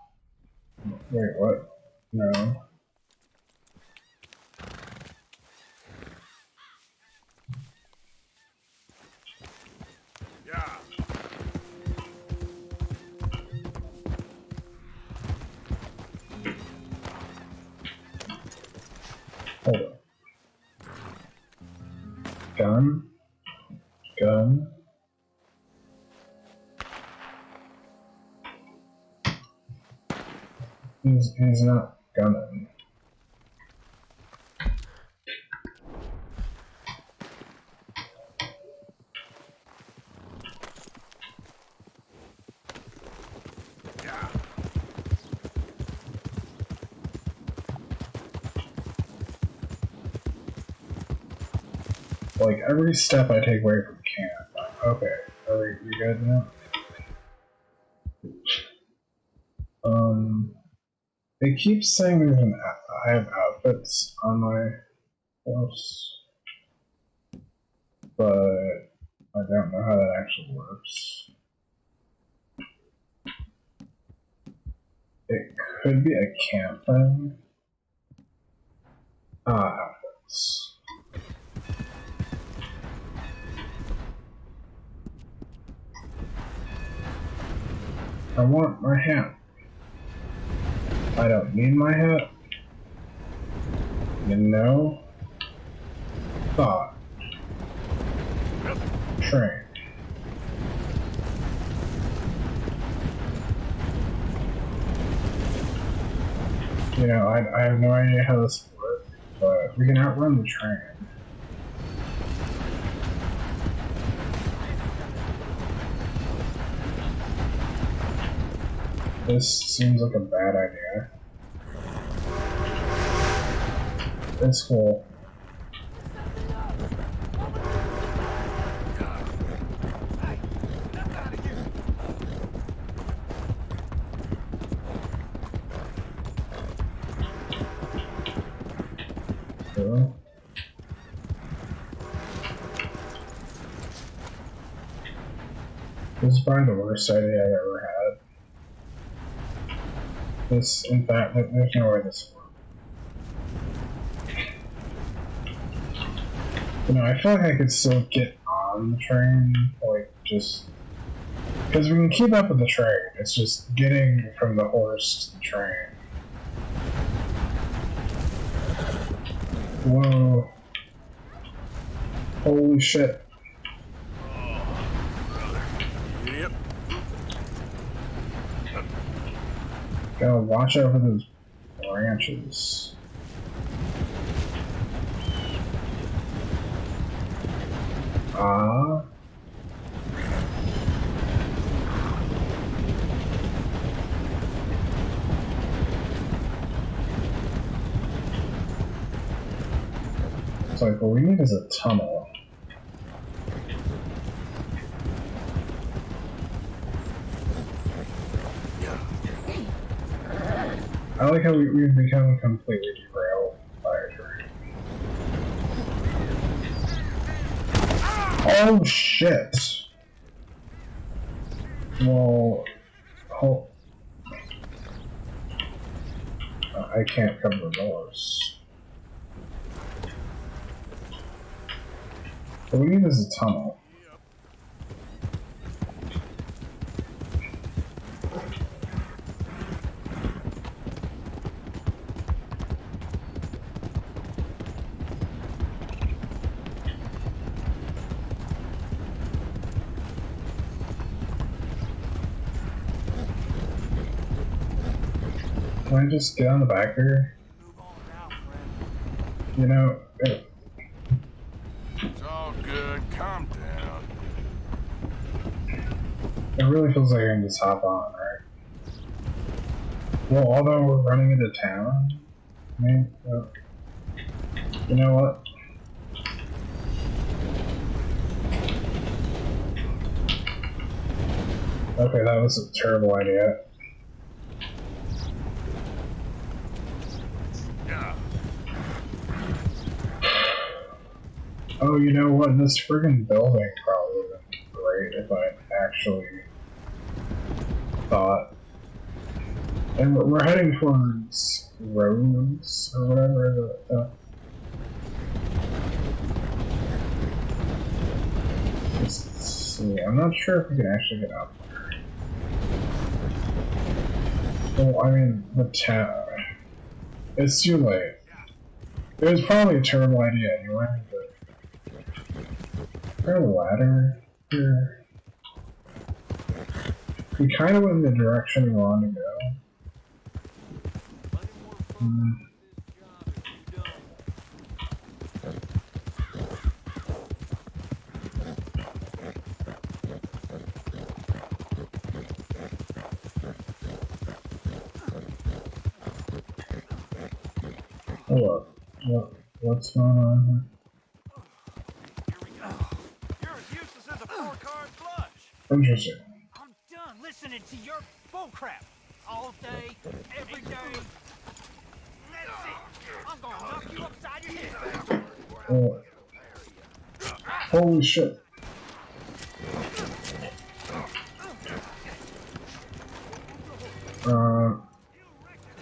Wait, what? No. Yeah. Hold on. Gun. Gun. He's not gunning. Like every step I take away from camp. Okay, are you good now? They keep saying I have outfits on my horse. but I don't know how that actually works. It could be a camp thing. Outfits. I want my hat. I don't need my hat. You know? Thought. Train. You know, I have no idea how this works, but we can outrun the train. This seems like a bad idea. It's cool. Cool. This is probably the worst idea I've ever had. This, in fact, there's no way this works. You know, I feel like I could still get on the train, like, just... Because we can keep up with the train, it's just getting from the horse to the train. Whoa. Holy shit. Yep. Gotta watch out for those branches. Ah. It's like, what we need is a tunnel. I like how we've become completely derailed by a train. Oh shit! Well, I can't cover the doors. What we need is a tunnel. Can I just get on the back here? You know, It's all good. Calm down. it really feels like I can just hop on, right? Well, although we're running into town, I mean, you know what? Okay, that was a terrible idea. Oh, you know what? This friggin' building probably would have been great if I actually thought. And we're heading towards roads or whatever. Let's see. I'm not sure if we can actually get up there. Well, I mean, the town. It's too late. It was probably a terrible idea anyway, but. Is there a ladder here? We kind of went in the direction we wanted to go. Hold up. What's going on here? Interesting. I'm done listening to your bullcrap all day, every day. That's it. I'm gonna knock you upside your head. Well, Holy shit.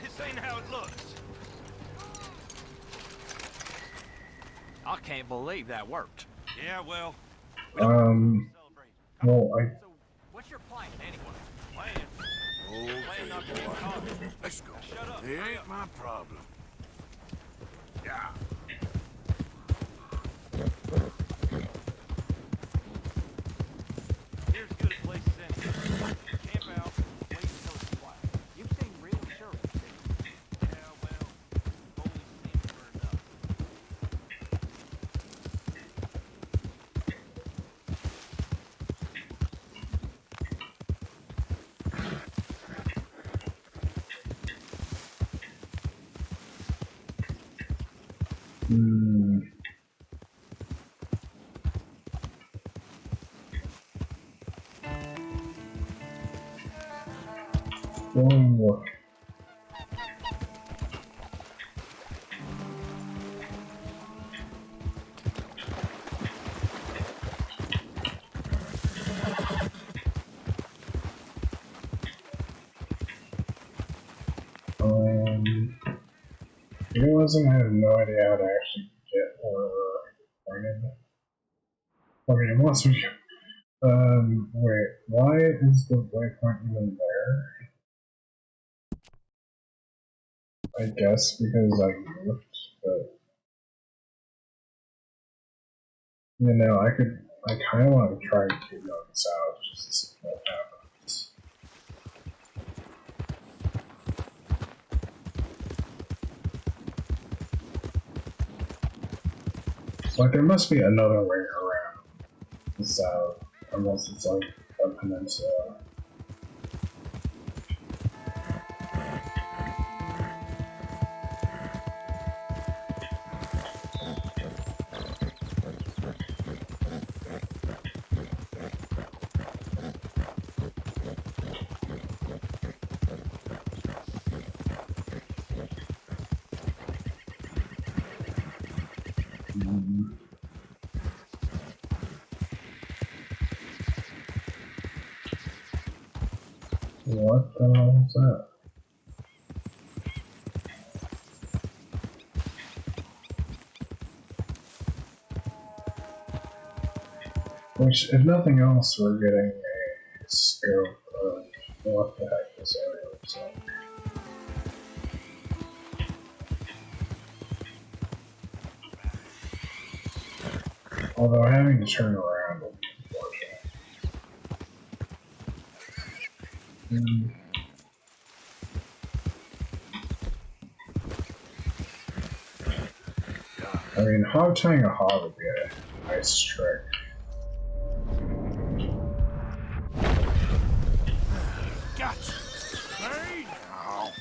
This ain't how it looks. I can't believe that worked. Yeah, well. Well, What's your plan anyway? Plan not to get caught. Let's go. Shut up. It ain't my problem. Yeah. Here's good a place as any. Camp out, wait until it's quiet. You seem real sure of it. Yeah, well, only seems for enough. Whoa. Realizing I have no idea how to actually get where we're pointed. Okay, unless we wait, why is the waypoint even there? I guess because I moved, but you know, I kind of want to try to figure this out just to see what happens. Like, there must be another way around the south, unless it's like a peninsula. What the hell is that? Which, if nothing else, we're getting a scope of what the heck this area looks like. Although having to turn around will be unfortunate. I mean, hog tying a hog would be a nice trick. Gotcha. Hey, now.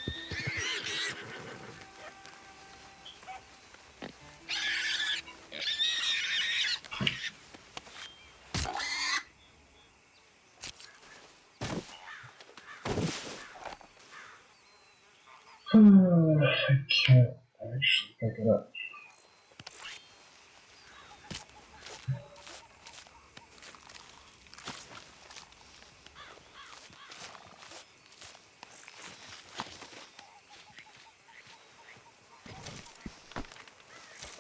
I can't actually pick it up.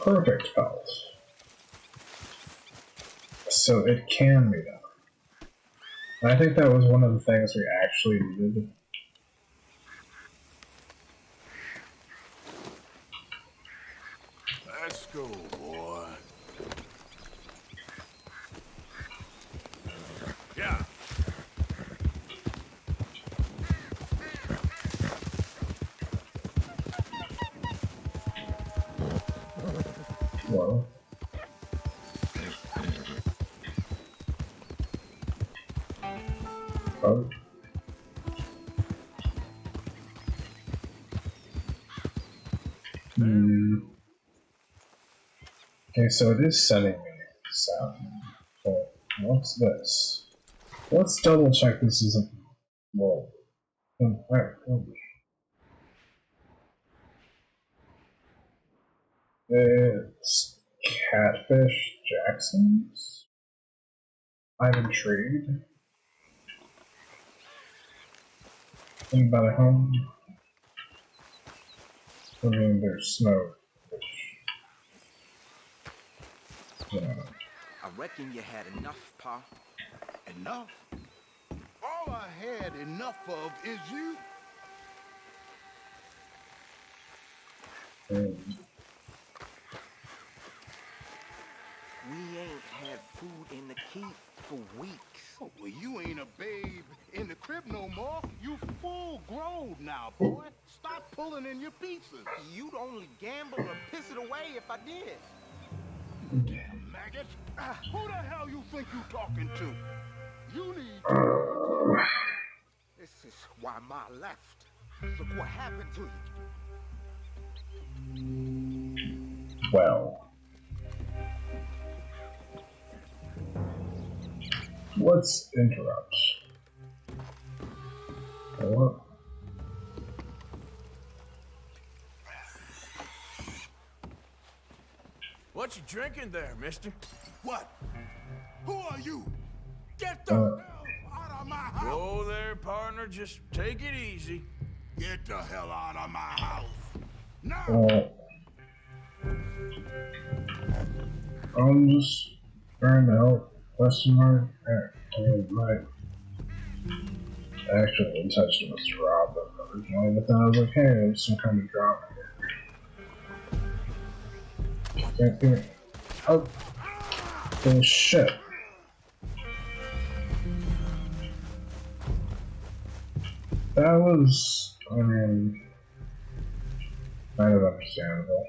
Perfect health. So it can be done. And I think that was one of the things we actually needed. Let's go, boy. Yeah. Well. Oh. Okay, so it is sending me south. But what's this? Let's double check this isn't. Well. Alright, it's Catfish Jackson's? I'm intrigued. Anybody home? I mean, there's smoke, which, you know. I reckon you had enough, Pa. Enough? All I had enough of is you. We ain't had food in the keep for weeks. Oh, well, you ain't a babe in the crib no more. You full grown now, boy. Stop pulling in your pieces. You'd only gamble or piss it away if I did. Damn maggot. Who the hell you think you talking to? You need to... This is why Ma left. Look what happened to you. Well. Let's interrupt. What? What you drinking there, mister? What? Who are you? Get the hell out of my house! Whoa there, partner. Just take it easy. Get the hell out of my house! Now! I'm just trying to help. Question mark. I mean, my actual intention was to rob them originally, but then I was like, hey, there's some kind of drama here. Can't do it. Oh, bullshit. That was, I mean, kind of understandable.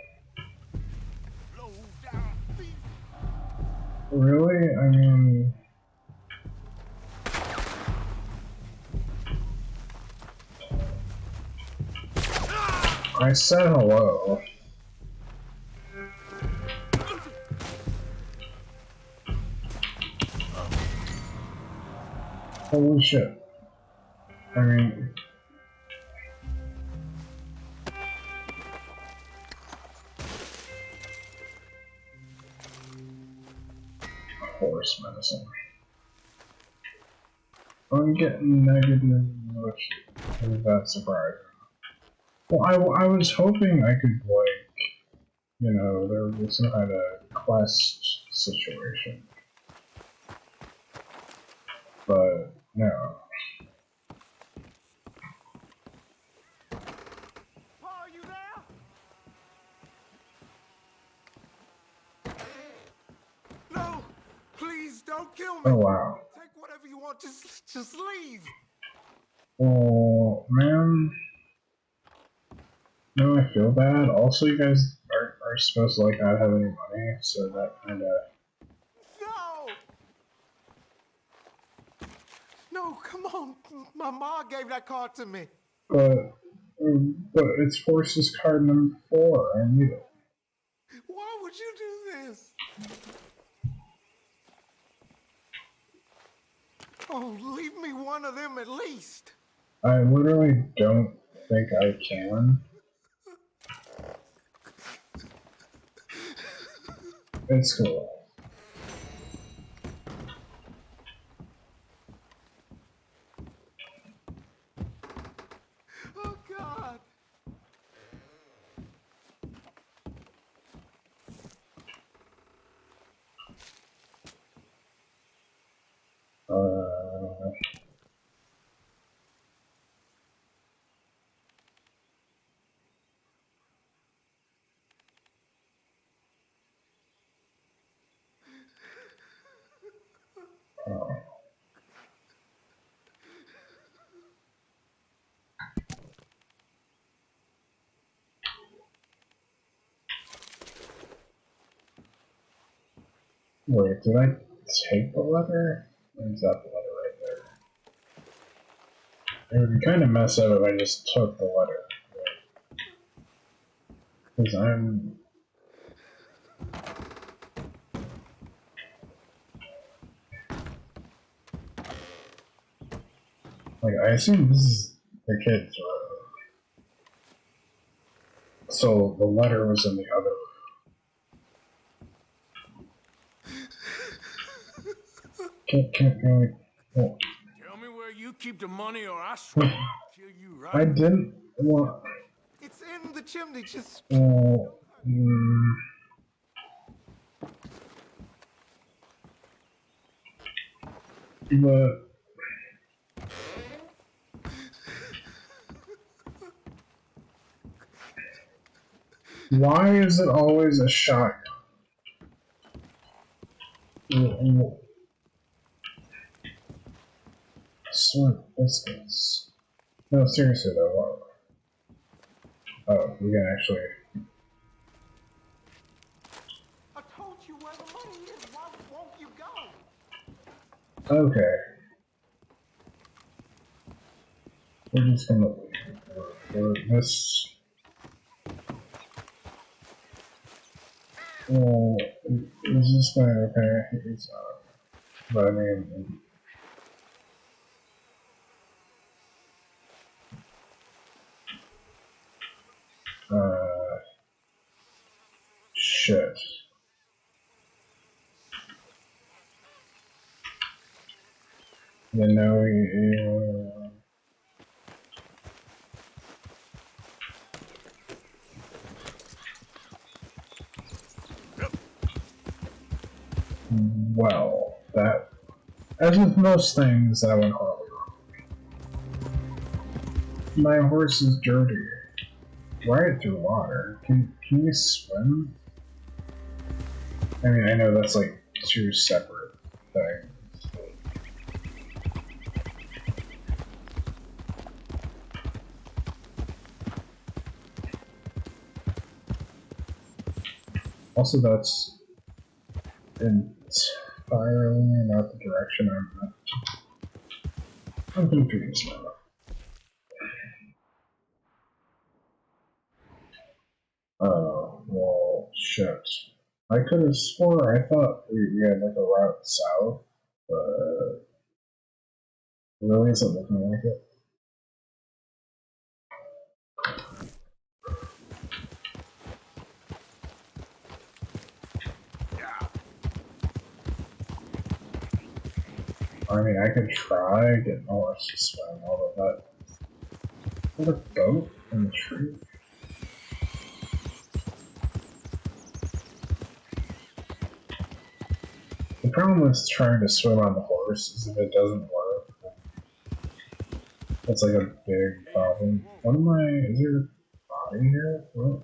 Really? I mean... I said hello. Holy shit. I mean... Horse medicine. I'm getting negative, which is that surprising. Well, I was hoping I could, like, you know, there was some kind of quest situation. But, no. Are you there? No! Please don't kill me! Oh, wow. Take whatever you want, just leave! Oh, man. No, I feel bad. Also, you guys are supposed to, like, not have any money, so that kind of... No! No, come on. My mom gave that card to me. But it's horse's card number 4. I need it. Why would you do this? Oh, leave me one of them at least. I literally don't think I can. It's cool. Oh, God. Wait, did I take the letter? Or is that the letter right there? It would be kind of messed up if I just took the letter. Because I'm... Like, I assume this is the kid's room. So the letter was in the other room. Can oh. Tell me where you keep the money or I swear I'll kill you right. I didn't want. It's in the chimney, just... Oh, but why is it always a shotgun? Sweet biscuits. No, seriously though. What? Oh, we can actually. I told you where the money is. Why won't you go? Okay. We're just gonna for this. Well, is this going okay? It's not. But I mean. Shit. Then now we. Well, that. As with most things, that went horribly wrong. My horse is dirty. Right through water. Can we swim? I mean, I know that's like two separate things. Also, that's entirely not the direction I'm confused now. Oh, well, shit. I could have swore I thought we had like a route south, but really isn't looking like it. I mean, I could try getting a horse to swim, although that. What a boat in the tree. The problem with trying to swim on the horse is if it doesn't work, that's like a big problem. What am I? Is there a body here? What?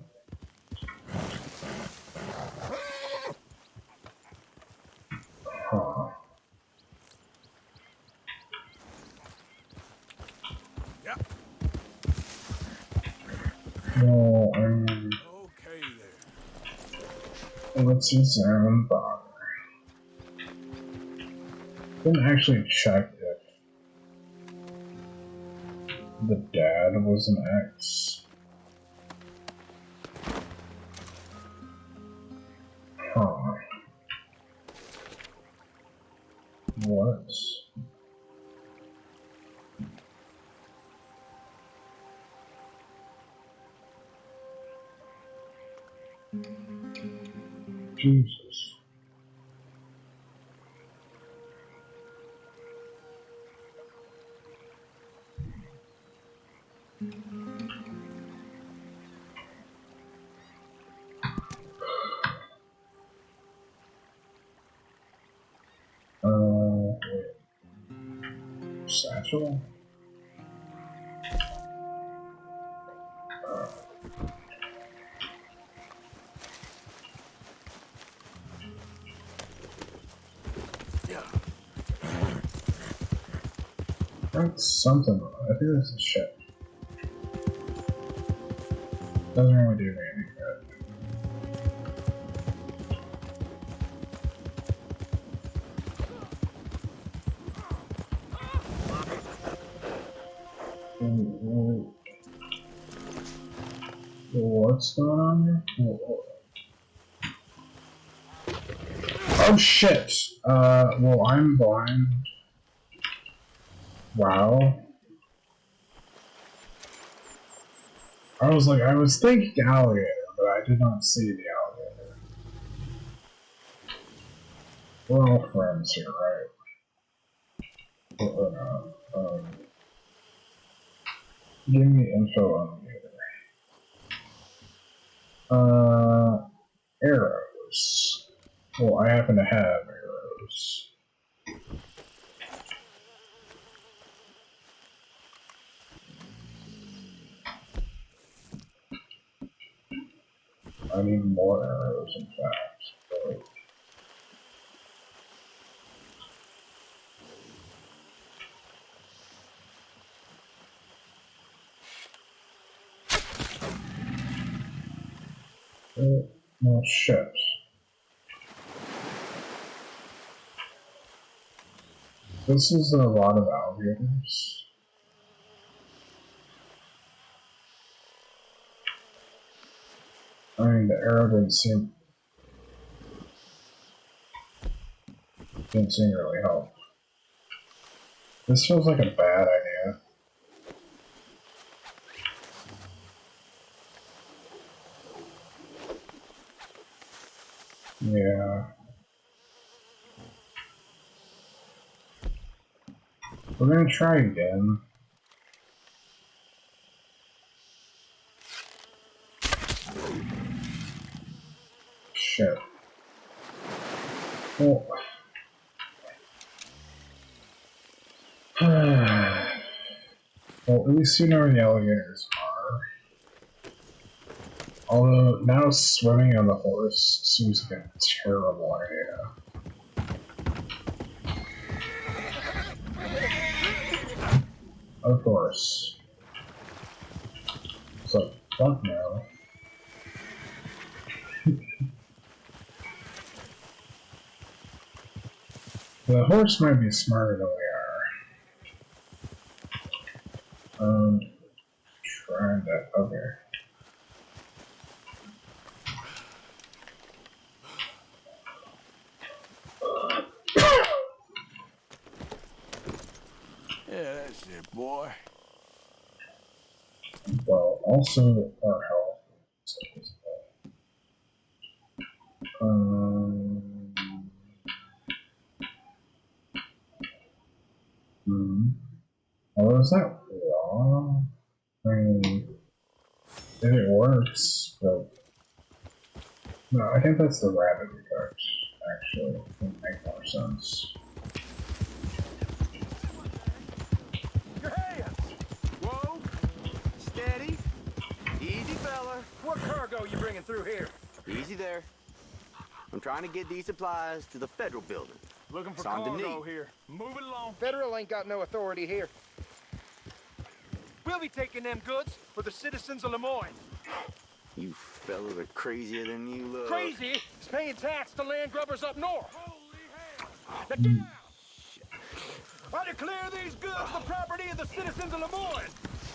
Huh. Well, okay there. Let's examine body. Didn't actually check if the dad was an ex. Huh. What? Jesus. Wait. Satchel? That's something. I think this is shit. Doesn't really do me any good. What's going on here? Oh shit! Well, I'm blind. Wow. I was thinking alligator, but I did not see the alligator. We're all friends here, right? Give me info on the arrows. Well, I happen to have arrows. I need more arrows, in fact. So. Oh shit. This is a lot of alligators. I mean, the arrow didn't seem really help. This feels like a bad idea. Yeah. We're gonna try again. Shit. Well, well, at least you know where the alligators are. Although, now swimming on the horse seems like a terrible idea. Of course. So, fuck no. The horse might be smarter than we are. Try that. Okay. Yeah, that's it, boy. Well, also our health. Oh, is that wrong? I mean, if it works, but no, I think that's the rabbit effect. Actually, it would make more sense. Your hands! Whoa! Steady. Easy, fella. What cargo you bringing through here? Easy there. I'm trying to get these supplies to the federal building. Looking for Saint cargo Denis. here. Move it along. Federal ain't got no authority here. We'll be taking them goods for the citizens of Lemoyne. You fellas are crazier than you look. Crazy is paying tax to land grubbers up north. Holy hell! Now get out! I declare these goods the property of the citizens of Lemoyne.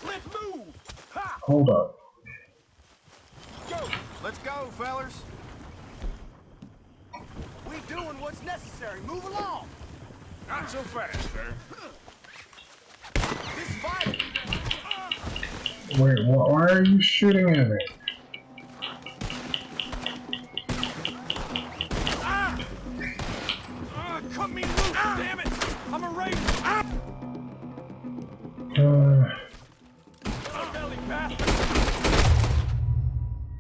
Let's move! Ha! Hold up. Go! Let's go, fellers. We doing what's necessary. Move along. Not so fast, sir. This is vital. Wait, why are you shooting at me? Cut me loose, damn it! I'm a raider! Belly bastard!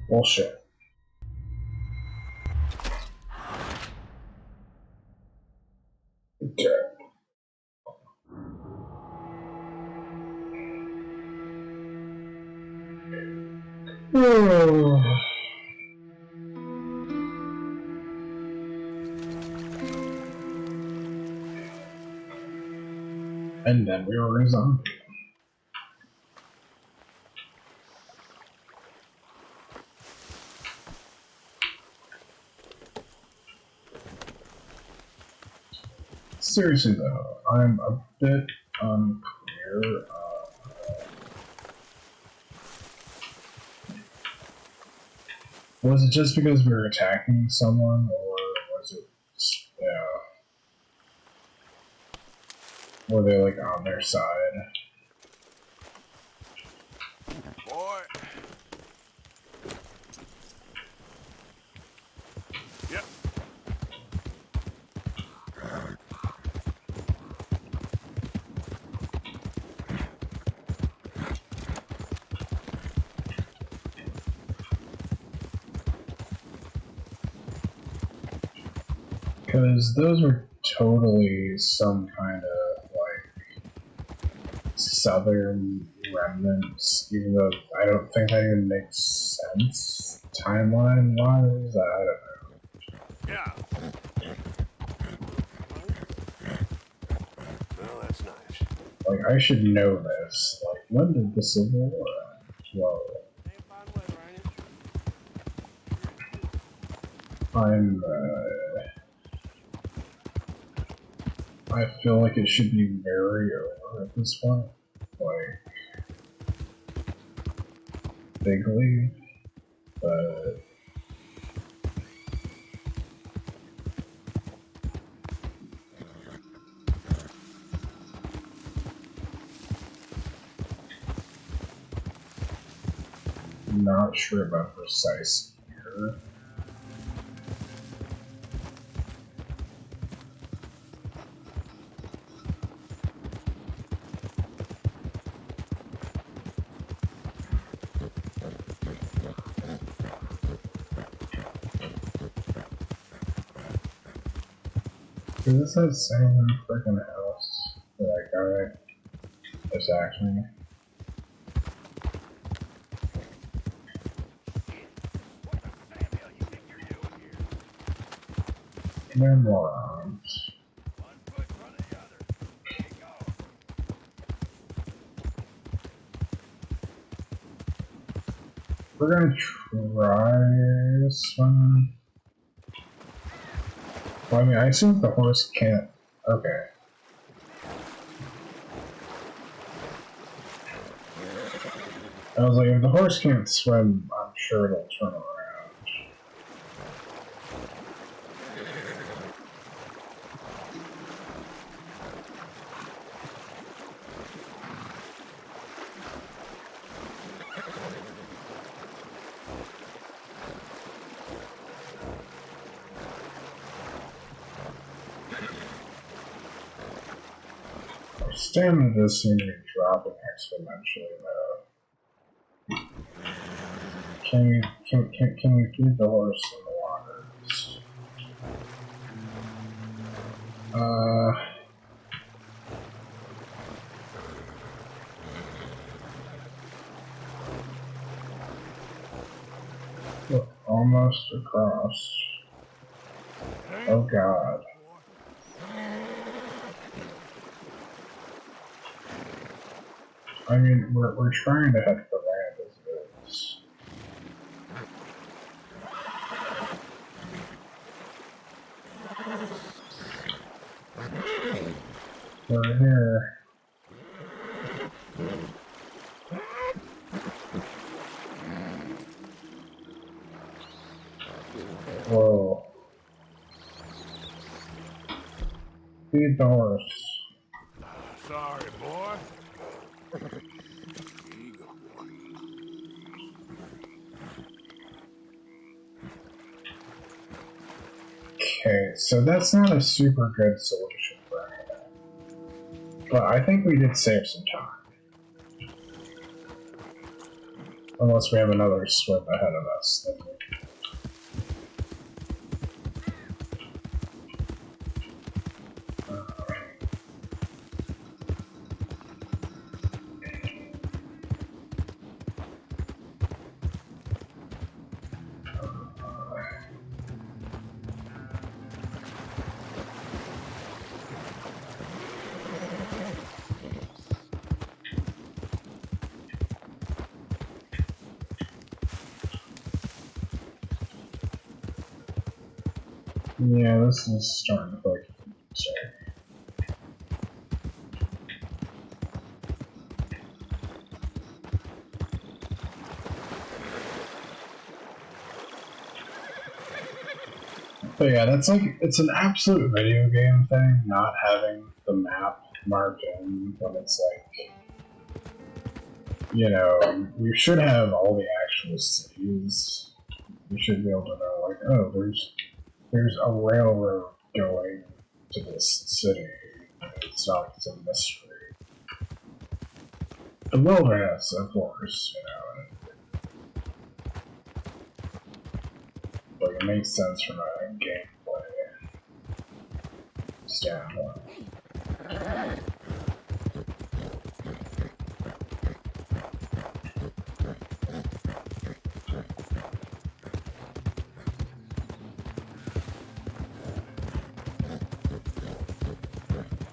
Bullshit. Okay. And then we were a zombie. Seriously though, I'm a bit unclear. Was it just because we were attacking someone, or was it, were they like on their side? Boy. Yep. Because those are totally some kind of, like, southern remnants, even though I don't think that even makes sense timeline-wise. I don't know. Yeah. Well, that's nice. Like, I should know this. Like, when did the Civil War end? Whoa. I feel like it should be very over at this point. Like, bigly. But I'm not sure about precise year. Is this that same freaking house that that guy is actually? They're morons. We're gonna try this one. Well, I mean, I assume the horse can't. Okay. I was like, if the horse can't swim, I'm sure it'll turn around. Our stamina does seem to be dropping exponentially, though. Can we feed the horse in the waters? We're almost across. Oh God. I mean, we're trying to head for land as it is. We're here. Whoa. Feed the horse. Sorry, boy. Okay, so that's not a super good solution for anything. But I think we did save some time. Unless we have another swim ahead of us. Then yeah, this is starting to feel like a mistake. But yeah, that's like, it's an absolute video game thing, not having the map marked in when it's like, you know, you should have all the actual cities. You should be able to know, like, oh, there's a railroad going to this city. It's not like it's a mystery. The wilderness, of course, you know. Like, it makes sense from a gameplay. stamina.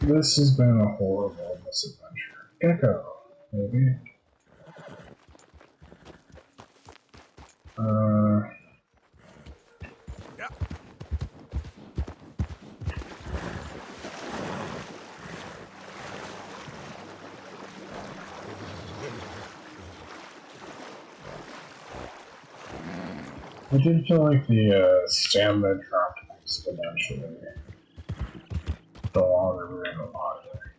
This has been a horrible misadventure. Gecko, maybe. I did feel like the stamina dropped exponentially the longer we were in the water.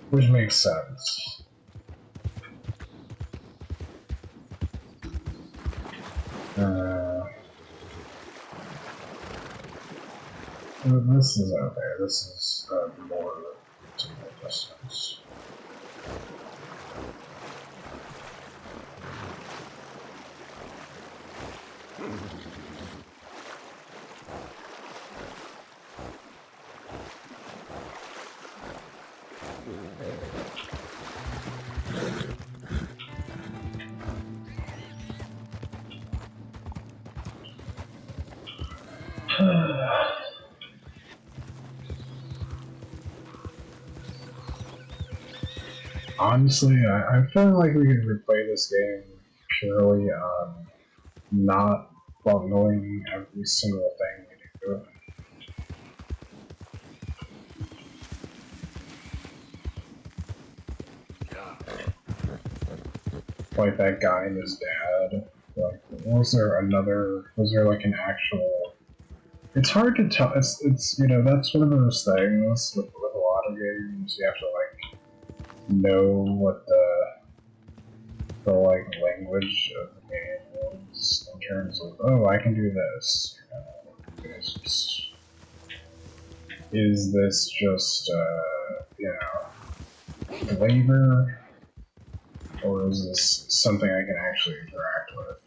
Which makes sense. This is okay. This is more to the distance. Honestly, I feel like we could replay this game purely on not knowing every single thing we do. Like that guy and his dad. Like, was there like an actual... It's hard to tell, it's you know, that's one of those things with a lot of games, you have to like, know what the like language of the game is, in terms of, oh, I can do this, you know, is this just, you know, flavor? Or is this something I can actually interact with?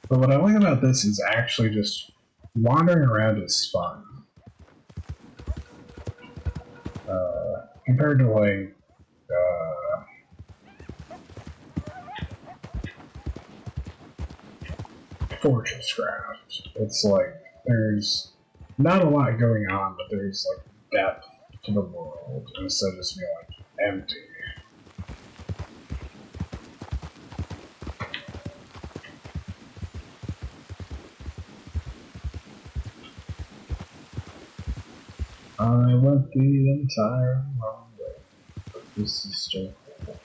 But what I like about this is actually just wandering around is fun. Compared to like, Fortress Craft. It's like, there's not a lot going on, but there's like depth to the world instead of just being like empty. I went the entire long way, but this is still cool.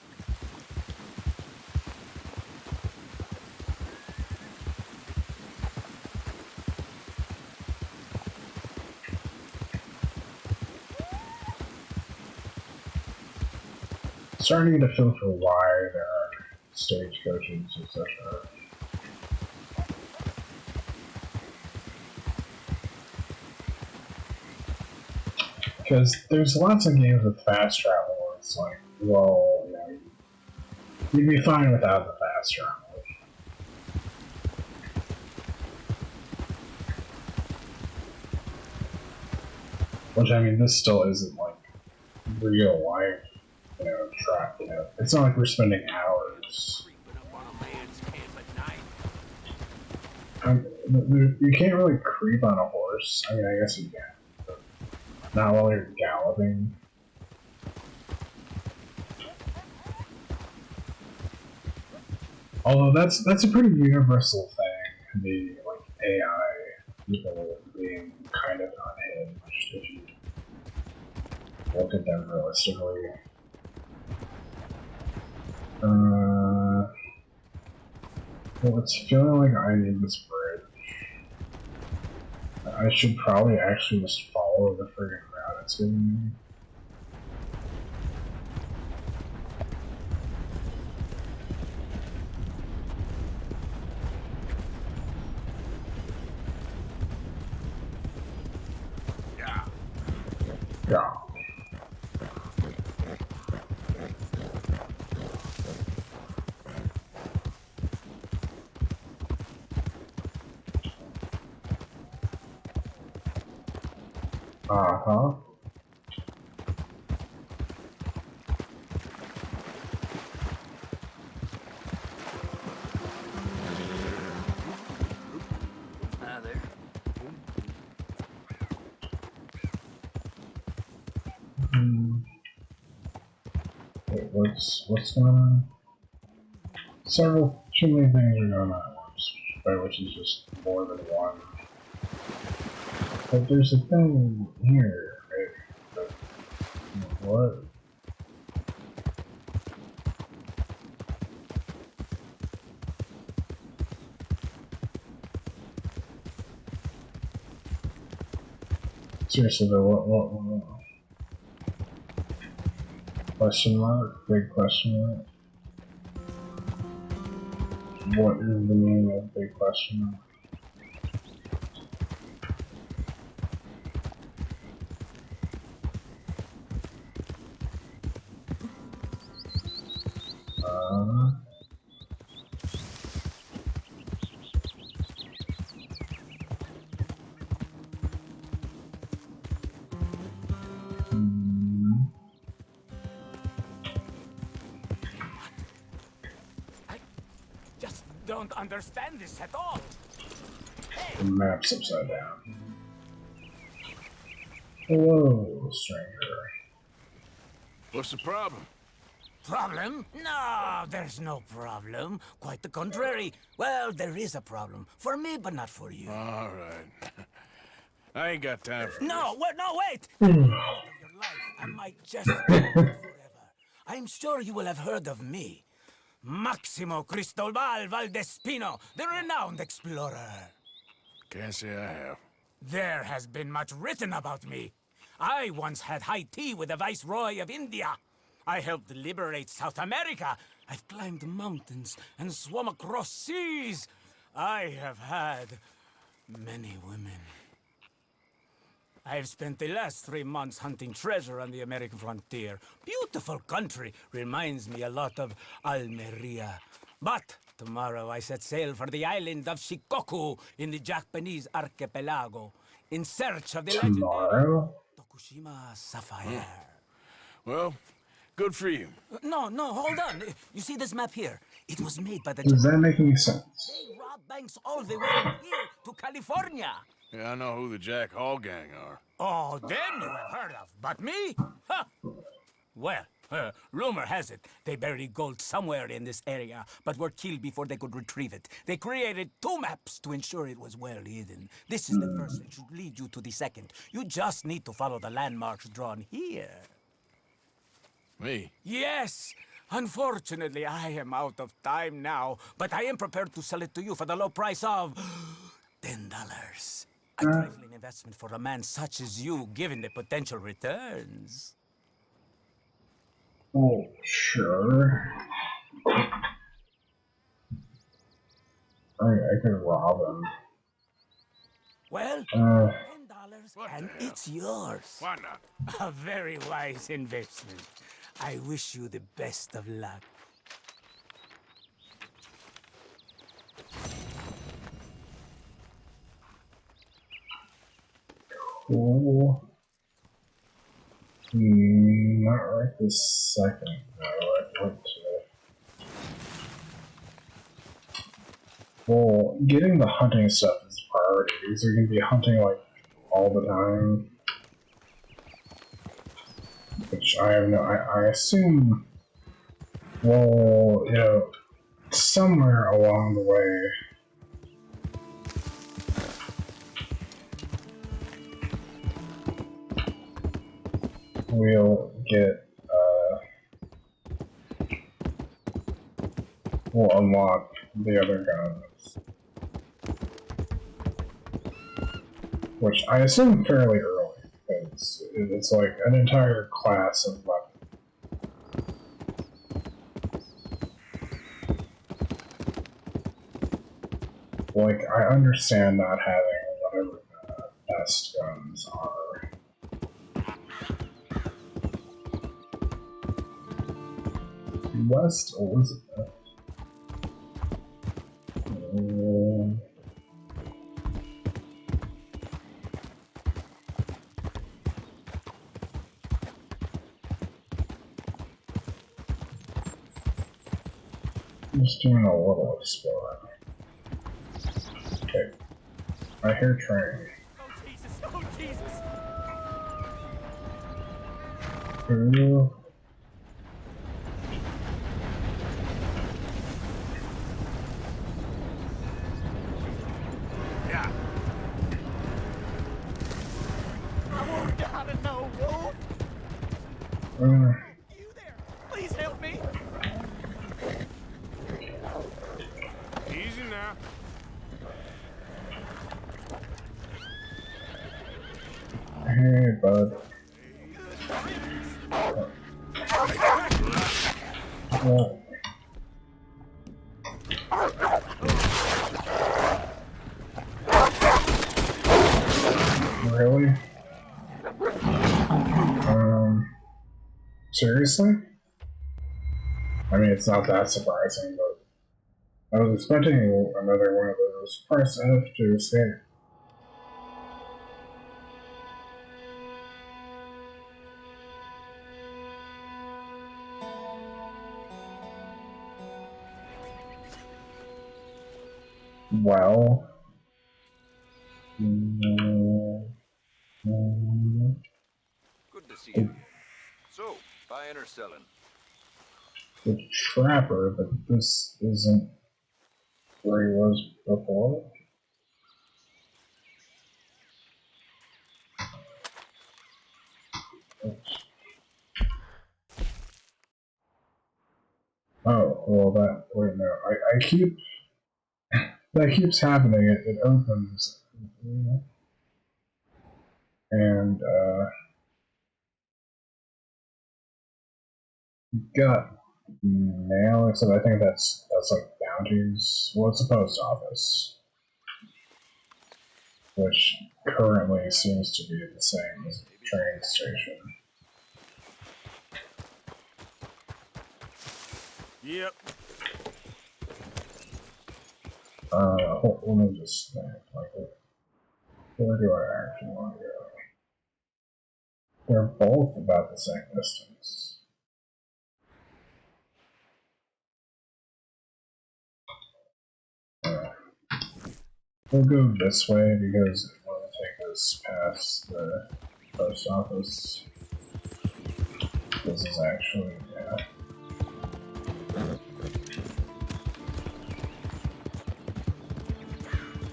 Starting to feel for why there are stagecoaches, etc. Because there's lots of games with fast travel where it's like, well, you know, you'd be fine without the fast travel. Which, I mean, this still isn't like real life, you know, track, you know. It's not like we're spending hours. You can't really creep on a horse. I mean, I guess you can, but not while you're galloping. Although that's a pretty universal thing, the like AI people being kind of unhinged if you look at them realistically. Well, it's feeling like I need this bridge. I should probably actually just follow the friggin' route it's giving me. Uh-huh. Ah, there. Wait, what's going on? Too many things are going on at once, by which is just more than one. But there's a thing here, right? But what? Seriously though, what? Question mark? Big question mark? What is the meaning of big question mark? I just don't understand this at all. The map's upside down. Hello, stranger. What's the problem? Problem? No, there's no problem. Quite the contrary. Well, there is a problem. For me, but not for you. All right. I ain't got time for No, wait! I might just forever. I'm sure you will have heard of me. Maximo Cristobal Valdespino, the renowned explorer. Can't say I have. There has been much written about me. I once had high tea with the Viceroy of India. I helped liberate South America. I've climbed mountains and swum across seas. I have had many women. I've spent the last 3 months hunting treasure on the American frontier. Beautiful country. Reminds me a lot of Almeria. But tomorrow I set sail for the island of Shikoku in the Japanese archipelago in search of the legendary Tokushima sapphire. Well, good for you. No, hold on. You see this map here? It was made by the Does that make any sense? They rob banks all the way from here to California. Yeah, I know who the Jack Hall gang are. Oh, them you have heard of, but me? Huh. Well, rumor has it they buried gold somewhere in this area, but were killed before they could retrieve it. They created 2 maps to ensure it was well hidden. This is the first that should lead you to the second. You just need to follow the landmarks drawn here. Me? Yes! Unfortunately, I am out of time now, but I am prepared to sell it to you for the low price of $10. A trifling investment for a man such as you, given the potential returns. Oh, sure. I could rob him. Well, $10 and it's yours. Why not? A very wise investment. I wish you the best of luck. Cool. Not right this second. No, I went to. Well, getting the hunting stuff is a priority because you're gonna be hunting like all the time. Which I have no. I assume. Well, you know, somewhere along the way. We'll get, we'll unlock the other guns. Which I assume fairly early, because it's like an entire class of weapons. Like, I understand not having whatever the best guns are. West Elizabeth. Just doing a little exploring. Okay. I hear train. Oh, Jesus! Oh, Jesus! Ooh. Yeah. I want God to know, Wolf. You there! Please help me! Easy now. Hey, bud. Oh. Really? Seriously? I mean, it's not that surprising, but I was expecting another one of those parts F to escape. Well. Good to see you again. So, buying or selling? The trapper, but this isn't where he was before. Oops. Oh, well that, wait no, I keep, that keeps happening, it opens, and, got mail, except I think that's like bounties, well it's a post office, which currently seems to be the same as a train station. Yep. Let me just think, like, where do I actually want to go? They're both about the same distance. We'll go this way because it will take us past the post office. This is actually, yeah.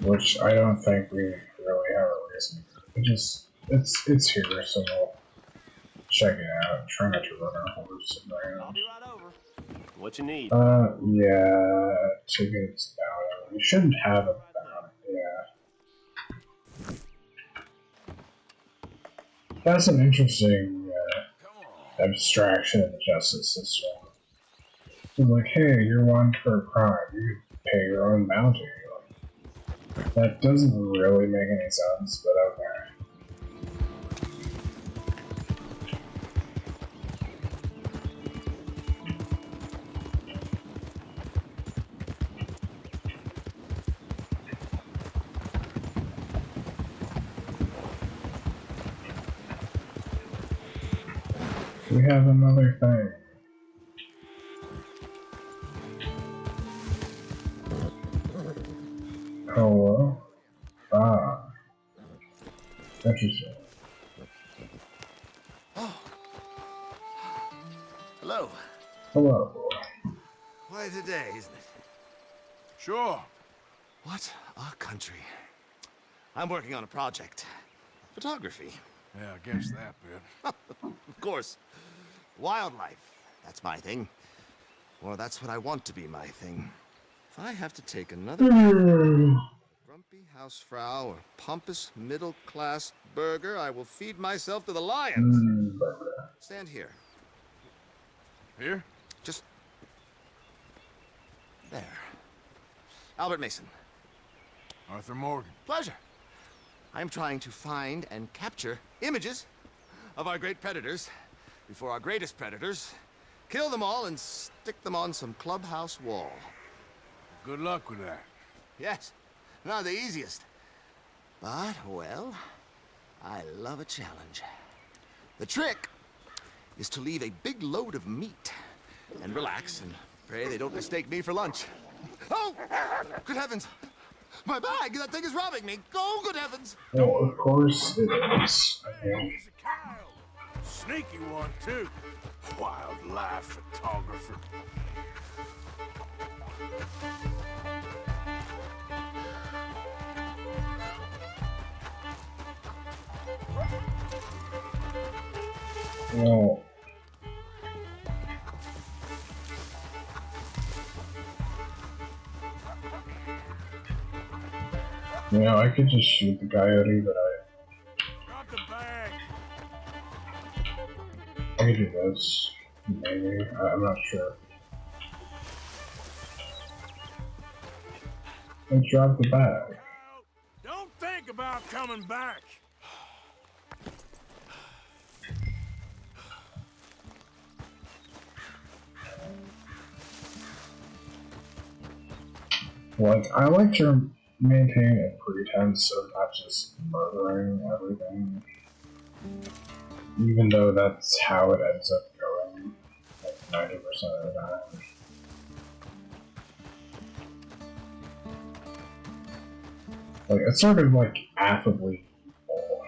Which I don't think we really have a reason. It's here, so we'll check it out. Try not to run our horse around. I'll be right over. What you need? Yeah, tickets bounty. We shouldn't have a bounty, yeah. That's an interesting abstraction of the justice system. It's like, hey, you're wanted for a crime, you can pay your own bounty. That doesn't really make any sense, but okay. We have another thing. Hello? Ah. Interesting. Oh. Hello. Hello. Quite a day, isn't it? Sure. What a country. I'm working on a project. Photography. Yeah, I guess that bit. Of course. Wildlife. That's my thing. Or that's what I want to be my thing. If I have to take another grumpy housefrau or pompous middle-class burger, I will feed myself to the lions. Stand here. Here? Just there. Albert Mason. Arthur Morgan. Pleasure. I'm trying to find and capture images of our great predators before our greatest predators kill them all and stick them on some clubhouse wall. Good luck with that. Yes, not the easiest. But, well, I love a challenge. The trick is to leave a big load of meat and relax and Pray they don't mistake me for lunch. Oh! Good heavens! My bag! That thing is robbing me! Oh, good heavens! Well, of course it is. He's a coyote. Sneaky one, too. Wildlife photographer. Well, you know, I could just shoot the coyote, but Drop the bag. I could do this. Maybe. I'm not sure. Let's drop the bag. Don't think about coming back. Like, I like to maintain a pretense of not just murdering everything, even though that's how it ends up going, like 90% of the time. Like, it's sort of like affably evil.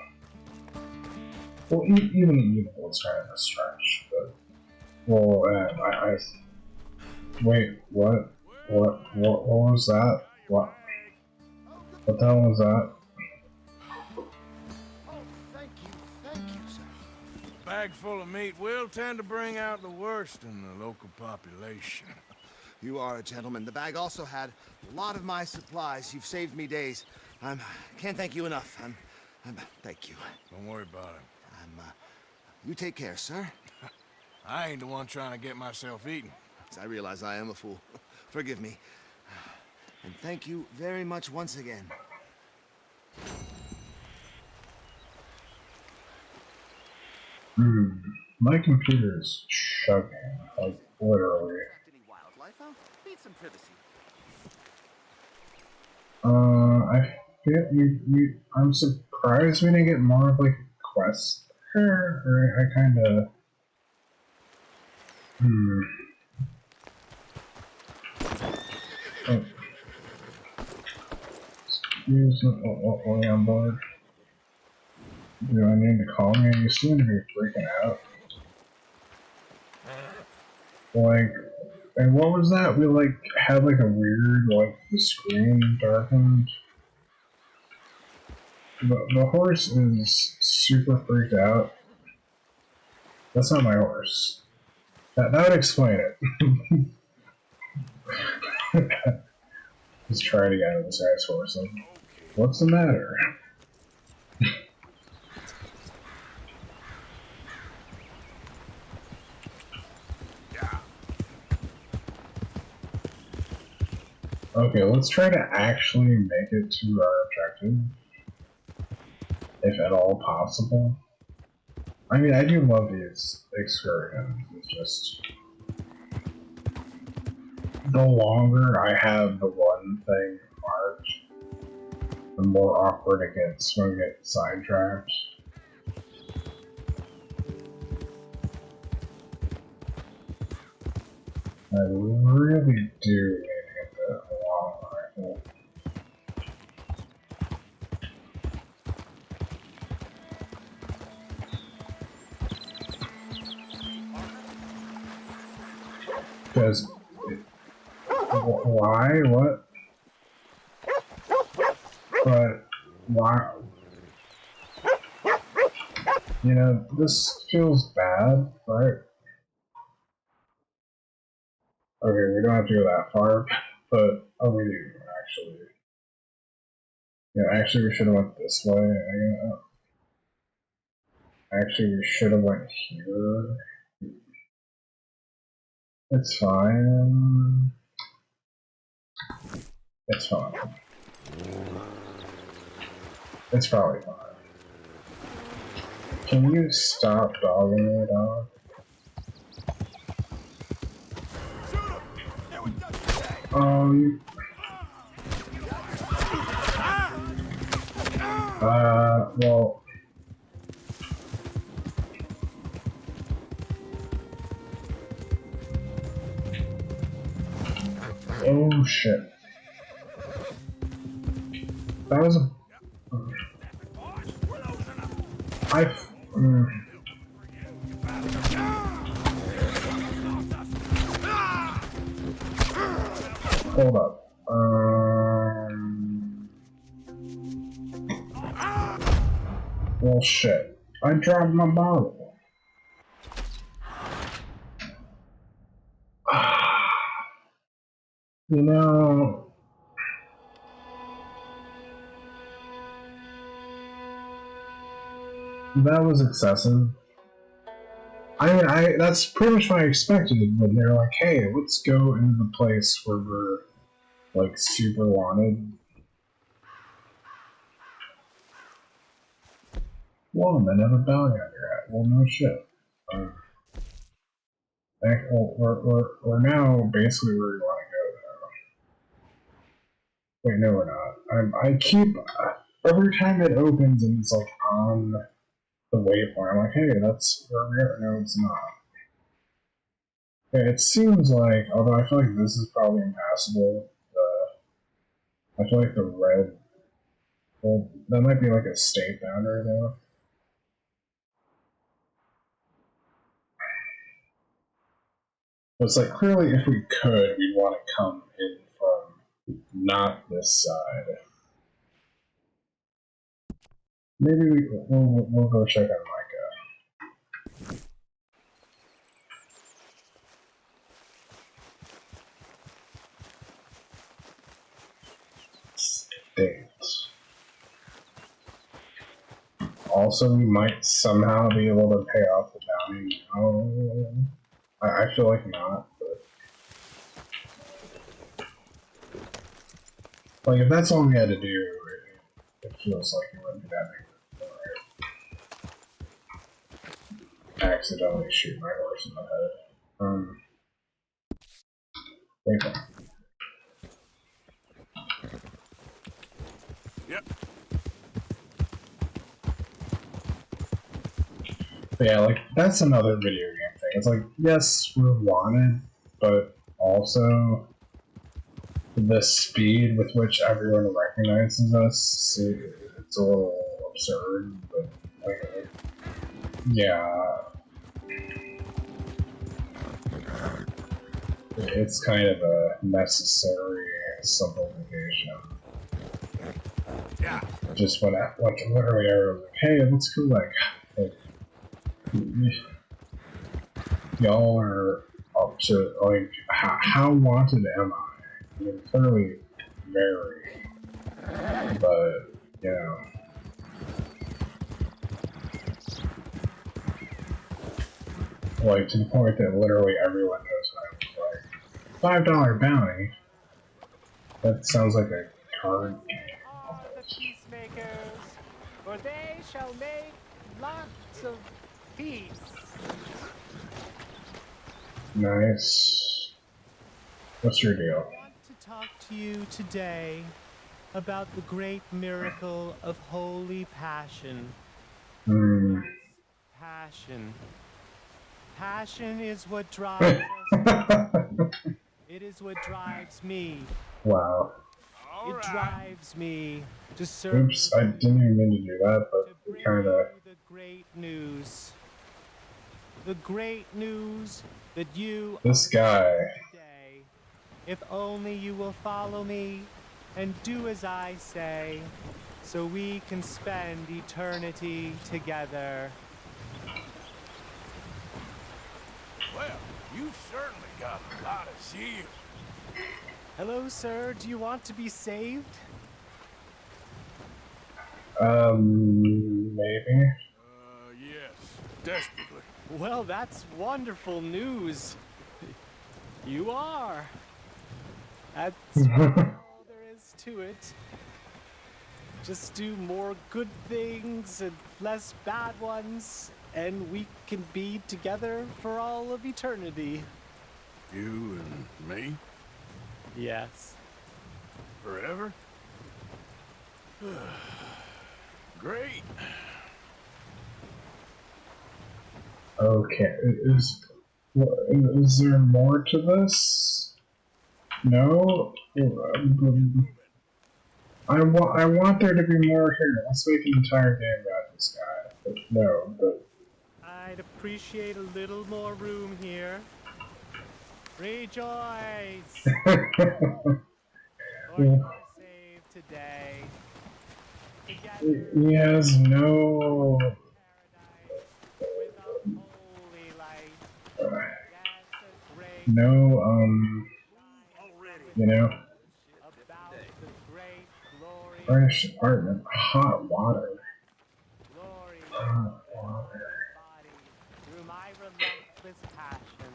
Well, even evil is kind of a stretch, but well, I wait, what was that? What the hell was that? Thank you, sir. Bag full of meat will tend to bring out the worst in the local population. You are a gentleman. The bag also had a lot of my supplies. You've saved me days. Can't thank you enough. Thank you. Don't worry about it. You take care, sir. I ain't the one trying to get myself eaten. I realize I am a fool. Forgive me. And thank you very much once again. My computer is chugging, like literally. Any wildlife out? Need some privacy. I feel I'm surprised we didn't get more of like a quest there, or I kinda Oh. Excuse me, on board. Do I need to call me? You seem to be freaking out. Like, and what was that? We like had like a weird, like the screen darkened. The horse is super freaked out. That's not my horse. That would explain it. Just try to get out of this guy's horse. Like, what's the matter? Okay, let's try to actually make it to our objective, if at all possible. I mean, I do love these excursions. It's just the longer I have the one thing marked, the more awkward it gets when we get sidetracked. I really do need to get the long rifle. Because why? What? But why? You know, this feels bad, right? Okay, we don't have to go that far, but oh, we do actually. Yeah, actually, we should have went this way. Actually, we should have went here. It's fine. It's fine. It's probably fine. Can you stop dogging me, dog? Well. Oh shit. That was a... Hold up. Well shit. I dropped my bottle. You know... That was excessive. I mean, that's pretty much what I expected when they're like, hey, let's go into the place where we're, like, super wanted. Woman of a bounty on your head. Well, no shit. We're now basically where we want to go, though. Wait, no, we're not. I keep... every time it opens and it's, like, on the waypoint, I'm like, hey, that's where we are. No, it's not. Yeah, it seems like, although I feel like this is probably impassable, I feel like the red... Well, that might be like a state boundary, though. But it's like, clearly, if we could, we'd want to come in from not this side. Maybe we'll go check on Micah. State. Also, we might somehow be able to pay off the bounty now. I feel like not, but... Like, if that's all we had to do, it feels like it wouldn't be that big of a deal, right? Accidentally shoot my horse in the head. Wait a Yep. But yeah, like, that's another video game thing. It's like, yes, we're wanted, but also the speed with which everyone recognizes us, it's a little absurd, but, like, yeah. It's kind of a necessary simplification. Yeah. Just when, like, literally I was like, hey, let's go, like y'all are up to, like, how wanted am I? I mean, clearly very, but, you know. Like, to the point that literally everyone knows what I was like. $5 bounty? That sounds like a card game. Are the peacemakers, for they shall make lots of peace. Nice. What's your deal? I want to talk to you today about the great miracle of holy passion. Passion. Passion is what drives us. It is what drives me. Wow. It drives me to serve. Oops, I didn't even mean to do that, but it kinda... The great news. The great news that you This guy. Today. If only you will follow me and do as I say, so we can spend eternity together. Well, you certainly got a lot of zeal. Hello, sir. Do you want to be saved? Maybe. Yes, desperately. Well, that's wonderful news. You are. That's all there is to it. Just do more good things and less bad ones, and we can be together for all of eternity. You and me? Yes. Forever? Great. Okay, is there more to this? No. I want there to be more here. Let's make an entire game about this guy. But no, but I'd appreciate a little more room here. Rejoice! For you are saved today. Together he has no. with a holy light. Yes, a great No, you know, about the great glory, furnished apartment, hot water. glory Hot water. embodied through my relentless passion.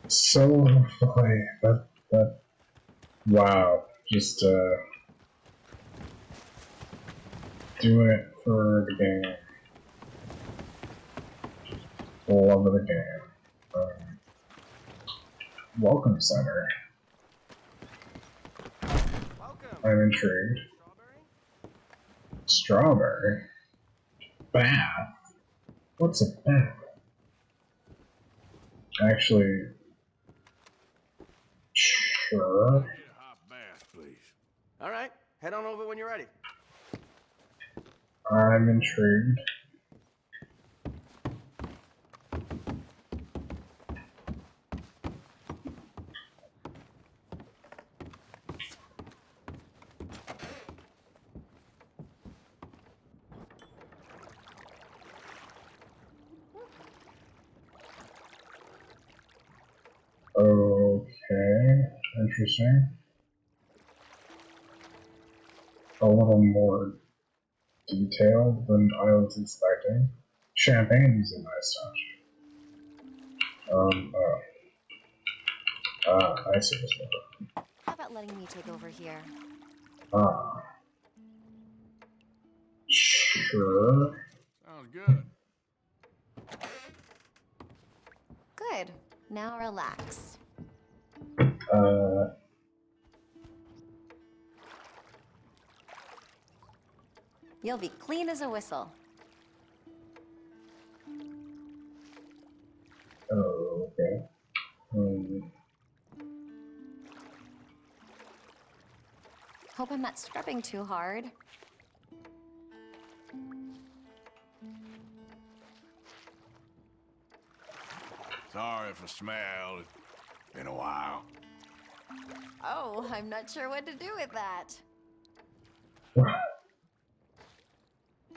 So boy, that wow, just doing it for the game. Love of the game. Welcome center. I'm intrigued. Strawberry? Bath? What's a bath? Actually, sure. All right, head on over when you're ready. I'm intrigued. Okay, interesting. A little more detailed than I was expecting. Champagne is a nice touch. I see this one. How about letting me take over here? Sure. Sounds good. Good. Now relax. You'll be clean as a whistle. Okay. Hope I'm not scrubbing too hard. Sorry for smell. It's been a while. Oh, I'm not sure what to do with that.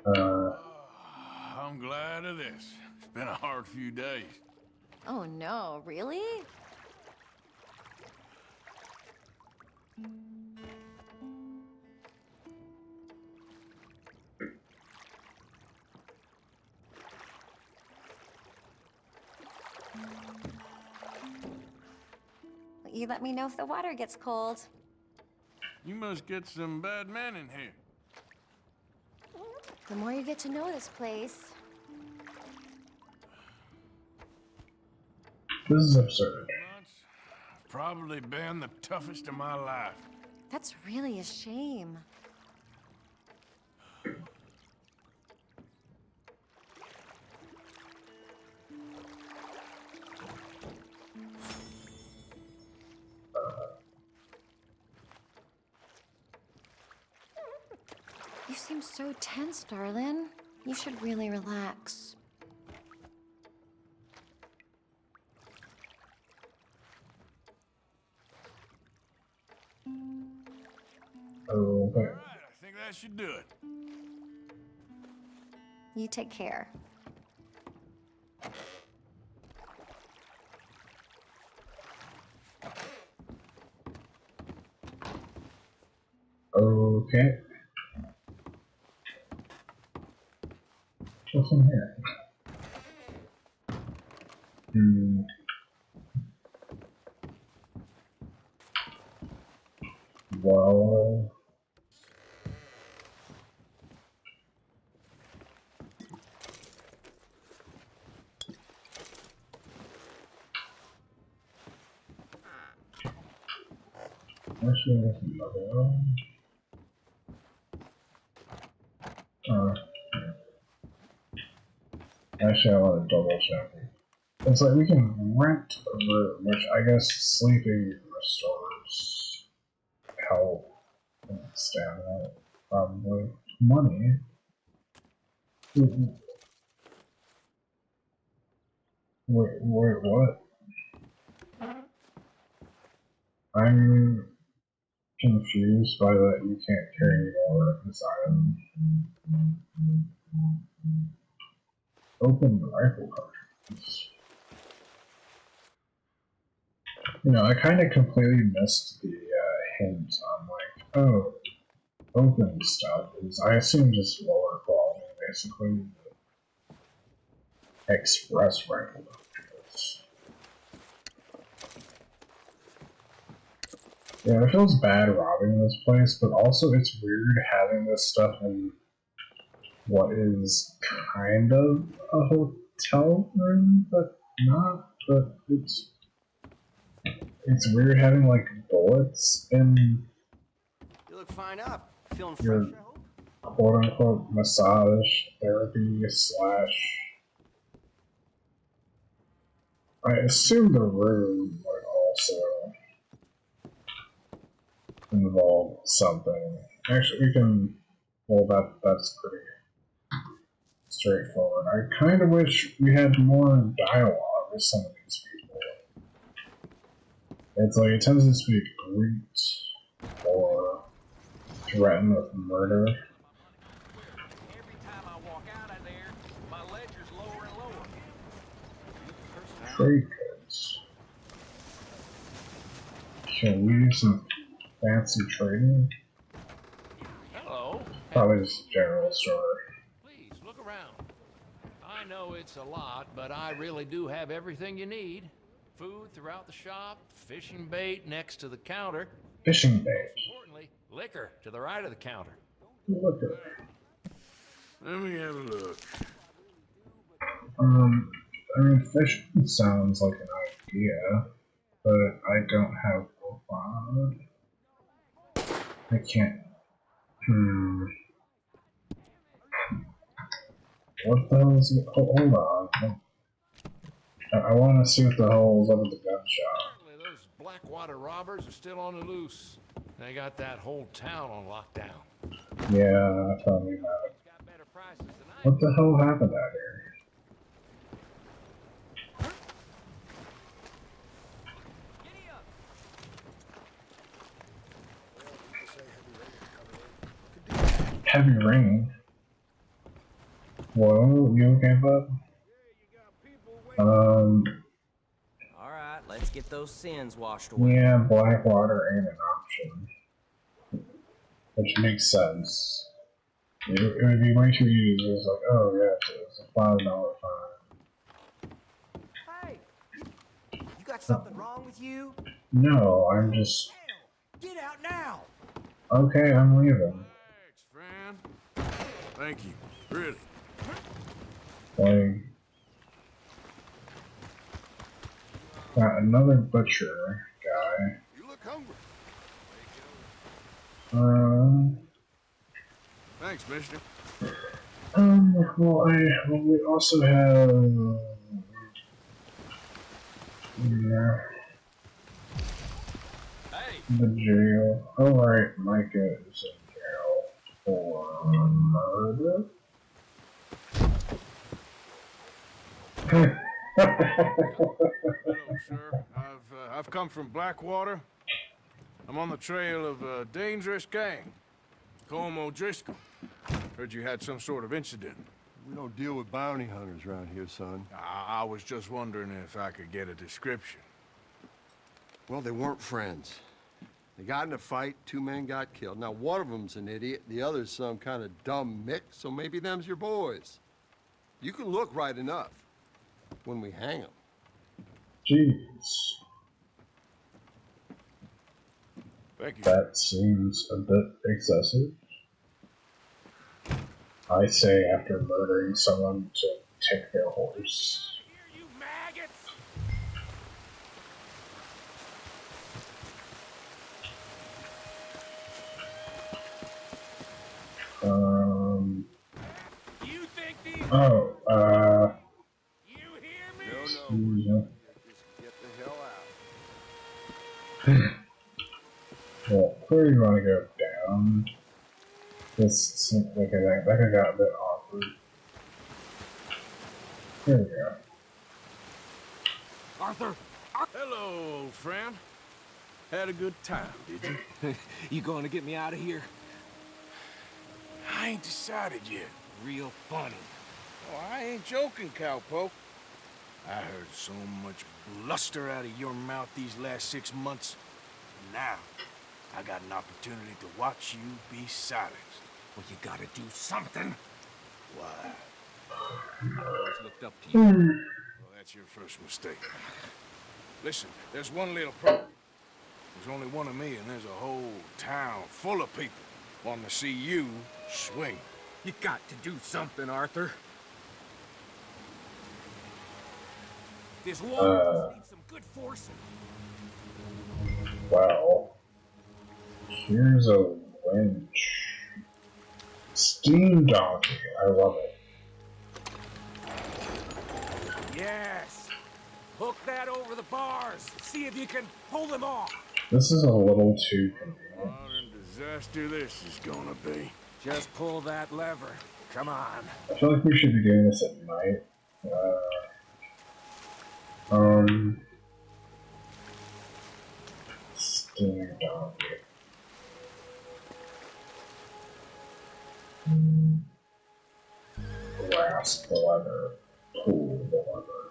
I'm glad of this. It's been a hard few days. Oh no, really? You let me know if the water gets cold. You must get some bad men in here. The more you get to know this place. This is absurd. I've probably been the toughest of my life. That's really a shame. You seem so tense, darling. You should really relax. Okay. All right, I think that should do it. You take care. Okay. What's in here? Well. Actually, there's another one. Actually, I want to double check. It's like we can rent a room, which I guess sleeping restores health and stamina, probably money. Wait, what? I'm confused by that you can't carry more of this item. Open the rifle cartridges. You know, I kind of completely missed the hint on like, oh, open stuff is, I assume, just lower quality, basically. Express rifle cartridges. Yeah, it feels bad robbing this place, but also it's weird having this stuff in what is kind of a hotel room, but not. But it's weird having like bullets in You look fine up. Feeling your fresh, I hope? quote unquote massage therapy slash. I assume the room would also involve something. Actually, we can. Well, that's pretty straightforward. I kind of wish we had more dialogue with some of these people. It's like it tends to speak Greek or threaten with murder. Every time I walk out of there, my ledger's lower and lower. Trade goods. Can we do some fancy trading? Hello. Probably just a general store. Please look around. I know it's a lot, but I really do have everything you need. Food throughout the shop, fishing bait next to the counter. Fishing bait. Most importantly, liquor to the right of the counter. Liquor. Let me have a look. I mean, fishing sounds like an idea, but I don't have a rod. I can't. What the hell is it? Oh, hold on. I want to see what the hell is up at the gun shop. Apparently those Blackwater robbers are still on the loose. They got that whole town on lockdown. Yeah, tell me about it. What the hell happened out here? Heavy rain. Whoa, you okay, bud? Alright, let's get those sins washed away. Yeah, Blackwater ain't an option. Which makes sense. It would be way too easy. It's like, oh yeah, it's a $5 fine. Hey! You got something wrong with you? No, I'm just... Get out now! Okay, I'm leaving. Thanks, friend. Thank you. Really. Like... Got another butcher guy. You look hungry. Thanks, mister. Well, we also have... Yeah. The jail. Oh, right, Micah is in jail for murder? Hello, sir. I've come from Blackwater. I'm on the trail of a dangerous gang. Colm O'Driscoll. Heard you had some sort of incident. We don't deal with bounty hunters around here, son. I was just wondering if I could get a description. Well, they weren't friends. They got in a fight, 2 men got killed. Now, one of them's an idiot, the other's some kind of dumb mix, so maybe them's your boys. You can look right enough when we hang them. Jeez. Thank you. That seems a bit excessive. I say after murdering someone to take their horse. You maggots! Oh, You hear me? Get the hell out. Well, where do you want to go down? This seems like that got a bit awkward. There we go. Arthur! Hello, old friend. Had a good time, did you? You going to get me out of here? I ain't decided yet. Real funny. Oh, I ain't joking, cowpoke. I heard so much bluster out of your mouth these last 6 months. Now, I got an opportunity to watch you be silenced. Well, you gotta do something. Why? I always looked up to you. Well, that's your first mistake. Listen, there's one little problem. There's only one of me, and there's a whole town full of people wanting to see you swing. You got to do something, Arthur. This war needs some good forcing. Well, here's a winch. Steam donkey. I love it. Yes. Hook that over the bars. See if you can pull them off. This is a little too convenient. Modern disaster this is gonna be. Just pull that lever. Come on. I feel like we should be doing this at night. Steam donkey. Grasp the lever. Pull the lever.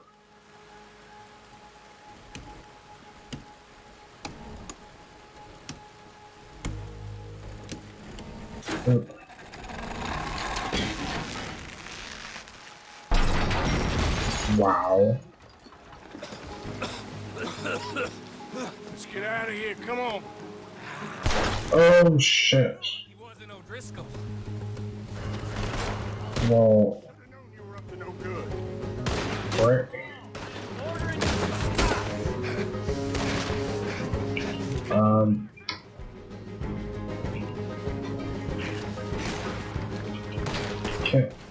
Wow. Let's get out of here, come on. Oh shit. He wasn't O'Driscoll. Well, You were up to no good. right.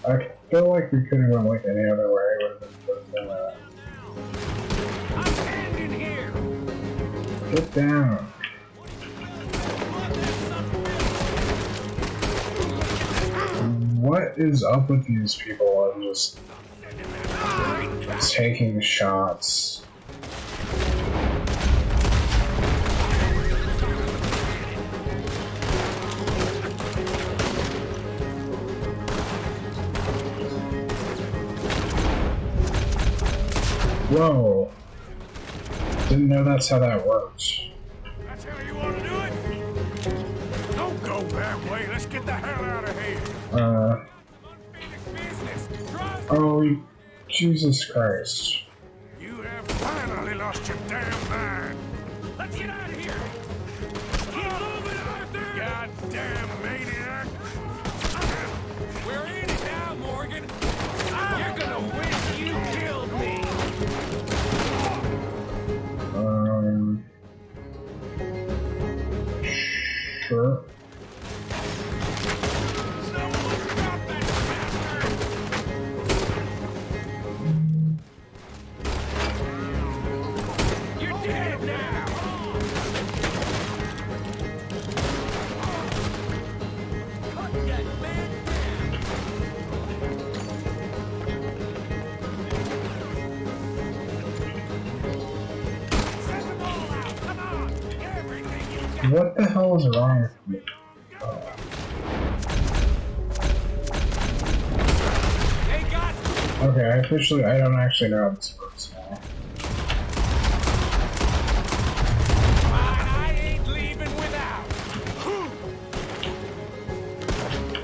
I feel like we could have went like any other way. It would have been I'm standing here. Get down. What is up with these people? I'm just taking shots. Whoa. Didn't know that's how that works. That's how you want to do it? Don't go that way. Let's get the hell out of here. Oh, Jesus Christ. You have finally lost your damn mind. Let's get out of here. Keep moving, Arthur. Goddamn maniac. We're in it now, Morgan. You're gonna wish you killed me. Sure. You're dead now. Cut that man Send them all out. Come on. Everything you got. What the hell is wrong with me? They got Okay, I don't actually know how this works now. I ain't leaving without.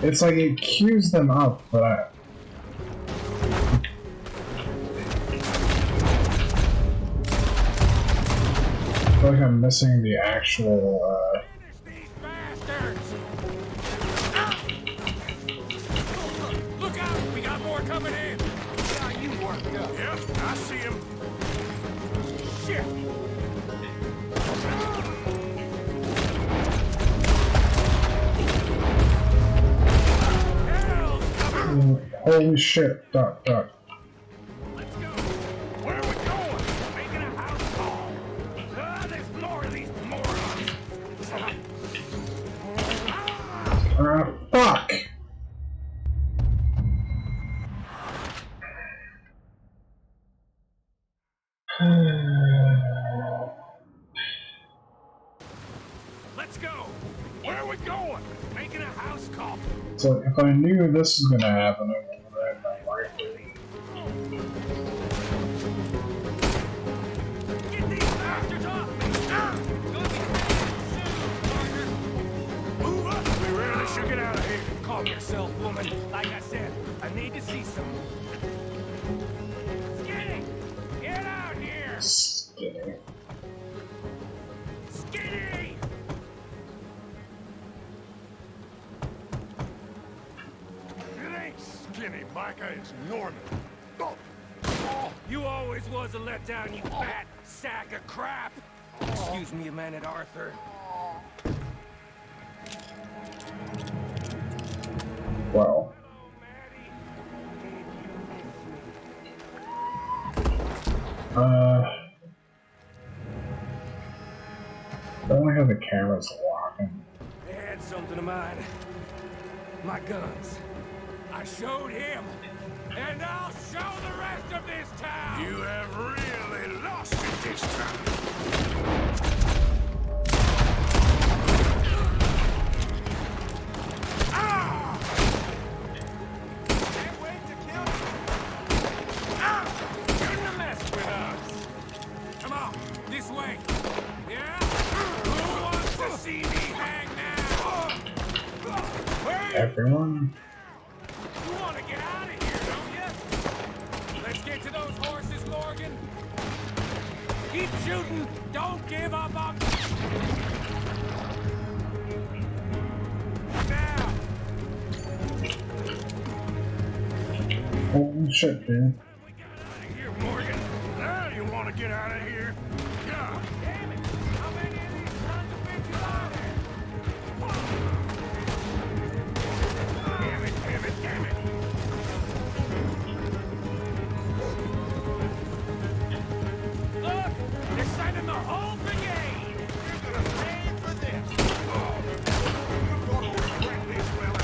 It's like it queues them up, but I feel like I'm missing the actual, These bastards. Look out. We got more coming in. Now you worked up. Yep, I see him. Shit. holy shit, duck. Where are we going? Let's go. Where are we going? Making a house call. So if I knew this was gonna happen, I would have my rifle. Get these bastards off me! Move up! We really should get out of here. Calm yourself, woman. Like I said, I need to see some. Skinny! Get out here! Skinny. Skinny! It ain't Skinny, Micah. It's Norman. You always was a letdown, you fat sack of crap! Excuse me a minute, Arthur. Well. I only have the cameras locking. They had something of mine. My guns. I showed him. And I'll show the rest of this town! You have really lost it this time. Ah! Can't wait to kill you! Ah! Shouldn't mess with us! Come on, this way! Yeah? Who wants to see me hang now? Everyone? You want to get out of here, don't you? Let's get to those horses, Morgan. Keep shooting. Don't give up on... Now. Holy shit, dude. Here, Morgan. Now you want to get out of here? God damn it. How many of these sons of bitches are there? Damn it, damn it, damn it. Look, they're sending the whole brigade. You're gonna pay for this. Oh, you're gonna regret this, fella.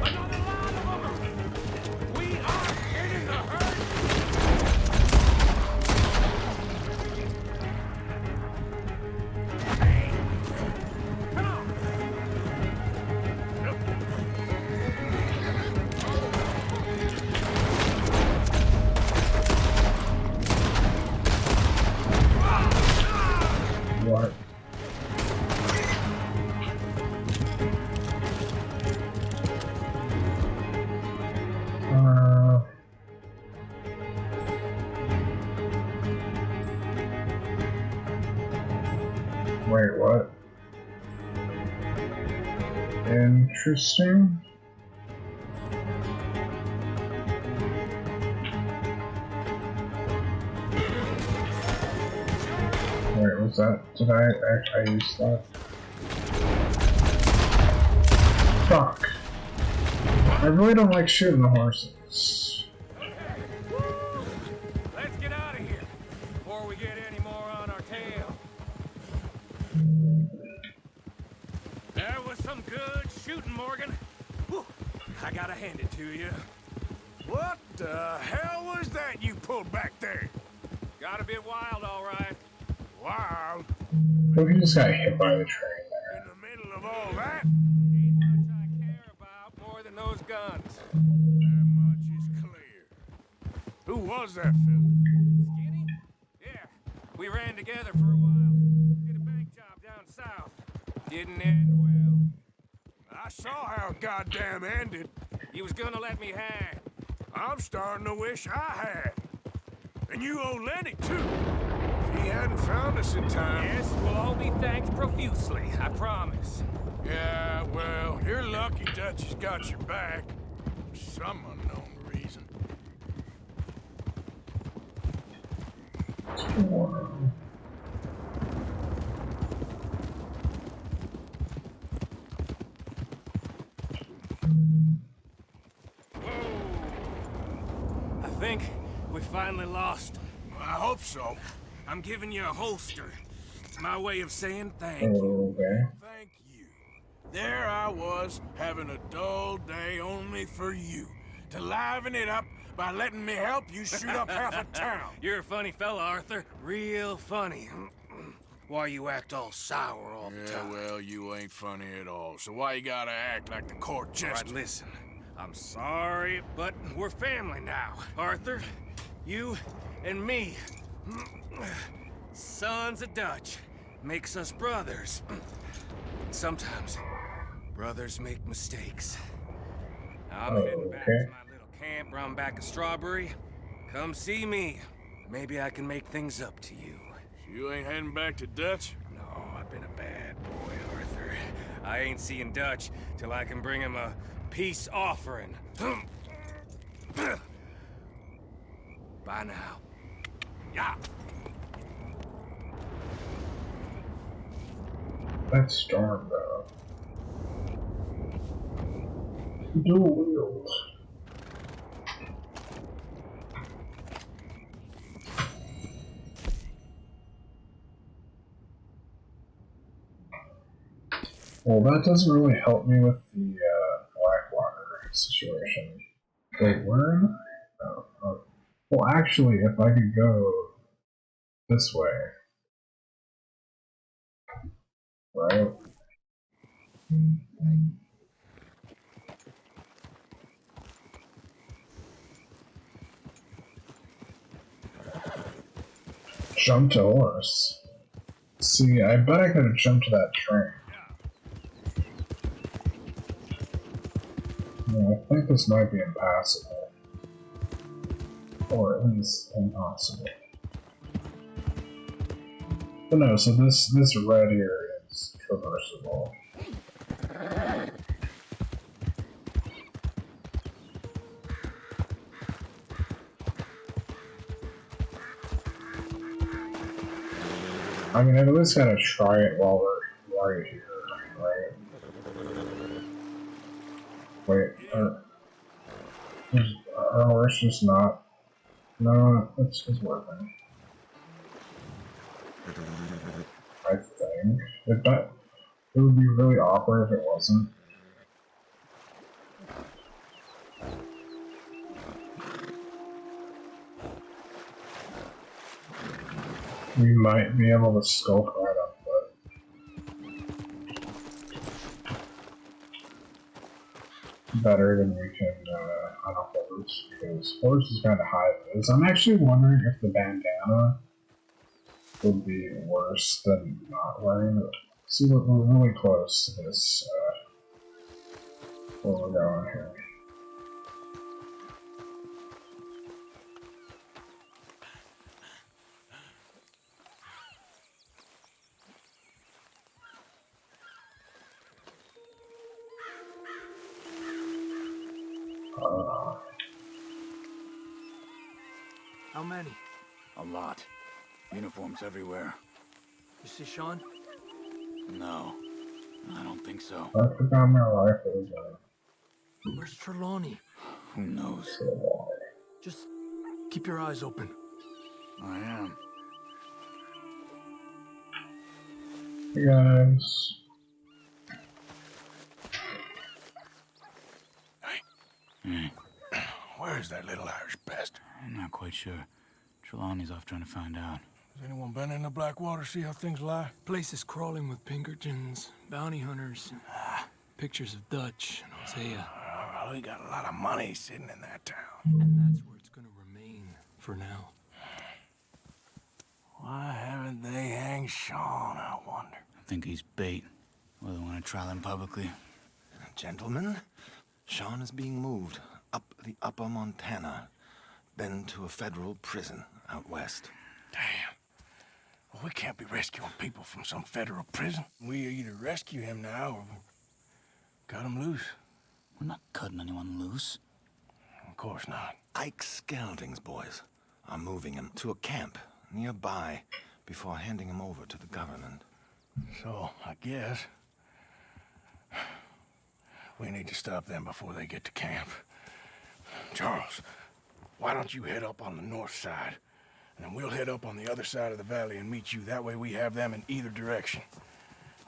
Another lot of them. We are hitting the herd. Hey, come on. What? Wait, what? Interesting. Wait, was that? Did I use that? Fuck. I really don't like shooting the horses. Let's get out of here before we get any more on our tail. That was some good shooting, Morgan. Whew. I gotta hand it to you. What the hell was that you pulled back there? Got a bit wild, all right. Wild? Look, he just got hit by the train there. In the middle of all that? Ain't much I care about more than those guns. That much is clear. Who was that fella? Skinny? Yeah, we ran together for a while. Did a bank job down south. Didn't end well. I saw how it goddamn ended. He was gonna let me hang. I'm starting to wish I had. And you owe Lenny, too. If he hadn't found us in time... Yes, we'll all be thanked profusely, I promise. Yeah, well, you're lucky Dutchie's got your back. For some unknown reason. I think we finally lost. I hope so. I'm giving you a holster. It's my way of saying thank you. Okay. Thank you. there I was, having a dull day only for you, to liven it up by letting me help you shoot up half a town. You're a funny fella, Arthur. Real funny. Why you act all sour all the time? Well, you ain't funny at all, so why you gotta act like the court jester? All right, listen. I'm sorry, but we're family now, Arthur. You and me. Sons of Dutch. Makes us brothers. Sometimes, brothers make mistakes. I'm heading back to my little camp round back of Strawberry. Come see me. Maybe I can make things up to you. You ain't heading back to Dutch? No, I've been a bad boy, Arthur. I ain't seeing Dutch till I can bring him a peace offering. Bye now. Yeah. That storm, though. Dual wheels. Well, that doesn't really help me with the Blackwater situation. Wait, where am I? Oh. Well, actually, if I could go this way, right? Jump to horse. See, I bet I could have jumped to that train. Yeah, I think this might be impassable. Or at least impossible. But no, so this red here is traversable. I mean, I've at least gotta try it while we're right here, right? Wait, it's just not. No, it's working. I think. It would be really awkward if it wasn't. We might be able to skulk right up, but better than we can on a horse, because horse is kind of high as. I'm actually wondering if the bandana would be worse than not wearing it. See, we're really close to this, where we're going here. How many? A lot. Uniforms everywhere. You see Sean? No, I don't think so. I forgot my rifle again. Where's Trelawney? Who knows? Just keep your eyes open. I am. Hey guys. Hey. Where's that little Irish bastard? I'm not quite sure. Trelawney's off trying to find out. Has anyone been in the Blackwater, see how things lie? Place is crawling with Pinkertons, bounty hunters, pictures of Dutch and Hosea. Well, we got a lot of money sitting in that town. And that's where it's gonna remain for now. Why haven't they hanged Sean, I wonder? I think he's bait. Well, they want to trial him publicly. Gentlemen, Sean is being moved up the upper Montana, then to a federal prison out west. Damn. Well, we can't be rescuing people from some federal prison. We either rescue him now or cut him loose. We're not cutting anyone loose. Of course not. Ike Skelding's boys are moving him to a camp nearby before handing him over to the government. So, I guess we need to stop them before they get to camp. Charles, why don't you head up on the north side, and then we'll head up on the other side of the valley and meet you. That way we have them in either direction.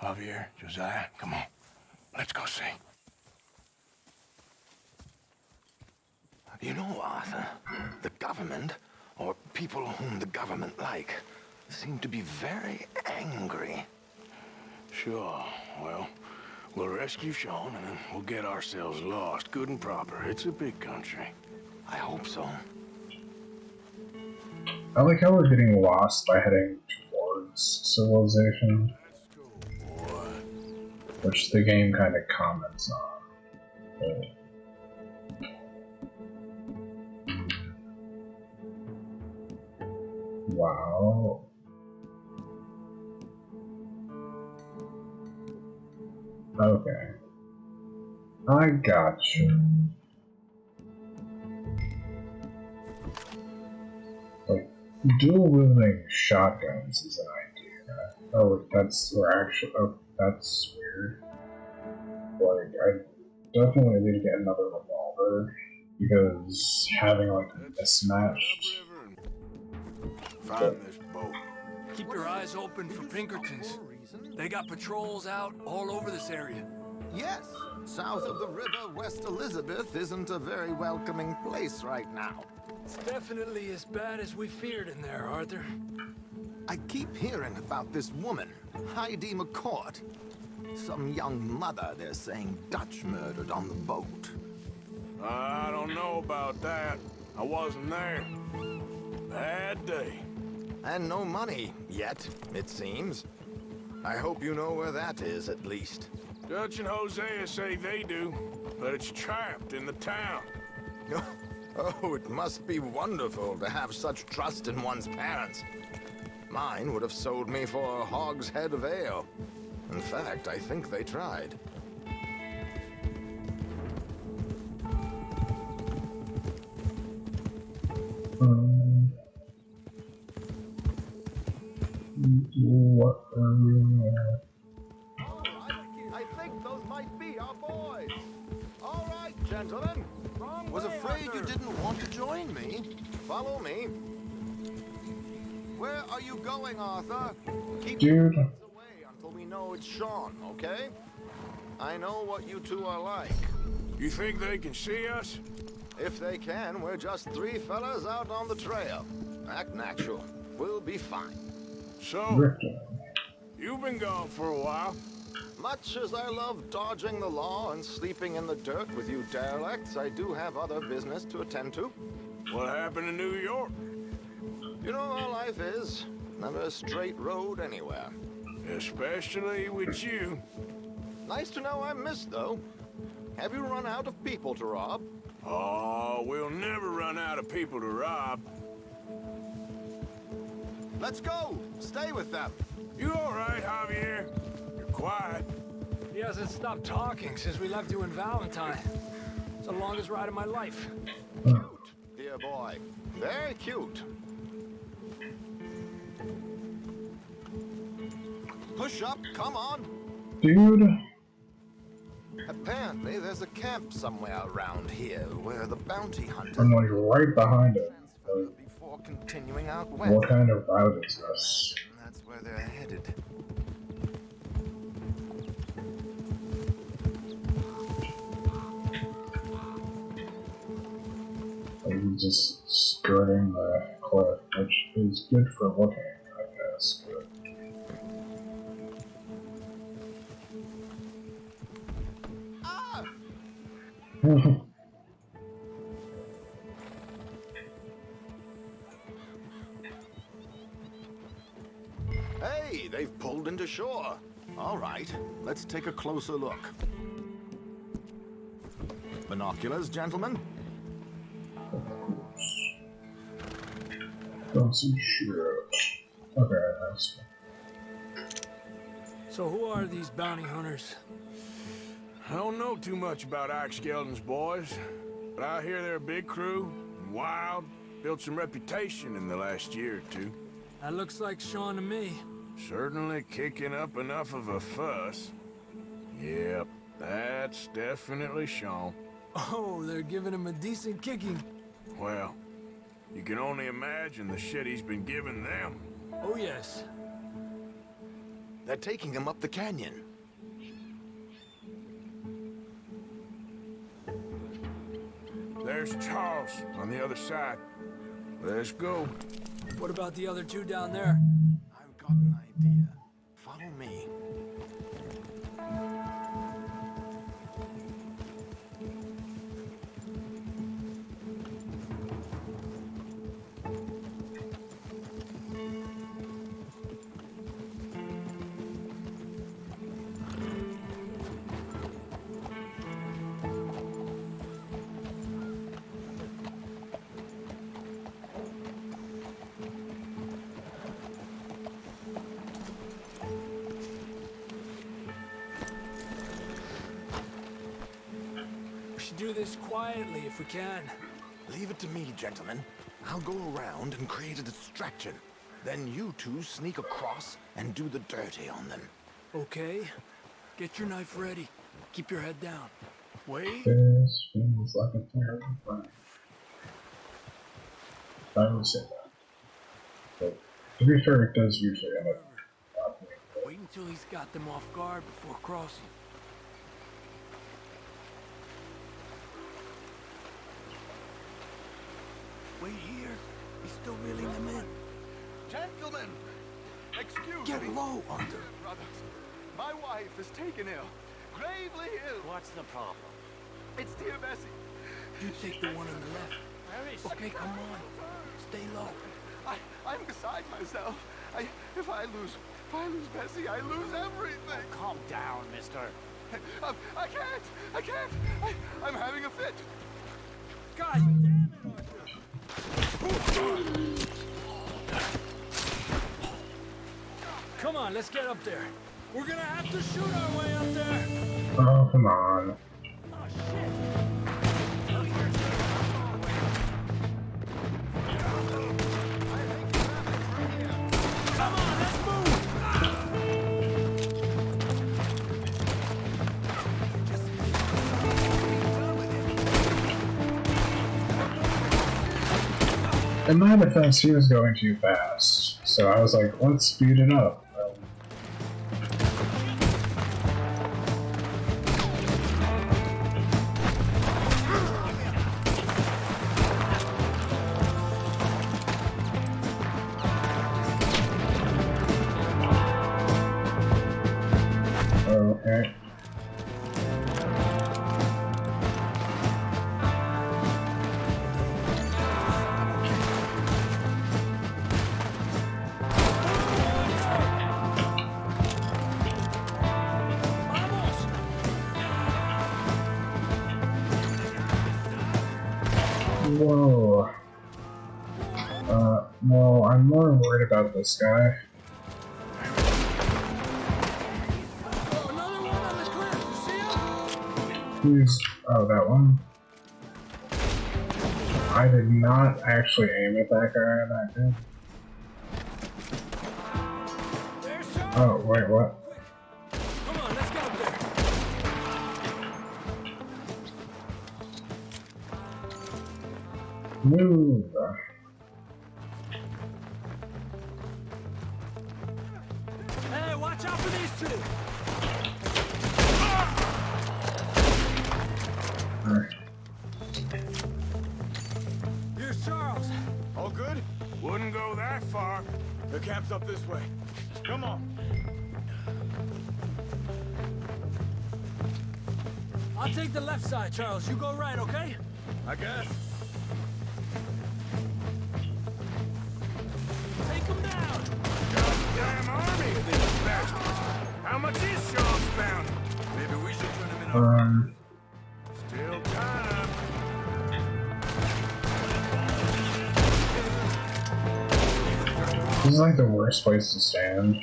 Javier, Josiah, come on. see. You know, Arthur, the government, or people whom the government like, seem to be very angry. Sure. Well, we'll rescue Sean, and then we'll get ourselves lost, good and proper. It's a big country. I hope so. I like how we're getting lost by heading towards civilization, which the game kind of comments on. Wow. Okay. I gotcha. Like, dual wielding shotguns is an idea. Oh, that's, or actually, oh, that's weird. Like, I definitely need to get another revolver, because having, like, a mismatched... Find this boat. Keep your eyes open for Pinkertons. They got patrols out all over this area. Yes, south of the river, West Elizabeth isn't a very welcoming place right now. It's definitely as bad as we feared in there, Arthur. I keep hearing about this woman, Heidi McCourt. Some young mother, they're saying, Dutch murdered on the boat. I don't know about that. I wasn't there. Bad day. And no money, yet, it seems. I hope you know where that is, at least. Dutch and Hosea say they do, but it's trapped in the town. Oh, it must be wonderful to have such trust in one's parents. Mine would have sold me for a hogshead of ale. In fact, I think they tried. What are we... I think those might be our boys. All right, gentlemen. Was afraid you didn't want to join me. Follow me. Where are you going, Arthur? Keep your kids away until we know it's Sean, okay? I know what you two are like. You think they can see us? If they can, we're just three fellas out on the trail. Act natural. We'll be fine. So, you've been gone for a while. Much as I love dodging the law and sleeping in the dirt with you derelicts, I do have other business to attend to. What happened in New York? You know how life is. Never a straight road anywhere. Especially with you. Nice to know I'm missed, though. Have you run out of people to rob? Oh, we'll never run out of people to rob. Let's go! Stay with them! You all right, Javier? You're quiet. He hasn't stopped talking since we left you in Valentine. It's the longest ride of my life. Cute, dear boy. Very cute. Push up, come on. Dude. Apparently there's a camp somewhere around here where the bounty hunters... I'm like right behind it. Before continuing out west. What kind of route is this? That's where they're headed. Like just skirting the cliff, which is good for looking, I guess. But... Hey, they've pulled into shore. All right, let's take a closer look. Binoculars, gentlemen? Don't see shit. Okay, that's... So who are these bounty hunters? I don't know too much about Ike Skeldon's boys, but I hear they're a big crew, and wild, built some reputation in the last year or two. That looks like Sean to me. Certainly kicking up enough of a fuss. Yep, that's definitely Sean. Oh, they're giving him a decent kicking. Well, you can only imagine the shit he's been giving them. Oh, yes. They're taking him up the canyon. there's Charles on the other side. Let's go. What about the other two down there? I've got an idea. Follow me. We should do this quietly if we can. Leave it to me, gentlemen. I'll go around and create a distraction. Then you two sneak across and do the dirty on them. Okay. Get your knife ready. Keep your head down. Wait. This feels like a terrible plan. I would say that. But to be fair, it does usually end up. Wait until he's got them off guard before crossing. Wait here. He's still reeling them in. Gentlemen, excuse Get me. low, Arthur. Brothers, my wife is taken ill. Gravely ill. What's the problem? It's dear Bessie. You take the one on the left. Where is Okay, come on. Stay low. I'm beside myself. If I lose Bessie, I lose everything. Calm down, mister. I can't. I'm having a fit. God damn it, Arthur. Come on, let's get up there. We're gonna have to shoot our way up there. Oh, come on. Oh, shit. Come on, let's move. In my defense, he was going too fast, so I was like, let's speed it up. Okay. Whoa. Well, I'm more worried about this guy. Who's... oh, that one? I did not actually aim at that guy that good. Oh, wait, what? Come on, let's go up there. Move! Hey, watch out for these two. Alright. Here's Charles. All good? Wouldn't go that far. The camp's up this way. Come on. I'll take the left side, Charles. You go right, okay? I guess. Take him down. Goddamn army of these bastards. How much is Charles bound? Maybe we should turn him in. Still time. This is like the worst place to stand.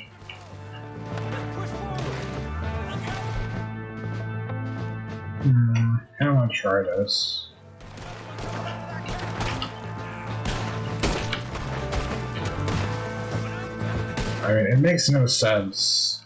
I'm gonna try this. I mean, it makes no sense.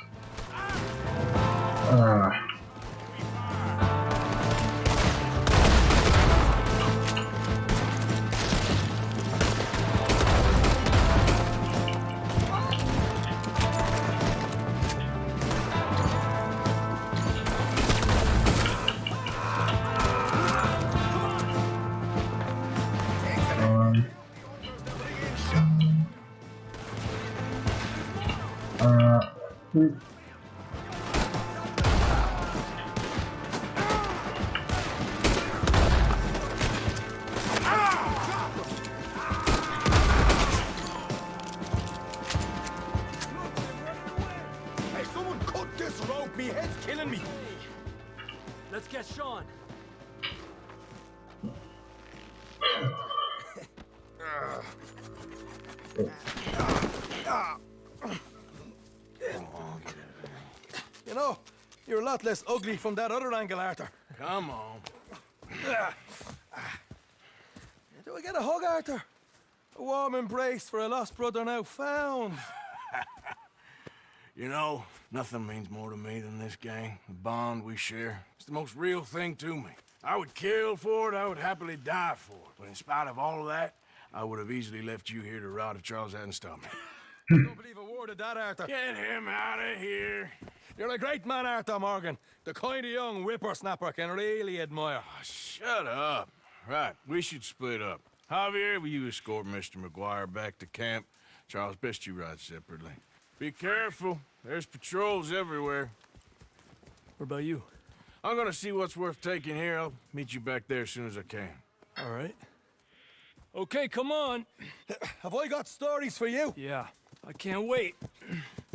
Oop. Hey, someone cut this rope! Me head's killing me! Let's get Sean. You know, you're a lot less ugly from that other angle, Arthur. Come on. Do I get a hug, Arthur? A warm embrace for a lost brother now found. You know, nothing means more to me than this gang. The bond we share. It's the most real thing to me. I would kill for it, I would happily die for it. But in spite of all of that, I would have easily left you here to rot if Charles hadn't stopped me. I don't believe a word of that, Arthur. Get him out of here. You're a great man, Arthur Morgan. The kind of young whippersnapper can really admire. Oh, shut up. Right, we should split up. Javier, will you escort Mr. McGuire back to camp? Charles, best you ride separately. Be careful. There's patrols everywhere. What about you? I'm gonna see what's worth taking here. I'll meet you back there as soon as I can. All right. Okay, come on. Have I got stories for you? Yeah, I can't wait.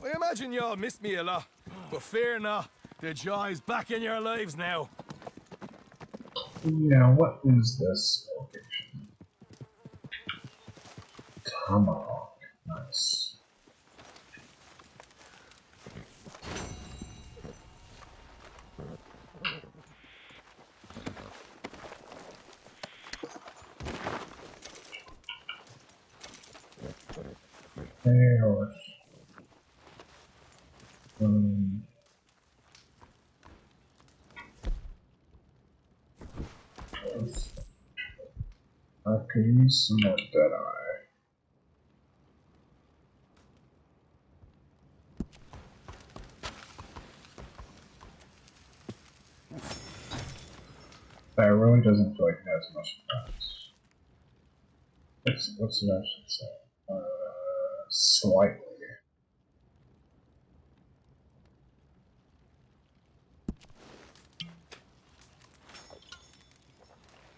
I imagine y'all missed me a lot, but fear not, the joy's back in your lives now. Yeah, what is this location? Tomahawk. Nice. Hey, horse. I could use some more Deadeye. That really doesn't feel like it has much defense. What's it actually say? Slightly.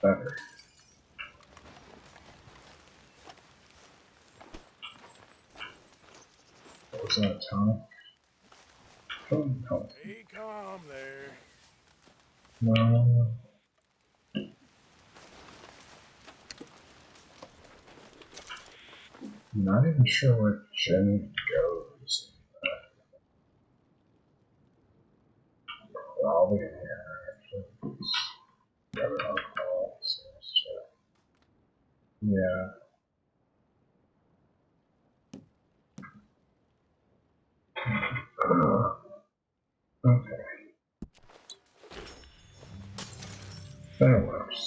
Better. What was that, Tom? Be calm there. No. I'm not even sure where Jen goes. Probably in here, actually. Grab it alcohol. Yeah. Okay. That works.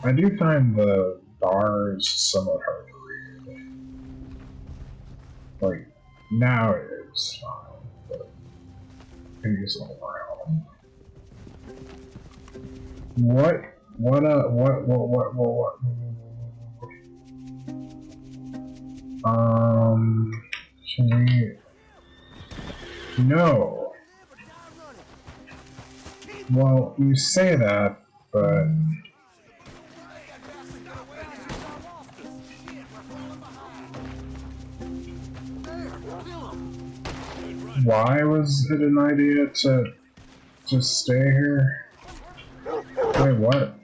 I do find the bars somewhat hard to read. Like, now it is fine, but I can use a little more help. What? Can we... No. Well, you say that, but... Why was it an idea to just stay here? Wait, what?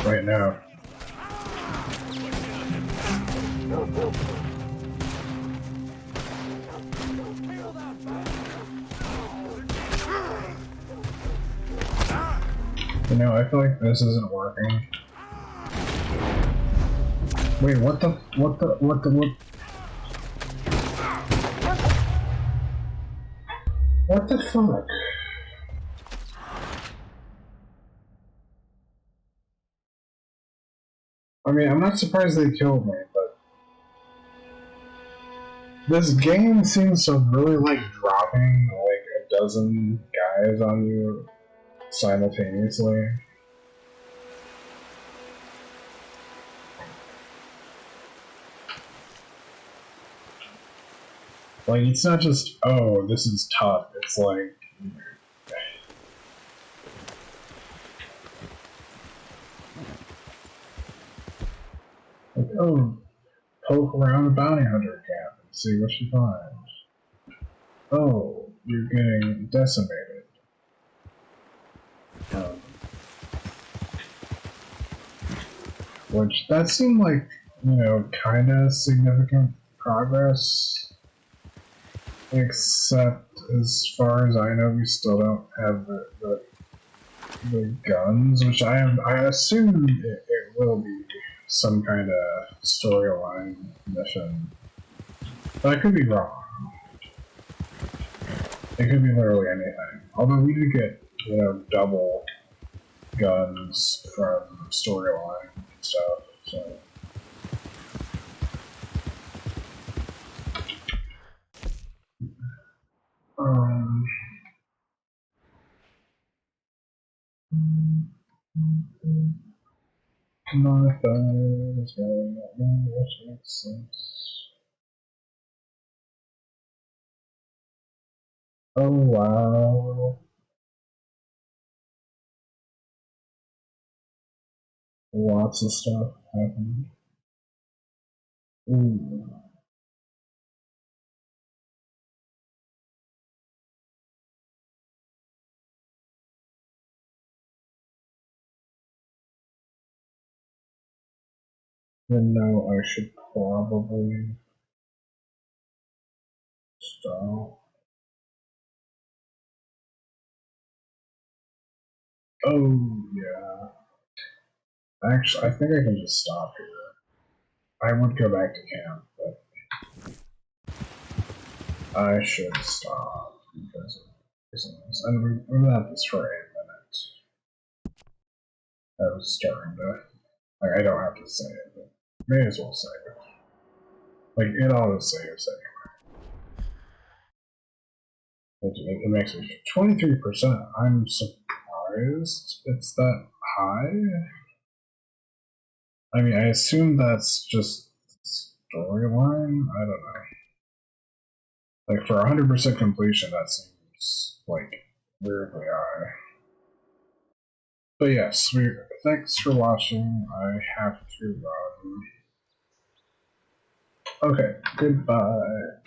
Right now. You know, I feel like this isn't working. Wait, what the fuck? I mean, I'm not surprised they killed me, but this game seems to really like dropping like a dozen guys on you simultaneously. Like, it's not just, oh, this is tough. It's like, oh, poke around a bounty hunter camp and see what you find. Oh, you're getting decimated. Which, that seemed like, you know, kind of significant progress. Except, as far as I know, we still don't have the guns, which I assume it will be some kind of storyline mission. But I could be wrong. It could be literally anything. Although we did get, you know, double guns from storyline and stuff, so. Martha is going on, which makes sense. Oh wow. Lots of stuff happened. Ooh. Then no, I should probably stop. Oh yeah. Actually, I think I can just stop here. I would go back to camp, but I should stop because of reasons. And we're at this for 8 minutes. I was starting to. Like, I don't have to say it, but may as well say it. Like, it auto saves anyway. It makes me 23%. I'm surprised it's that high. I mean, I assume that's just storyline. I don't know. Like, for 100% completion, that seems like weirdly high. But yes, thanks for watching. I have to run. Okay, goodbye.